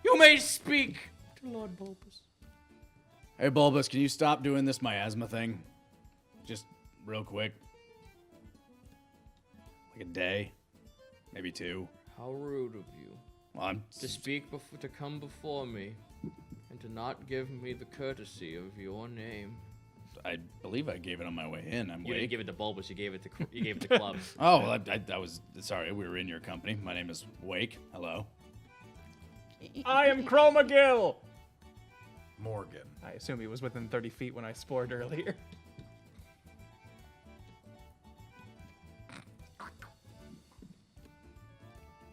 You may speak to Lord Bulbous. Hey, Bulbous, can you stop doing this miasma thing? Just real quick. Like a day. Maybe 2. How rude of you Well, I'm... to come before me, and to not give me the courtesy of your name. I believe I gave it on my way in. I'm You didn't Wake. give it to Bulbous. You gave it to Club. Oh, well, I was... Sorry, we were in your company. My name is Wake. Hello. I am Chromagill. Morgan. I assume he was within 30 feet when I spored earlier.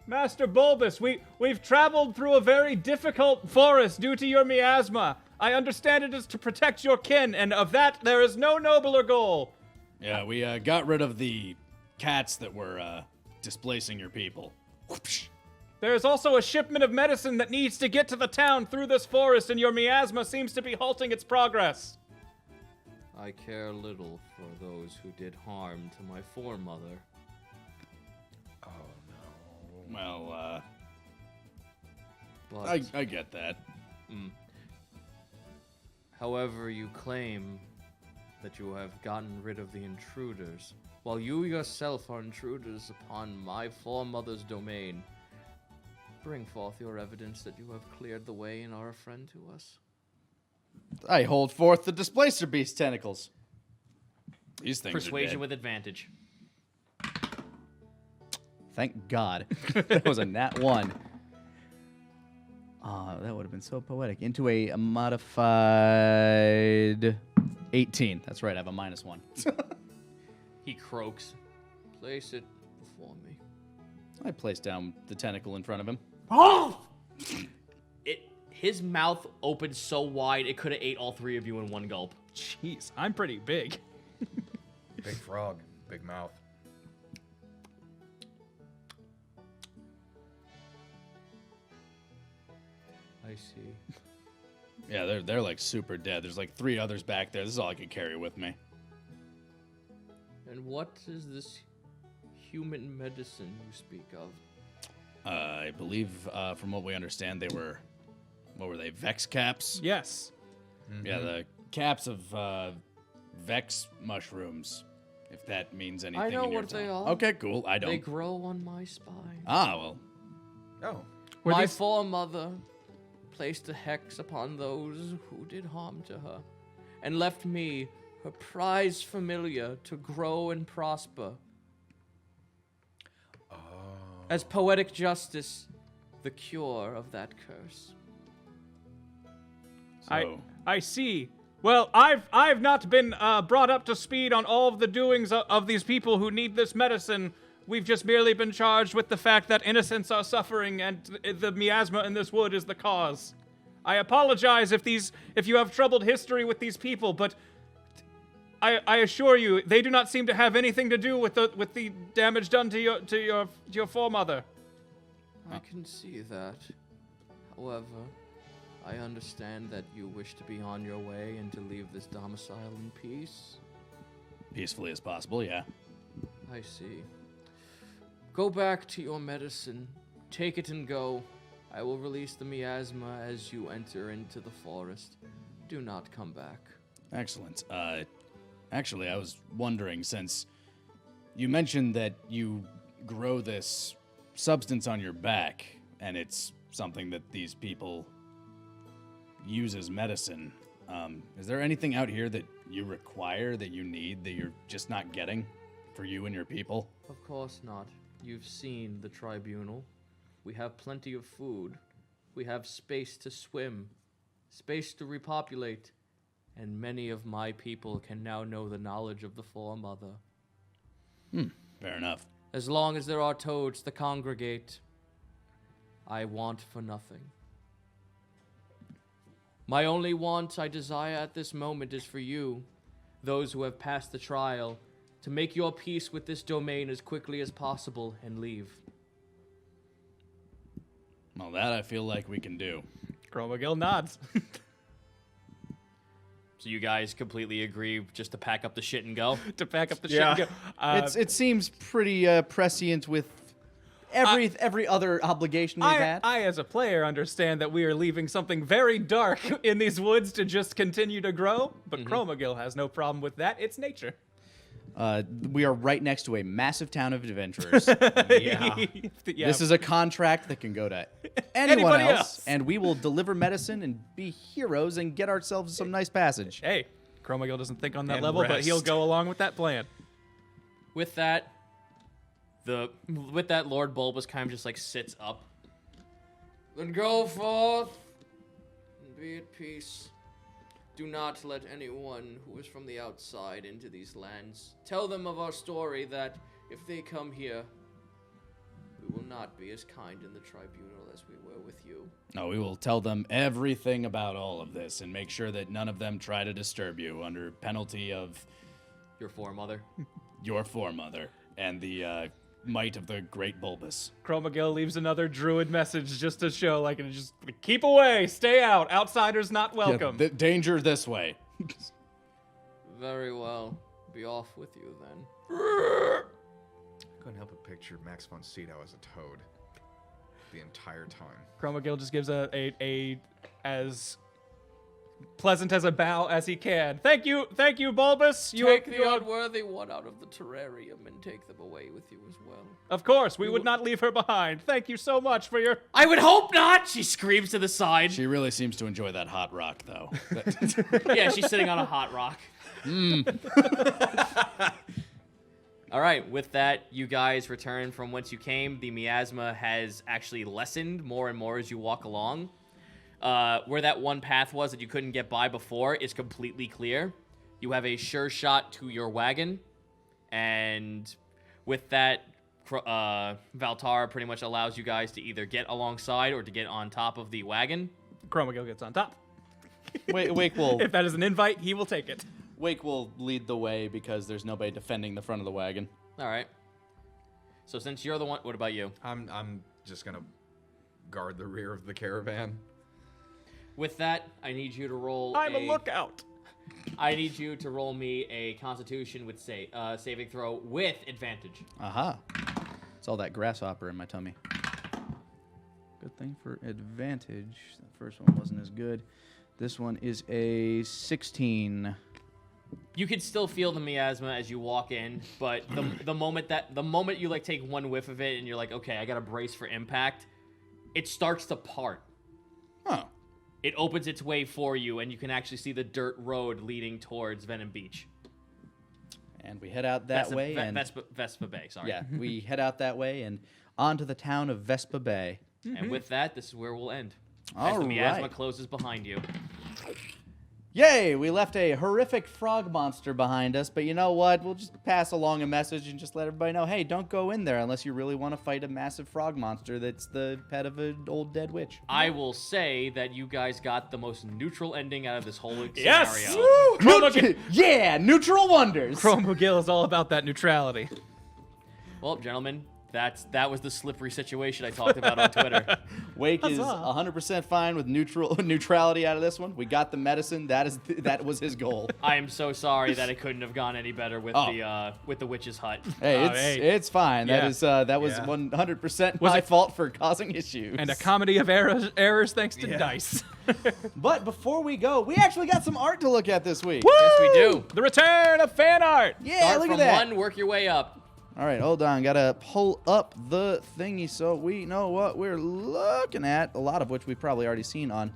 Master Bulbous, we've traveled through a very difficult forest due to your miasma. I understand it is to protect your kin, and of that there is no nobler goal. Yeah, we got rid of the cats that were displacing your people. Whoopsh. There is also a shipment of medicine that needs to get to the town through this forest, and your miasma seems to be halting its progress. I care little for those who did harm to my foremother. Well, But I get that. however, you claim that you have gotten rid of the intruders, while you yourself are intruders upon my foremother's domain. Bring forth your evidence that you have cleared the way and are a friend to us. I hold forth the displacer beast tentacles. These things Persuasion are dead. with advantage. Thank God. That was a nat 1. That would have been so poetic. Into a modified 18. That's right, I have a -1. He croaks. Place it before me. I place down the tentacle in front of him. Oh! His mouth opened so wide it could have ate all 3 of you in one gulp. Jeez, I'm pretty big. Big frog, big mouth. I see. Yeah, they're like super dead. There's like 3 others back there. This is all I could carry with me. And what is this human medicine you speak of? I believe, from what we understand, they were, what were they, Vex caps? Yes. Yeah, the caps of Vex mushrooms, if that means anything. I know in your what they tongue. are. Okay, cool. I don't. They grow on my spine. Ah, well. Oh. My foremother placed a hex upon those who did harm to her, and left me, her prized familiar, to grow and prosper. As poetic justice, the cure of that curse. So, I see. Well, I've not been brought up to speed on all of the doings of these people who need this medicine. We've just merely been charged with the fact that innocents are suffering, and the miasma in this wood is the cause. I apologize if you have troubled history with these people, but I assure you, they do not seem to have anything to do with the damage done to your foremother. I can see that. However, I understand that you wish to be on your way and to leave this domicile in peace. peacefully as possible, yeah. I see. Go back to your medicine. Take it and go. I will release the miasma as you enter into the forest. Do not come back. Excellent. Actually, I was wondering, since you mentioned that you grow this substance on your back, and it's something that these people use as medicine, is there anything out here that you require, that you need, that you're just not getting for you and your people? Of course not. You've seen the tribunal. We have plenty of food. We have space to swim, space to repopulate, and many of my people can now know the knowledge of the Foremother. Fair enough. As long as there are toads to congregate, I want for nothing. My only want I desire at this moment is for you, those who have passed the trial, to make your peace with this domain as quickly as possible and leave. Well, that I feel like we can do. Chromagil nods. So you guys completely agree just to pack up the shit and go? To pack up the shit and go. It seems pretty prescient with every other obligation we've had. I, as a player, understand that we are leaving something very dark in these woods to just continue to grow, but Chromagil has no problem with that. It's nature. We are right next to a massive town of adventurers. Yeah. This is a contract that can go to anyone else, and we will deliver medicine and be heroes and get ourselves some nice passage. Hey, Chromagil doesn't think on that And level, but rest. he'll go along with that plan. With that, Lord Bulbous kind of just like sits up. Then go forth and be at peace. Do not let anyone who is from the outside into these lands. Tell them of our story, that if they come here, we will not be as kind in the tribunal as we were with you. No, we will tell them everything about all of this and make sure that none of them try to disturb you under penalty of Your foremother. your foremother and the might of the great Bulbous. Chromagil leaves another druid message just to show, like, just keep away, stay out, outsiders not welcome. Yeah, danger this way. Very well. Be off with you then. I couldn't help but picture Max von Sydow as a toad the entire time. Chromagil just gives a as pleasant as a bow as he can. Thank you, Bulbous. Take the unworthy one out of the terrarium and take them away with you as well. Of course, we would not leave her behind. Thank you so much for your... I would hope not! She screams to the side. She really seems to enjoy that hot rock, though. Yeah, she's sitting on a hot rock. All right, with that, you guys return from whence you came. The miasma has actually lessened more and more as you walk along. where that one path was that you couldn't get by before is completely clear. You have a sure shot to your wagon, and with that, Valtara pretty much allows you guys to either get alongside or to get on top of the wagon. Chromagil gets on top. Wake will If that is an invite, he will take it. Wake will lead the way because there's nobody defending the front of the wagon. All right. So since you're the one, what about you? I'm just gonna guard the rear of the caravan. With that, I need you to roll. I'm a lookout. I need you to roll me a Constitution with saving throw with advantage. Aha. It's all that grasshopper in my tummy. Good thing for advantage. The first one wasn't as good. This one is a 16. You can still feel the miasma as you walk in, but the moment you like take one whiff of it and you're like, okay, I gotta brace for impact, it starts to part. Huh. It opens its way for you, and you can actually see the dirt road leading towards Venom Beach. And we head out that way. Vespa Bay, sorry. Yeah, we head out that way and onto the town of Vespa Bay. And with that, this is where we'll end. All as the miasma right. closes behind you. Yay! We left a horrific frog monster behind us, but you know what? We'll just pass along a message and just let everybody know, hey, don't go in there unless you really want to fight a massive frog monster that's the pet of an old dead witch. I will say that you guys got the most neutral ending out of this whole Yes! scenario. Yeah, neutral wonders. Chromagil is all about that neutrality. Well, gentlemen, that was the slippery situation I talked about on Twitter. Wake is 100% fine with neutrality out of this one. We got the medicine. That was his goal. I am so sorry that it couldn't have gone any better with the witch's hut. Hey, it's fine. Yeah. That was 100% my fault for causing issues. And a comedy of errors thanks to dice. But before we go, we actually got some art to look at this week. Yes, we do. The return of fan art. Yeah, Start look from at that. one, work your way up. All right, hold on. Gotta pull up the thingy so we know what we're looking at. A lot of which we've probably already seen on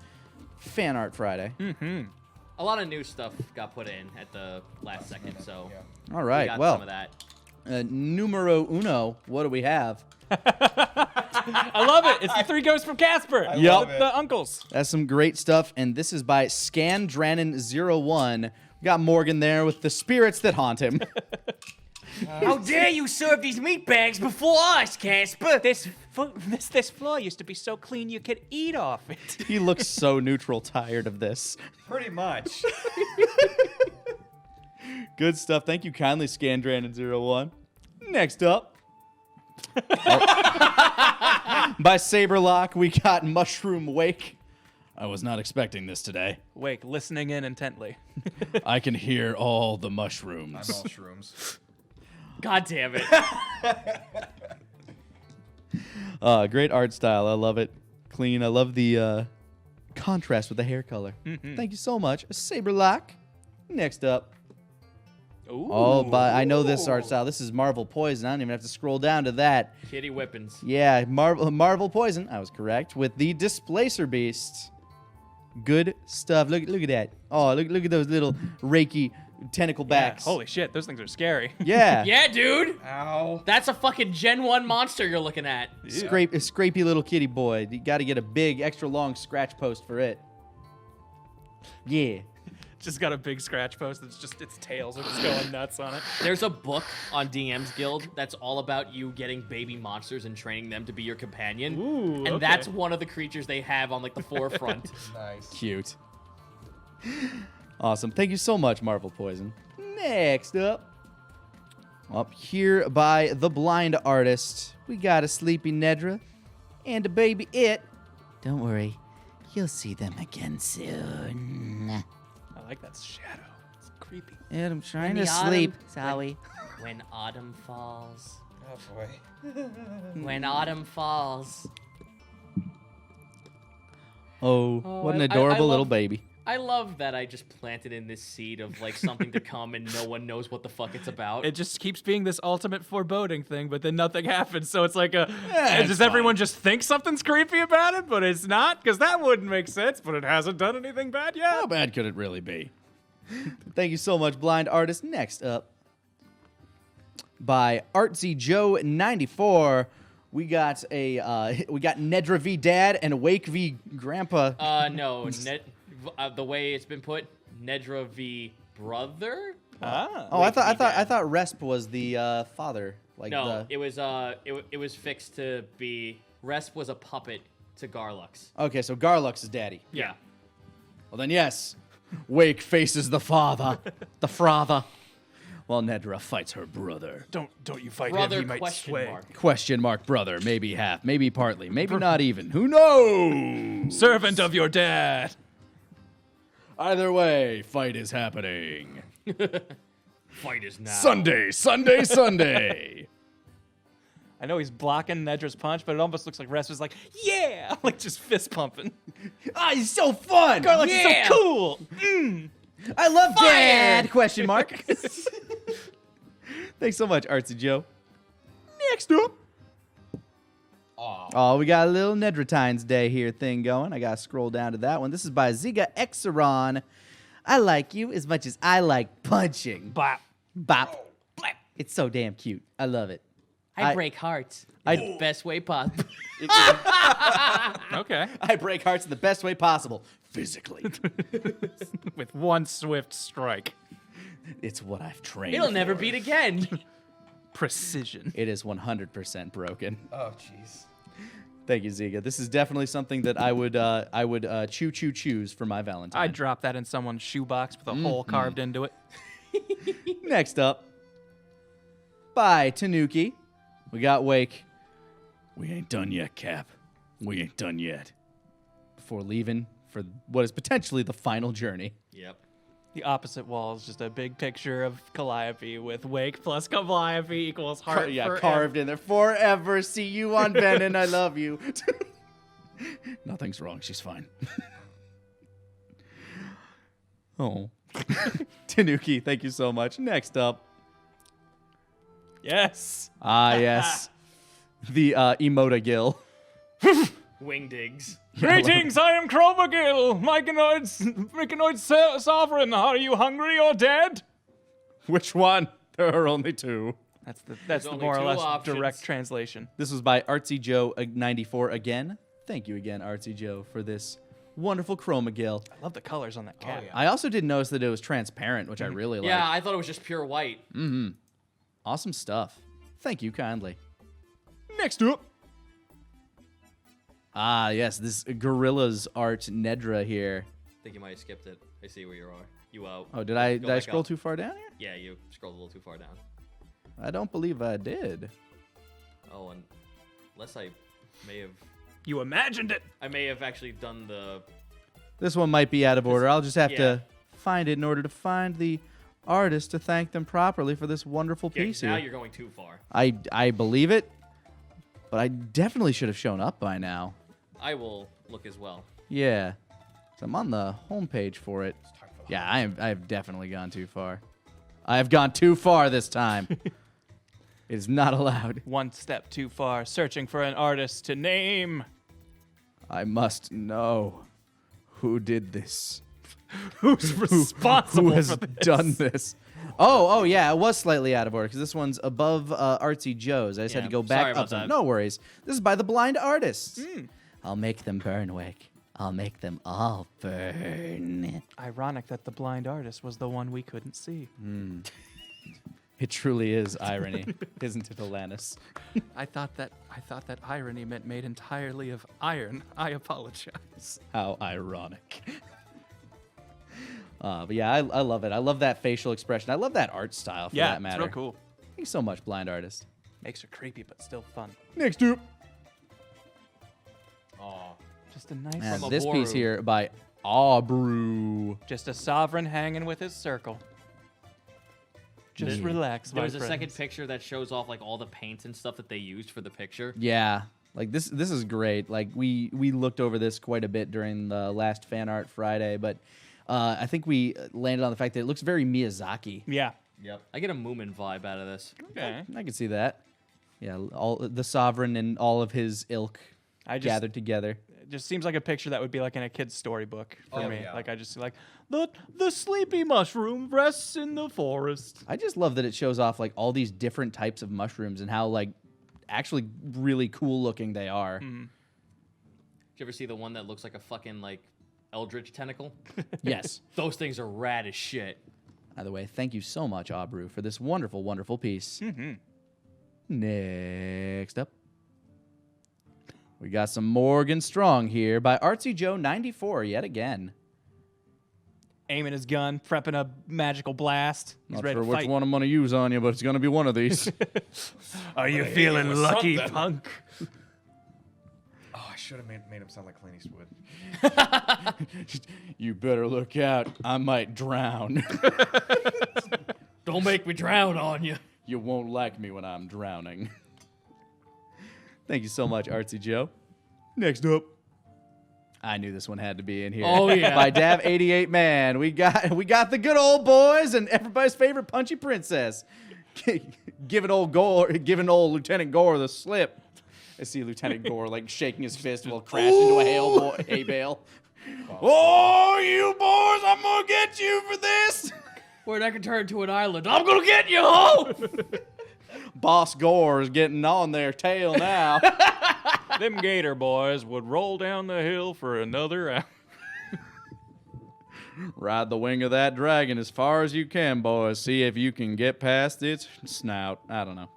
Fan Art Friday. A lot of new stuff got put in at the last second, so All we right, got well, some of that. numero uno. What do we have? I love it. It's the three ghosts from Casper. Yup. The uncles. That's some great stuff, and this is by Scandranin01. We got Morgan there with the spirits that haunt him. How dare you serve these meat bags before us, Casper? This floor used to be so clean you could eat off it. He looks so neutral, tired of this. Pretty much. Good stuff. Thank you kindly, Scandranin01. Next up. By Saberlock, we got Mushroom Wake. I was not expecting this today. Wake, listening in intently. I can hear all the I'm mushrooms. all shrooms. God damn it. Great art style. I love it. Clean. I love the contrast with the hair color. Thank you so much, Saberlock. Next up. Ooh. I know this art style. This is Marvel Poison. I don't even have to scroll down to that. Kitty Whippins. Yeah, Marvel Poison. I was correct with the Displacer Beast. Good stuff. Look at that. Oh, look at those little raky tentacle backs. Holy shit, those things are scary. Yeah. Yeah, dude. Ow. That's a fucking Gen 1 monster you're looking at. A scrapey little kitty boy. You got to get a big, extra long scratch post for it. Yeah. Just got a big scratch post. Its tails are just going nuts on it. There's a book on DM's Guild that's all about you getting baby monsters and training them to be your companion. Ooh, and okay. that's one of the creatures they have on like the forefront. Nice. Cute. Awesome. Thank you so much, Marvel Poison. Next up here by the blind artist, we got a sleepy Nedra and a baby It. Don't worry, you'll see them again soon. I like that shadow. It's creepy. And I'm trying In to the sleep. autumn- Zowie. When autumn falls. Oh boy. When autumn falls. Oh, what an adorable little baby. I love that I just planted in this seed of like something to come and no one knows what the fuck it's about. It just keeps being this ultimate foreboding thing, but then nothing happens. So it's like it's does everyone just think something's creepy about it, but it's not? Because that wouldn't make sense, but it hasn't done anything bad yet. How bad could it really be? Thank you so much, blind artist. Next up, by Artsy Joe 94, We got Nedra v Dad and Wake v Grandpa. No, the way it's been put, Nedra v Brother. Oh, I thought Resp was the father. Like no, it was fixed to be Resp was a puppet to Garlux. Okay, so Garlux is daddy. Yeah. Well then, yes, Wake faces the father, the frother, while Nedra fights her brother. Don't you fight Brother him? He might question sway. mark. Question mark brother, maybe half, maybe partly, maybe not even. Who knows? Servant of your dad. Either way, fight is happening. Fight is now. Sunday. I know he's blocking Nedra's punch, but it almost looks like Rest was like, yeah, like just fist pumping. Ah, he's so fun. Garlux Yeah. is so cool. I love Dad. Question mark. Thanks so much, Artsy Joe. Next up. Oh, we got a little Nedratine's Day here thing going. I gotta scroll down to that one. This is by Ziga Exeron. I like you as much as I like punching. Bop. Bop. It's so damn cute. I love it. I break hearts in the best way possible. Okay. I break hearts in the best way possible, physically. With one swift strike. It's what I've trained It'll never for. beat again. Precision. It is 100% broken. Oh, jeez. Thank you, Ziga. This is definitely something that I would choose for my Valentine. I'd drop that in someone's shoebox with a hole carved into it. Next up, by Tanuki, we got Wake. We ain't done yet, Cap. We ain't done yet. Before leaving for what is potentially the final journey. Yep. The opposite wall is just a big picture of Calliope with Wake plus Calliope equals heart. forever. Carved in there. Forever see you on Venom. I love you. Nothing's wrong. She's fine. Oh. Tanuki, thank you so much. Next up. Yes. Yes. The Emotagill. Wingdigs. Greetings, I am Chromagil, Myconoid sovereign. Are you hungry or dead? Which one? There are only two. That's the only more or two less options. direct translation. This was by Artsy Joe 94 again. Thank you again, Artsy Joe, for this wonderful Chromagill. I love the colors on that cat. I also did notice that it was transparent, which I really like. Yeah, I thought it was just pure white. Awesome stuff. Thank you kindly. Next up. Yes, this Gorilla's Art Nedra here. I think you might have skipped it. I see where you are. You Oh, did I go back scroll up. too far down here? Yeah, you scrolled a little too far down. I don't believe I did. Oh, and unless I may have You imagined it. actually done the This one might be out of order. I'll just have yeah. to find it in order to find the artist to thank them properly for this wonderful yeah, piece now here. you're going too far. I believe it, but I definitely should have shown up by now. I will look as well. Yeah. So I'm on the homepage for it. Yeah, I have definitely gone too far. I have gone too far this time. It is not allowed. One step too far, searching for an artist to name. I must know who did this. Who's responsible Who has for this? done this? Oh, yeah, it was slightly out of order because this one's above Artsy Joe's. I just had to Yeah, go sorry back about up. Some. that. No worries. This is by the Blind Artists. I'll make them burn, Wake. I'll make them all burn. Ironic that the blind artist was the one we couldn't see. It truly is irony, isn't it, Alanis? I thought that irony meant made entirely of iron. I apologize. How ironic. But yeah, I love it. I love that facial expression. I love that art style for Yeah, that matter. it's real cool. Thanks so much, Blind Artist. Makes her creepy but still fun. Next up. Just a nice, And From this piece Aboru. here by Aubrew. just a sovereign hanging with his circle. Just relax, There my was a second friends. picture that shows off like all the paints and stuff that they used for the picture. Yeah. Like this is great. Like we looked over this quite a bit during the last Fan Art Friday, but I think we landed on the fact that it looks very Miyazaki. Yeah. Yep. I get a Moomin vibe out of this. Okay. I can see that. Yeah, all the sovereign and all of his ilk gathered together. It just seems like a picture that would be like in a kid's storybook for Oh, me. yeah. Like I just see like the sleepy mushroom rests in the forest. I just love that it shows off like all these different types of mushrooms and how like actually really cool looking they are. Did you ever see the one that looks like a fucking like eldritch tentacle? Yes. Those things are rad as shit. By the way, thank you so much, Abru, for this wonderful, wonderful piece. Next up, we got some Morgan Strong here by Artsy Joe 94 yet again. Aiming his gun, prepping a magical blast. He's Not ready sure to which fight. one I'm going to use on you, but it's going to be one of these. Are you feeling lucky, punk? Oh, I should have made him sound like Clint Eastwood. You better look out. I might drown. Don't make me drown on you. You won't like me when I'm drowning. Thank you so much, Artsy Joe. Next up. I knew this one had to be in here. Oh, yeah. By Dav88 Man. We got the good old boys and everybody's favorite punchy princess. giving old Lieutenant Gore the slip. I see Lieutenant Gore like shaking his fist while crashing into a hay bale. Oh, you boys, I'm gonna get you for this. Where'd I can turn to an island? I'm gonna get you, ho! Boss Gore is getting on their tail now. Them gator boys would roll down the hill for another hour. Ride the wing of that dragon as far as you can, boys. See if you can get past its snout. I don't know.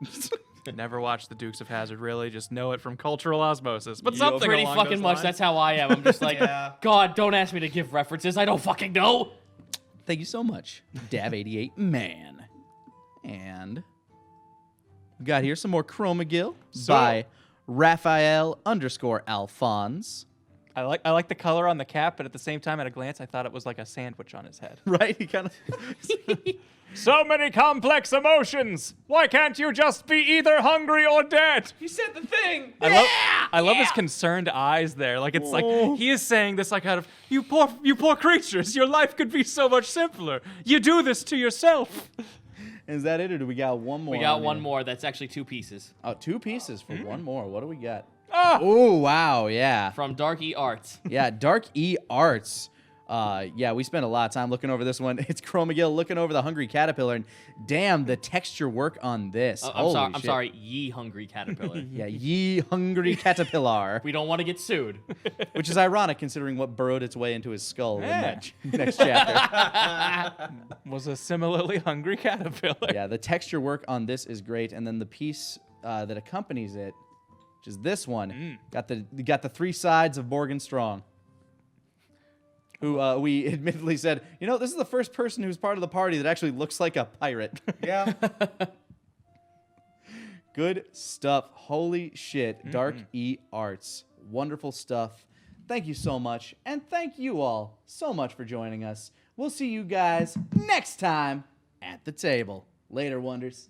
Never watched the Dukes of Hazzard, really. Just know it from cultural osmosis. But something Pretty along fucking those much. lines. That's how I am. I'm just like, God, don't ask me to give references. I don't fucking know. Thank you so much, Dav88 Man. And we got here some more Chromagill by Raphael_Alphonse. I like the color on the cap, but at the same time, at a glance, I thought it was like a sandwich on his head. Right? He kind of. So many complex emotions. Why can't you just be either hungry or dead? You said the thing. I love his concerned eyes there. Like it's like he is saying this like out of you poor creatures. Your life could be so much simpler. You do this to yourself. Is that it, or do we got one more? We got on one here? more. That's actually 2 pieces. Oh, 2 pieces for one more. What do we got? Ah! Oh, wow. Yeah. From Dark E Arts. Yeah, Dark E Arts. Yeah, we spent a lot of time looking over this one. It's Chromagill looking over the Hungry Caterpillar, and damn, the texture work on this. I'm sorry, ye hungry caterpillar. Yeah, ye Hungry Caterpillar. We don't want to get sued. Which is ironic considering what burrowed its way into his skull in that next chapter. Was a similarly hungry caterpillar. Yeah, the texture work on this is great, and then the piece that accompanies it, which is this one, got the 3 sides of Morgan Strong. Who we admittedly said, you know, this is the first person who's part of the party that actually looks like a pirate. Yeah. Good stuff. Holy shit. Dark E Arts. Wonderful stuff. Thank you so much. And thank you all so much for joining us. We'll see you guys next time at the table. Later, Wonders.